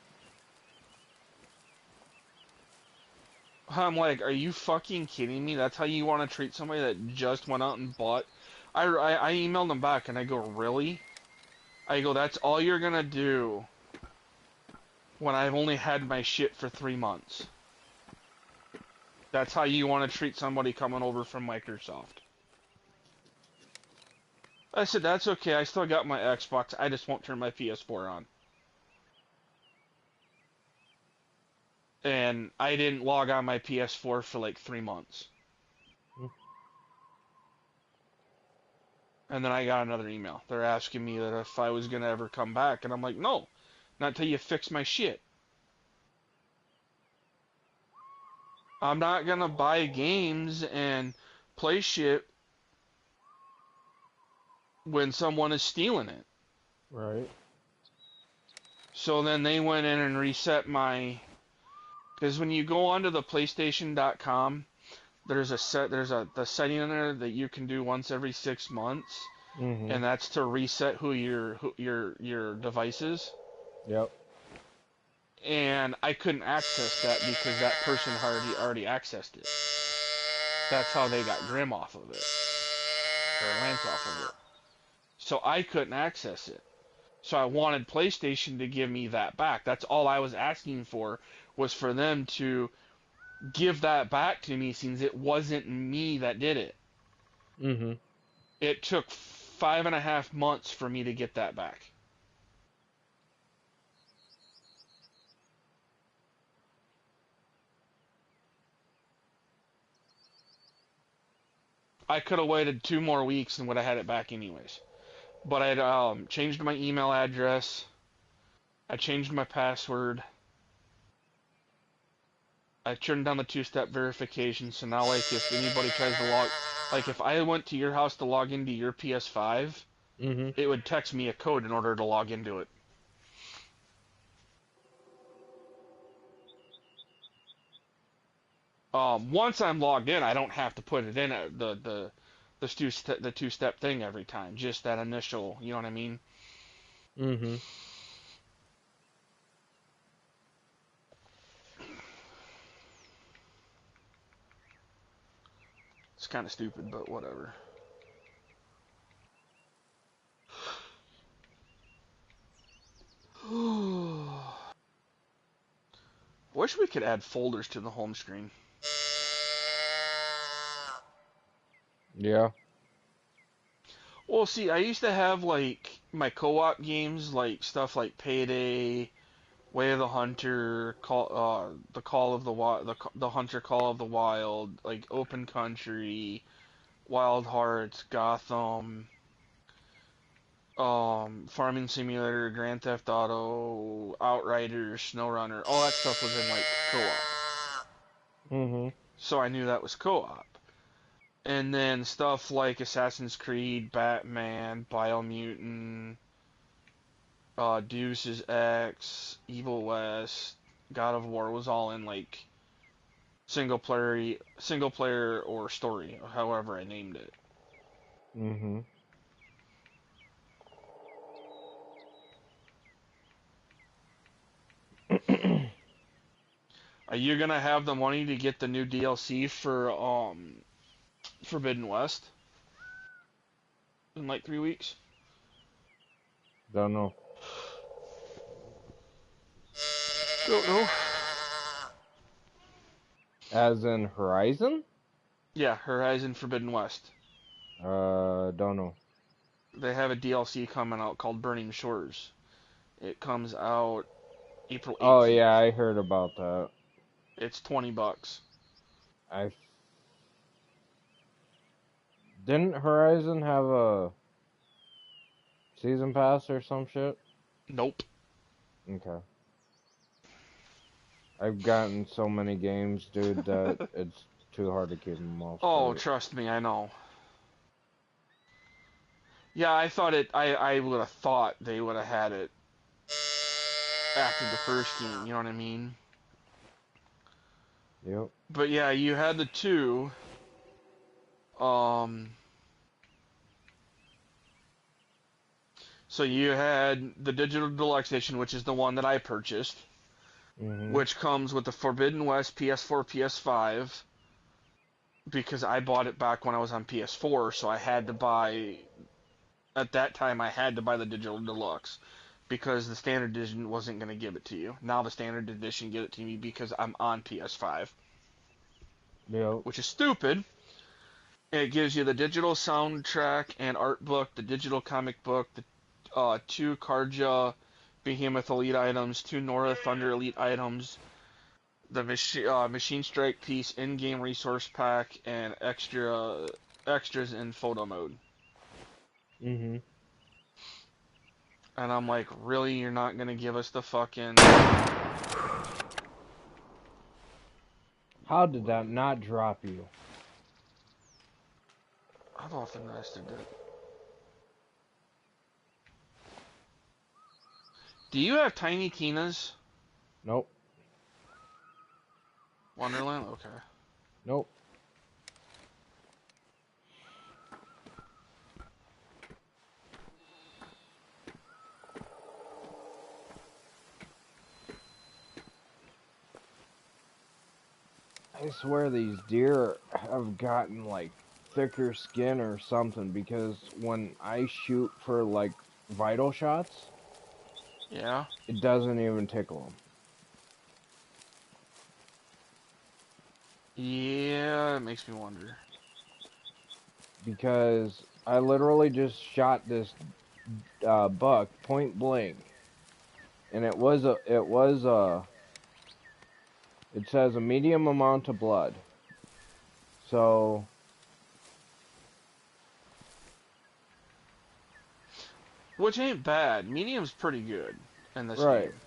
[SPEAKER 4] I'm like, are you fucking kidding me? That's how you want to treat somebody that just went out and bought? I emailed them back, and I go, really? I go, that's all you're gonna do when I've only had my shit for 3 months. That's how you want to treat somebody coming over from Microsoft. I said, that's okay, I still got my Xbox, I just won't turn my PS4 on. And I didn't log on my PS4 for like 3 months. And then I got another email. They're asking me that if I was gonna ever come back, and I'm like, no, not until you fix my shit. I'm not gonna buy games and play shit when someone is stealing it.
[SPEAKER 1] Right.
[SPEAKER 4] So then they went in and reset my, because when you go onto the PlayStation.com, there's the setting in there that you can do once every 6 months,
[SPEAKER 1] Mm-hmm.
[SPEAKER 4] and that's to reset who your device is.
[SPEAKER 1] Yep.
[SPEAKER 4] And I couldn't access that because that person already accessed it. That's how they got Grim off of it, or Lance off of it. So I couldn't access it. So I wanted PlayStation to give me that back. That's all I was asking for, was for them to give that back to me, since it wasn't me that did it.
[SPEAKER 1] Mm-hmm.
[SPEAKER 4] It took 5.5 months for me to get that back. I could have waited 2 more weeks and would have had it back anyways. But I'd changed my email address. I changed my password. I turned down the two-step verification, so now, like, if anybody tries to log, like, if I went to your house to log into your PS5,
[SPEAKER 1] Mm-hmm.
[SPEAKER 4] it would text me a code in order to log into it. Once I'm logged in, I don't have to put it in the two-step thing every time. Just that initial, you know what I mean?
[SPEAKER 1] Mm-hmm.
[SPEAKER 4] It's kind of stupid, but whatever. Wish we could add folders to the home screen.
[SPEAKER 1] Yeah.
[SPEAKER 4] Well, see, I used to have, like, my co-op games, like stuff like Payday, Way of the Hunter, the Call of the Wild, the Hunter Call of the Wild, like Open Country, Wild Hearts, Gotham, Farming Simulator, Grand Theft Auto, Outriders, SnowRunner. All that stuff was in, like, co-op.
[SPEAKER 1] Mm-hmm.
[SPEAKER 4] So I knew that was co-op. And then stuff like Assassin's Creed, Batman, Biomutant, Deus Ex, Evil West, God of War was all in, like, single player or story, however I named it.
[SPEAKER 1] Mm-hmm.
[SPEAKER 4] Are you gonna have the money to get the new DLC for Forbidden West in like 3 weeks?
[SPEAKER 1] Don't know.
[SPEAKER 4] Don't know.
[SPEAKER 1] As in Horizon?
[SPEAKER 4] Yeah, Horizon Forbidden West.
[SPEAKER 1] Don't know.
[SPEAKER 4] They have a DLC coming out called Burning Shores. It comes out April 18th.
[SPEAKER 1] Oh yeah, I heard about that.
[SPEAKER 4] It's $20.
[SPEAKER 1] I didn't Horizon have a season pass or some shit?
[SPEAKER 4] Nope.
[SPEAKER 1] Okay. I've gotten so many games, dude, that it's too hard to keep them all
[SPEAKER 4] Oh,
[SPEAKER 1] straight.
[SPEAKER 4] trust me, I know. Yeah, I thought I would have thought they would have had it after the first game, you know what I mean?
[SPEAKER 1] Yep.
[SPEAKER 4] But yeah, you had the two. So you had the Digital Deluxe Edition, which is the one that I purchased,
[SPEAKER 1] Mm-hmm.
[SPEAKER 4] which comes with the Forbidden West PS4, PS5, because I bought it back when I was on PS4, so I had to buy, at that time, I had to buy the Digital Deluxe, because the Standard Edition wasn't going to give it to you. Now the Standard Edition gives it to me because I'm on PS5,
[SPEAKER 1] Yep.
[SPEAKER 4] which is stupid. It gives you the digital soundtrack and art book, the digital comic book, the two Karja Behemoth Elite items, two Nora Thunder Elite items, the Machine Strike piece in-game resource pack, and extras in photo mode.
[SPEAKER 1] Mm-hmm.
[SPEAKER 4] And I'm like, really? You're not gonna give us the fucking...
[SPEAKER 1] How did that not drop you?
[SPEAKER 4] How often nested it? Do you have Tiny Tina's
[SPEAKER 1] Nope.
[SPEAKER 4] Wonderland? Okay.
[SPEAKER 1] Nope. I swear these deer have gotten like thicker skin or something because when I shoot for like vital shots,
[SPEAKER 4] Yeah.
[SPEAKER 1] it doesn't even tickle them.
[SPEAKER 4] Yeah, it makes me wonder.
[SPEAKER 1] Because I literally just shot this buck point blank, and it says a medium amount of blood. So
[SPEAKER 4] Which ain't bad. Medium's pretty good in this
[SPEAKER 1] right.
[SPEAKER 4] game.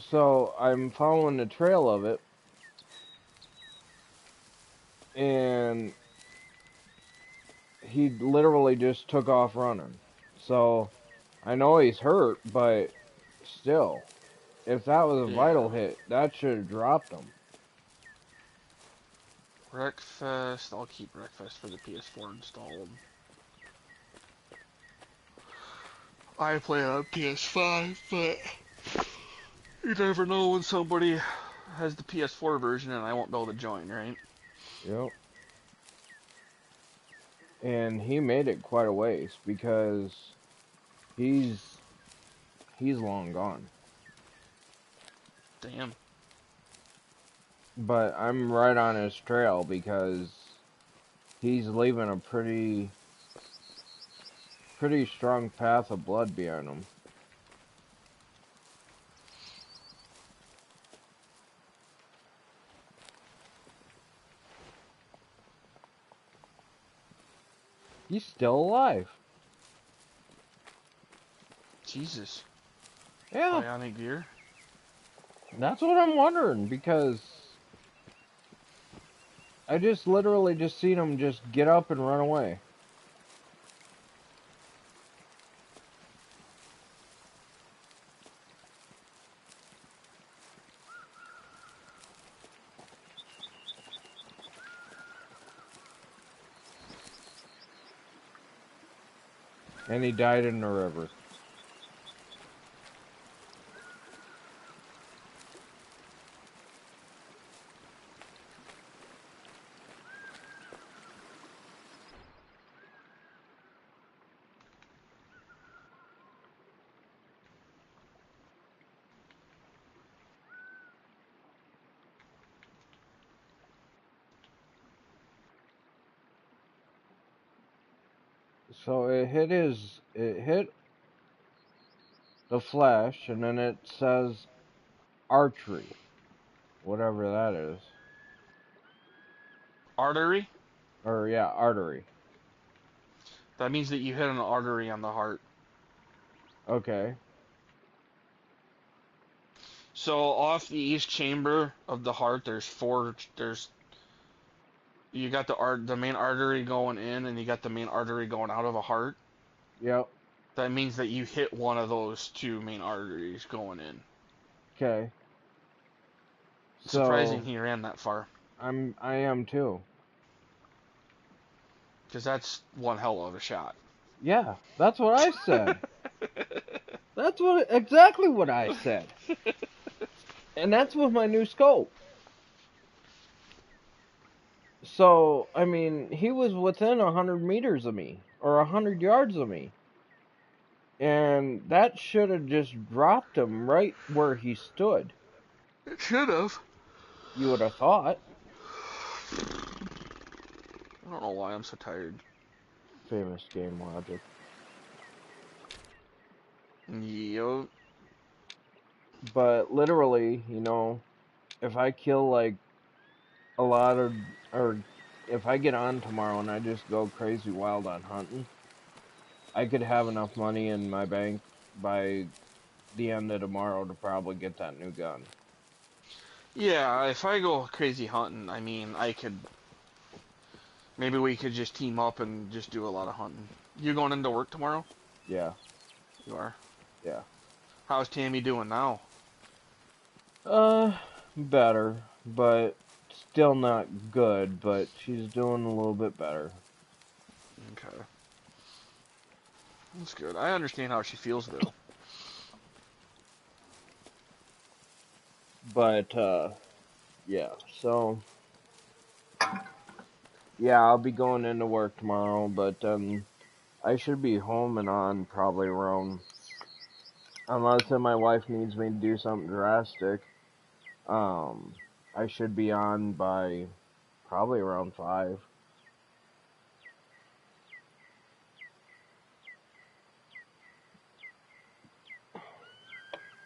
[SPEAKER 1] So I'm following the trail of it, and he literally just took off running. So I know he's hurt, but still, if that was a
[SPEAKER 4] Yeah.
[SPEAKER 1] vital hit, that should have dropped him.
[SPEAKER 4] Wreckfest. I'll keep Wreckfest for the PS4 installed. I play it on PS5, but you never know when somebody has the PS4 version and I won't be able to join, right?
[SPEAKER 1] Yep. And he made it quite a ways because he's long gone.
[SPEAKER 4] Damn.
[SPEAKER 1] But I'm right on his trail because he's leaving a pretty strong path of blood behind him. He's still alive.
[SPEAKER 4] Jesus.
[SPEAKER 1] Yeah,
[SPEAKER 4] Bionic Gear.
[SPEAKER 1] that's what I'm wondering because I just literally just seen him just get up and run away. And he died in the river. So it hit the flesh, and then it says archery, whatever that is.
[SPEAKER 4] Artery?
[SPEAKER 1] Or yeah, artery.
[SPEAKER 4] That means that you hit an artery on the heart.
[SPEAKER 1] Okay.
[SPEAKER 4] So off the east chamber of the heart, you got the main artery going in, and you got the main artery going out of a heart.
[SPEAKER 1] Yep.
[SPEAKER 4] That means that you hit one of those two main arteries going in.
[SPEAKER 1] Okay.
[SPEAKER 4] Surprising
[SPEAKER 1] So
[SPEAKER 4] he ran that far,
[SPEAKER 1] I am too.
[SPEAKER 4] because that's one hell of a shot.
[SPEAKER 1] Yeah, that's what I said. That's exactly what I said. And that's with my new scope. So, I mean, he was within 100 meters of me, or 100 yards of me. And that should have just dropped him right where he stood.
[SPEAKER 4] It should have.
[SPEAKER 1] You would have thought.
[SPEAKER 4] I don't know why I'm so tired.
[SPEAKER 1] Famous game logic.
[SPEAKER 4] Yo.
[SPEAKER 1] But literally, if I kill like a lot of, or if I get on tomorrow and I just go crazy wild on hunting, I could have enough money in my bank by the end of tomorrow to probably get that new gun.
[SPEAKER 4] Yeah, if I go crazy hunting, I mean, I could. Maybe we could just team up and just do a lot of hunting. You going into work tomorrow?
[SPEAKER 1] Yeah,
[SPEAKER 4] You are.
[SPEAKER 1] yeah.
[SPEAKER 4] How's Tammy doing now?
[SPEAKER 1] Uh, better, but still not good, but she's doing a little bit better.
[SPEAKER 4] Okay. That's good. I understand how she feels, though.
[SPEAKER 1] But, yeah, so, yeah, I'll be going into work tomorrow, but, I should be home and on probably around, unless my wife needs me to do something drastic, um, I should be on by probably around 5.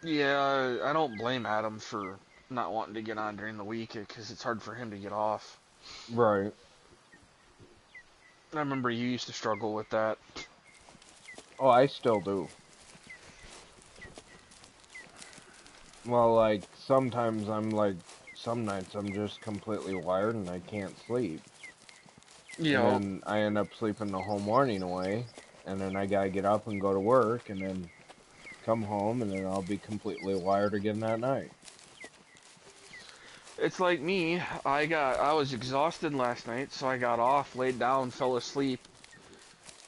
[SPEAKER 4] Yeah, I don't blame Adam for not wanting to get on during the week because it's hard for him to get off.
[SPEAKER 1] Right.
[SPEAKER 4] I remember you used to struggle with that.
[SPEAKER 1] Oh, I still do. Well, like, sometimes I'm like, some nights I'm just completely wired and I can't sleep.
[SPEAKER 4] You
[SPEAKER 1] And
[SPEAKER 4] know,
[SPEAKER 1] then I end up sleeping the whole morning away. And then I gotta get up and go to work and then come home and then I'll be completely wired again that night.
[SPEAKER 4] it's like me. I was exhausted last night, so I got off, laid down, fell asleep,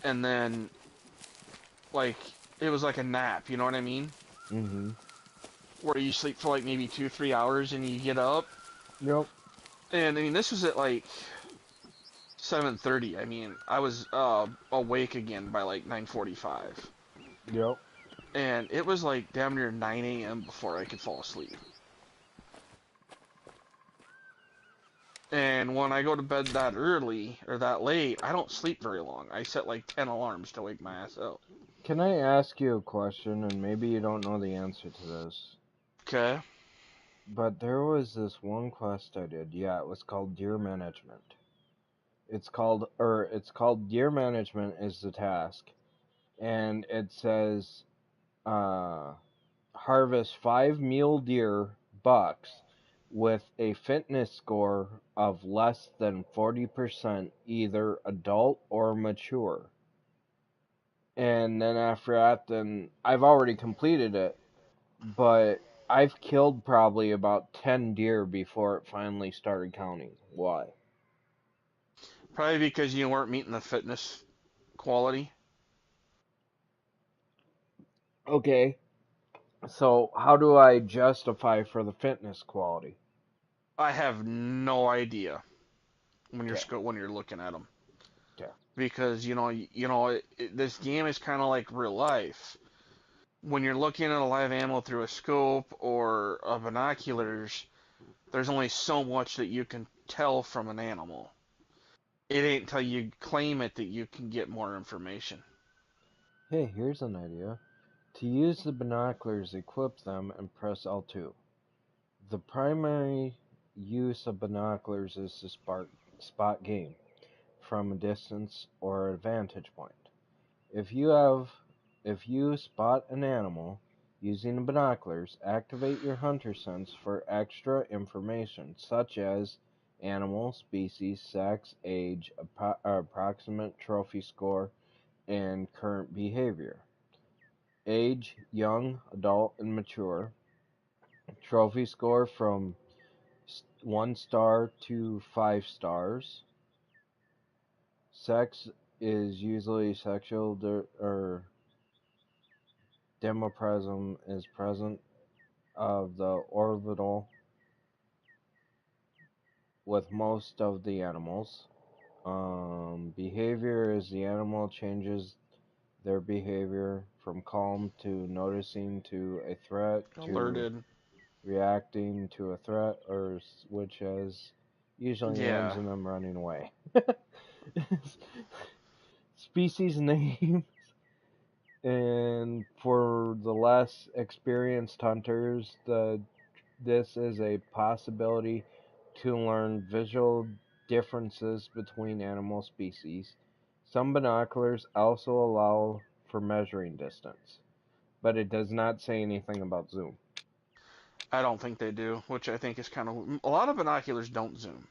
[SPEAKER 4] and then like it was like a nap. You know what I mean?
[SPEAKER 1] Mm-hmm.
[SPEAKER 4] Where you sleep for like maybe 2 3 hours and you get up.
[SPEAKER 1] Yep.
[SPEAKER 4] And I mean, this was at like 7:30. I mean, I was awake again by like 9:45,
[SPEAKER 1] Yep.
[SPEAKER 4] and it was like damn near 9 a.m. before I could fall asleep. And when I go to bed that early or that late, I don't sleep very long. I set like 10 alarms to wake my ass up.
[SPEAKER 1] Can I ask you a question and maybe you don't know the answer to this?
[SPEAKER 4] Okay.
[SPEAKER 1] But there was this one quest I did. Yeah, it was called Deer Management. It's called Deer Management is the task. And it says uh, harvest 5 mule deer bucks with a fitness score of less than 40%, either adult or mature. And then after that, then I've already completed it, but I've killed probably about 10 deer before it finally started counting. Why?
[SPEAKER 4] Probably because you weren't meeting the fitness quality.
[SPEAKER 1] Okay, so how do I justify for the fitness quality?
[SPEAKER 4] I have no idea when
[SPEAKER 1] Okay,
[SPEAKER 4] when you're looking at them
[SPEAKER 1] okay.
[SPEAKER 4] because this game is kind of like real life. When you're looking at a live animal through a scope or a binoculars, there's only so much that you can tell from an animal. It ain't until you claim it that you can get more information.
[SPEAKER 1] Hey, here's an idea. To use the binoculars, equip them and press L2. The primary use of binoculars is to spot game from a distance or a vantage point. If you spot an animal using the binoculars, activate your hunter sense for extra information such as animal, species, sex, age, approximate trophy score, and current behavior. Age, young, adult, and mature. Trophy score from 1 star to 5 stars. Sex is usually sexual or demoplasm is present of the orbital with most of the animals. Behavior is the animal changes their behavior from calm to noticing to a threat to
[SPEAKER 4] Alerted.
[SPEAKER 1] reacting to a threat, or which has usually ends
[SPEAKER 4] Yeah.
[SPEAKER 1] in them running away. Species names, and for the less experienced hunters, this is a possibility to learn visual differences between animal species. Some binoculars also allow for measuring distance, but it does not say anything about zoom.
[SPEAKER 4] I don't think they do, which I think is kind of a lot of binoculars don't zoom.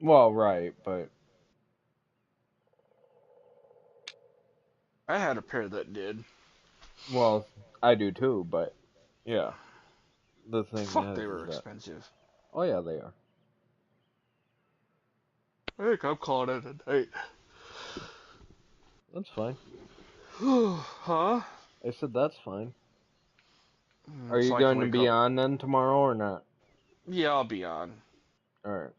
[SPEAKER 1] Well, right, but
[SPEAKER 4] I had a pair that did.
[SPEAKER 1] well, I do too. But yeah, the thing
[SPEAKER 4] Fuck, they were
[SPEAKER 1] is that
[SPEAKER 4] expensive.
[SPEAKER 1] oh yeah, they are.
[SPEAKER 4] I think I'm calling it a night.
[SPEAKER 1] That's fine.
[SPEAKER 4] Huh?
[SPEAKER 1] I said that's fine. Are
[SPEAKER 4] So
[SPEAKER 1] you
[SPEAKER 4] I can
[SPEAKER 1] going to
[SPEAKER 4] wake
[SPEAKER 1] be
[SPEAKER 4] up.
[SPEAKER 1] on then tomorrow or not?
[SPEAKER 4] Yeah, I'll be on.
[SPEAKER 1] All right.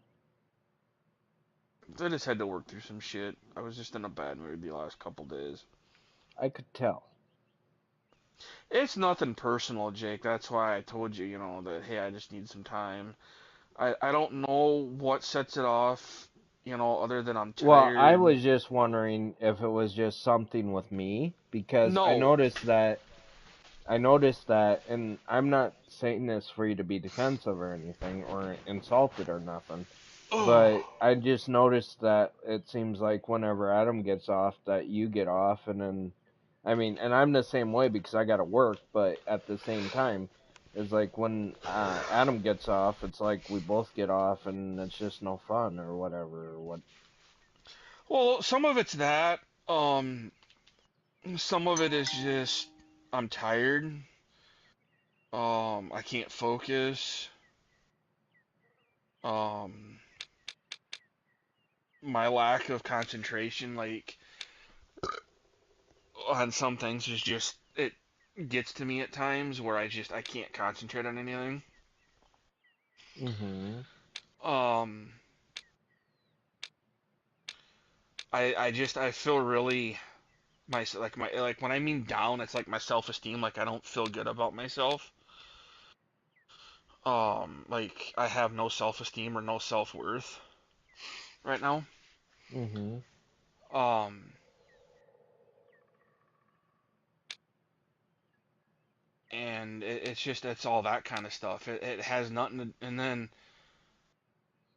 [SPEAKER 4] I just had to work through some shit. I was just in a bad mood the last couple days.
[SPEAKER 1] I could tell.
[SPEAKER 4] It's nothing personal, Jake. That's why I told you, that hey, I just need some time. I don't know what sets it off, other than I'm
[SPEAKER 1] Well, I
[SPEAKER 4] tired.
[SPEAKER 1] was just wondering if it was just something with me because
[SPEAKER 4] No.
[SPEAKER 1] I noticed that, and I'm not saying this for you to be defensive or anything or insulted or nothing, but
[SPEAKER 4] Oh.
[SPEAKER 1] I just noticed that it seems like whenever Adam gets off, that you get off, and then, I mean, and I'm the same way because I gotta work, but at the same time, it's like when Adam gets off, it's like we both get off, and it's just no fun or whatever. Or what?
[SPEAKER 4] Well, some of it's that. Um, some of it is just I'm tired. I can't focus. Um, my lack of concentration, like on some things, is just it gets to me at times where I can't concentrate on anything.
[SPEAKER 1] Mhm.
[SPEAKER 4] Um, I feel really like when I mean down, it's like my self esteem. Like I don't feel good about myself. Like I have no self esteem or no self worth right now.
[SPEAKER 1] Mhm.
[SPEAKER 4] Um, and it's all that kind of stuff. It has nothing to, and then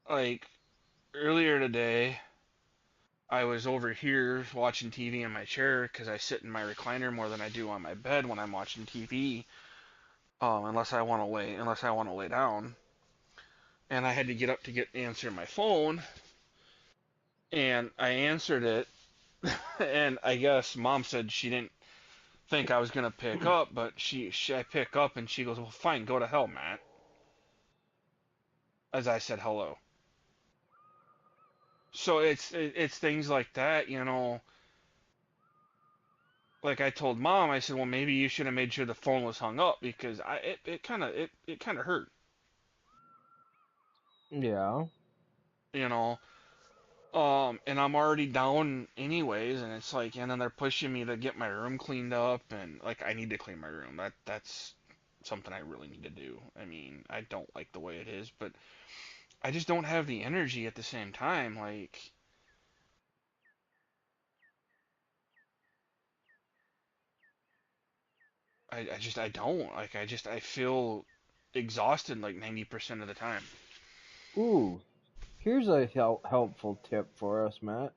[SPEAKER 4] like earlier today, I was over here watching TV in my chair because I sit in my recliner more than I do on my bed when I'm watching TV. Unless I want to lay down, and I had to get up to get answer my phone, and I answered it, and I guess mom said she didn't think I was gonna pick up, but I pick up and she goes, "Well, fine, go to hell, Matt." As I said hello. So it's things like that, Like I told mom, I said, "Well, maybe you should have made sure the phone was hung up because it kind of hurt,
[SPEAKER 1] Yeah.
[SPEAKER 4] you know." And I'm already down anyways, and it's like, and then they're pushing me to get my room cleaned up, and like I need to clean my room. That's something I really need to do. I mean, I don't like the way it is, but I just don't have the energy at the same time. Like I don't like I feel exhausted like 90% of the time.
[SPEAKER 1] Ooh, here's a helpful tip for us, Matt.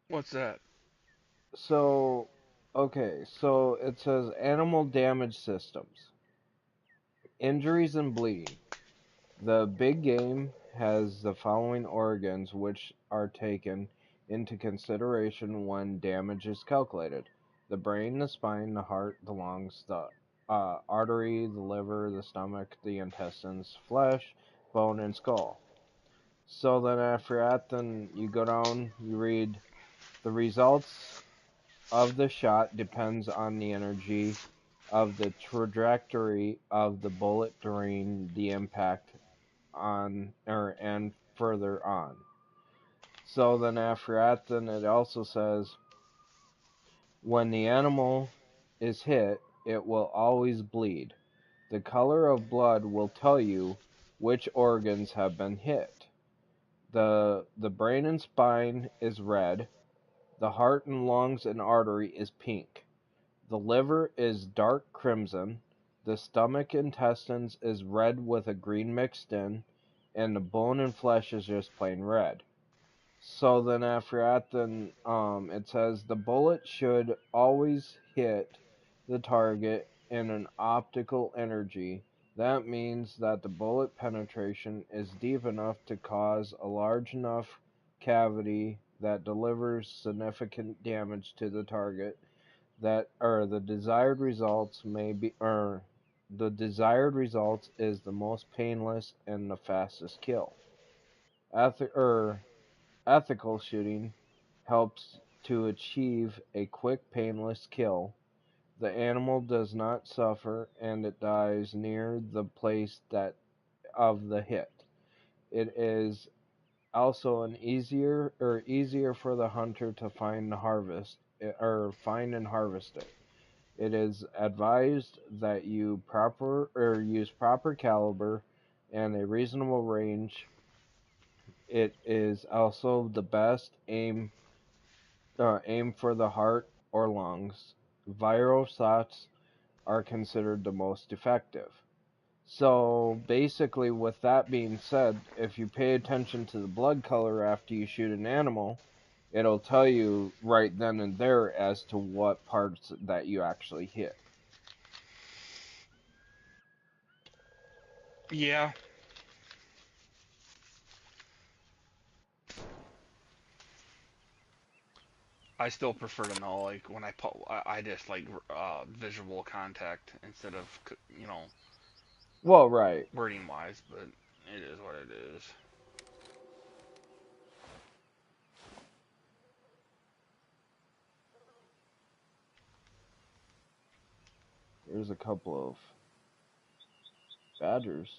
[SPEAKER 4] What's that?
[SPEAKER 1] So, okay, so it says animal damage systems, injuries and bleeding. The big game has the following organs which are taken into consideration when damage is calculated: the brain, the spine, the heart, the lungs, the artery, the liver, the stomach, the intestines, flesh, bone, and skull. So then after that, then you go down, you read the results of the shot depends on the energy of the trajectory of the bullet during the impact on or and further on. So then after that, then it also says when the animal is hit, it will always bleed. The color of blood will tell you which organs have been hit. The brain and spine is red. The heart and lungs and artery is pink. The liver is dark crimson, the stomach intestines is red with a green mixed in, and the bone and flesh is just plain red. So then after that, then it says the bullet should always hit the target in an optical energy That means that the bullet penetration is deep enough to cause a large enough cavity that delivers significant damage to the target that or the desired results may be or the desired results is the most painless and the fastest kill. Ethical shooting helps to achieve a quick painless kill. The animal does not suffer and it dies near the place that of the hit. It is also easier for the hunter to find and harvest it. It is advised that you use proper caliber and a reasonable range. It is also the best aim for the heart or lungs. Viral shots are considered the most effective. So basically, with that being said, if you pay attention to the blood color after you shoot an animal, it'll tell you right then and there as to what parts that you actually hit.
[SPEAKER 4] Yeah. I still prefer to know, like, when I just like visual contact instead of,
[SPEAKER 1] Well, right.
[SPEAKER 4] wording wise, but it is what it is.
[SPEAKER 1] There's a couple of badgers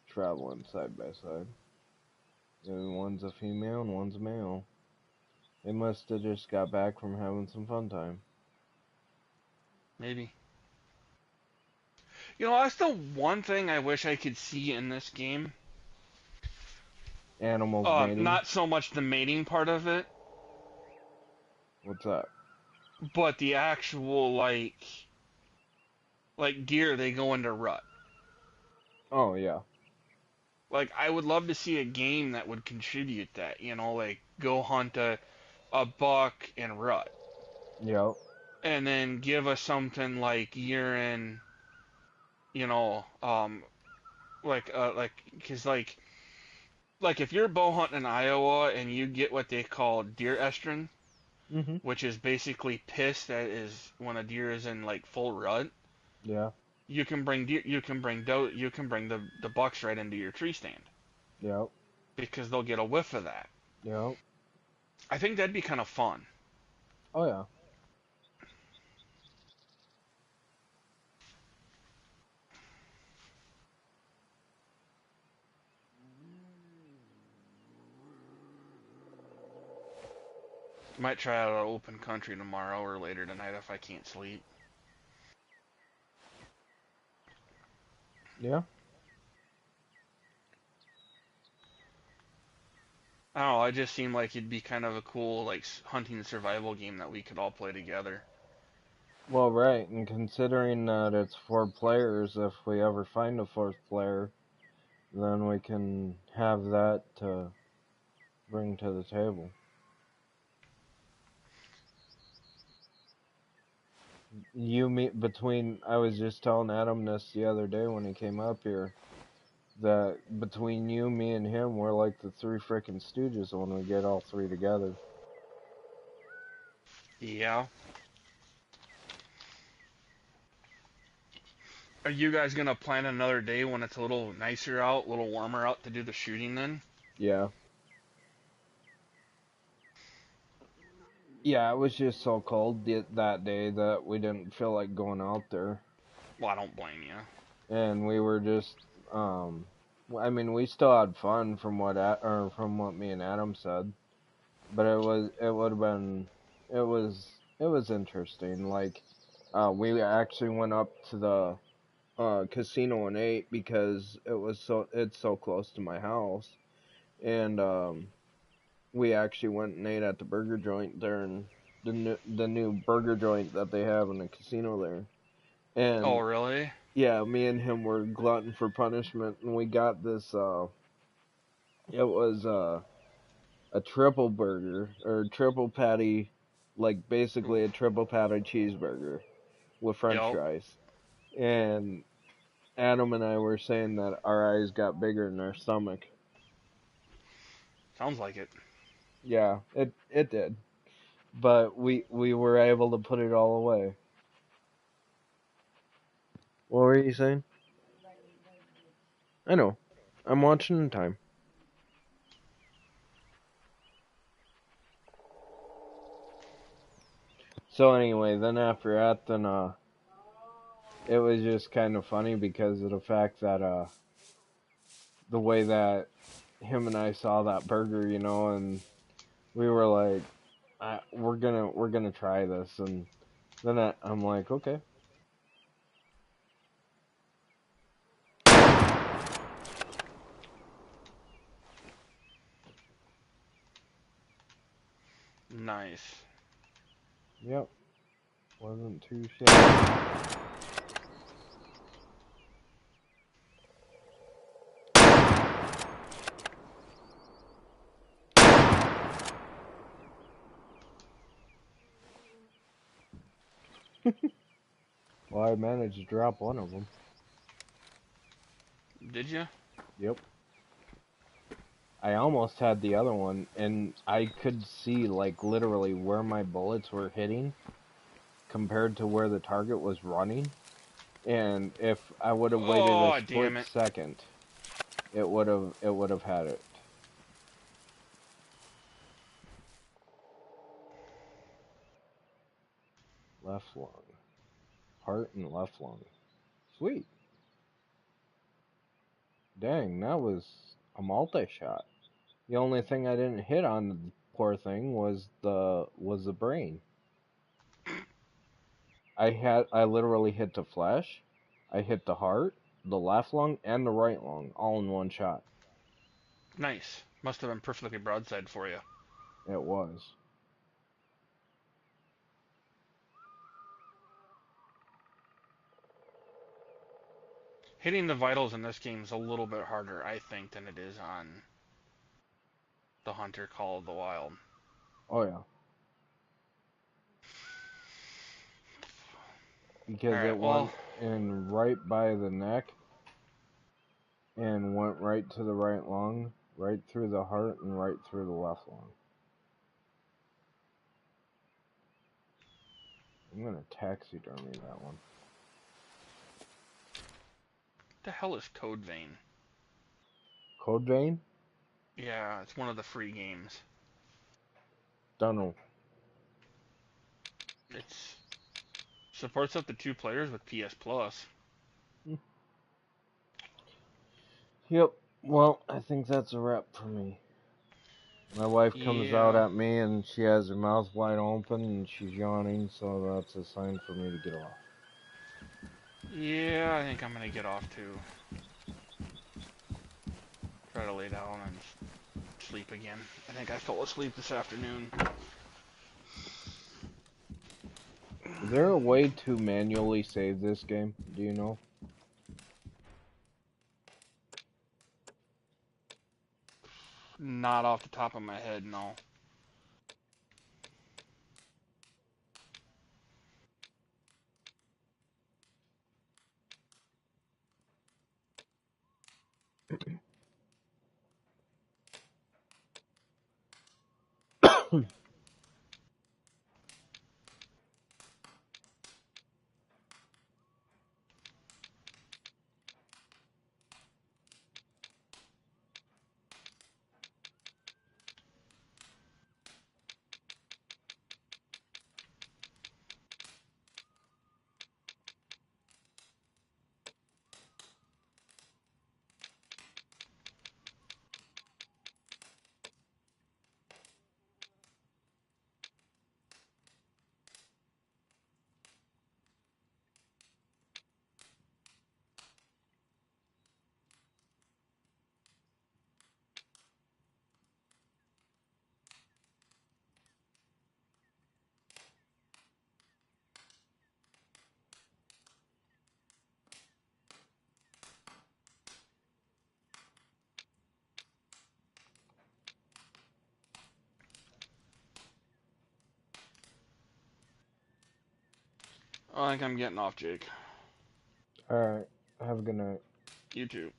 [SPEAKER 1] traveling side by side. And one's a female and one's a male. They must have just got back from having some fun time.
[SPEAKER 4] Maybe. That's the one thing I wish I could see in this game.
[SPEAKER 1] Animals mating.
[SPEAKER 4] Not so much the mating part of it,
[SPEAKER 1] What's that?
[SPEAKER 4] but the actual like deer, they go into rut.
[SPEAKER 1] Oh, yeah.
[SPEAKER 4] Like, I would love to see a game that would contribute that, like go hunt a buck in rut.
[SPEAKER 1] Yep.
[SPEAKER 4] And then give us something like you're in, because like if you're bow hunting in Iowa and you get what they call deer estrin,
[SPEAKER 1] Mm-hmm.
[SPEAKER 4] which is basically piss that is when a deer is in like full rut.
[SPEAKER 1] Yeah.
[SPEAKER 4] You can bring the bucks right into your tree stand
[SPEAKER 1] Yep.
[SPEAKER 4] because they'll get a whiff of that.
[SPEAKER 1] Yep.
[SPEAKER 4] I think that'd be kind of fun.
[SPEAKER 1] Oh, yeah.
[SPEAKER 4] Might try out open country tomorrow or later tonight if I can't sleep.
[SPEAKER 1] Yeah.
[SPEAKER 4] I don't know. It just seemed like it'd be kind of a cool like hunting survival game that we could all play together.
[SPEAKER 1] Well, right. And considering that it's 4 players, if we ever find a 4th player, then we can have that to bring to the table. I was just telling Adam this the other day when he came up here, that between you, me, and him, we're like the 3 frickin' Stooges when we get all 3 together.
[SPEAKER 4] Yeah. Are you guys gonna plan another day when it's a little nicer out, a little warmer out to do the shooting then?
[SPEAKER 1] Yeah. Yeah, it was just so cold that day that we didn't feel like going out there.
[SPEAKER 4] Well, I don't blame you.
[SPEAKER 1] And we were just, I mean, we still had fun from what me and Adam said, but it was interesting. Like, we actually went up to the casino and ate because it's so close to my house, and we actually went and ate at the burger joint there, and the new burger joint that they have in the casino there. And
[SPEAKER 4] Oh, really?
[SPEAKER 1] yeah, me and him were glutton for punishment, and we got this. It was a triple burger or triple patty, like basically a triple patty cheeseburger with French
[SPEAKER 4] Yep.
[SPEAKER 1] fries, and Adam and I were saying that our eyes got bigger in our stomach.
[SPEAKER 4] Sounds like it.
[SPEAKER 1] Yeah, it did. But we were able to put it all away. What were you saying? I know. I'm watching the time. So anyway, then after that, then it was just kind of funny because of the fact that the way that him and I saw that burger, you know, and we were like, we're gonna try this, and then I'm like, okay.
[SPEAKER 4] Nice.
[SPEAKER 1] Yep, wasn't too shabby. Well, I managed to drop one of them.
[SPEAKER 4] Did you?
[SPEAKER 1] Yep. I almost had the other one, and I could see, like, literally where my bullets were hitting compared to where the target was running. And if I would have waited a
[SPEAKER 4] Oh,
[SPEAKER 1] split
[SPEAKER 4] damn it.
[SPEAKER 1] second, it would have had it. Left lung. Heart and left lung. Sweet. Dang, that was a multi-shot. The only thing I didn't hit on the poor thing was the brain. I literally hit the flesh, I hit the heart, the left lung, and the right lung all in one shot.
[SPEAKER 4] Nice. Must have been perfectly broadside for you.
[SPEAKER 1] It was.
[SPEAKER 4] Hitting the vitals in this game is a little bit harder, I think, than it is on the Hunter Call of the Wild.
[SPEAKER 1] Oh yeah. Because it
[SPEAKER 4] Alright, well,
[SPEAKER 1] went in right by the neck and went right to the right lung, right through the heart, and right through the left lung. I'm gonna taxidermy that one.
[SPEAKER 4] what the hell is Code Vein?
[SPEAKER 1] Code Vein?
[SPEAKER 4] Yeah, it's one of the free games.
[SPEAKER 1] Dunno.
[SPEAKER 4] It's supports up to 2 players with PS Plus.
[SPEAKER 1] Yep. Well, I think that's a wrap for me. My wife comes out
[SPEAKER 4] Yeah.
[SPEAKER 1] at me and she has her mouth wide open and she's yawning, so that's a sign for me to get off.
[SPEAKER 4] Yeah, I think I'm gonna get off too. Try to lay down and sleep again. I think I fell asleep this afternoon.
[SPEAKER 1] Is there a way to manually save this game? Do you know?
[SPEAKER 4] Not off the top of my head, no. I think I'm getting off, Jake.
[SPEAKER 1] Alright. Have a good night.
[SPEAKER 4] You too.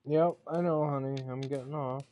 [SPEAKER 1] Yep, I know, honey. I'm getting off.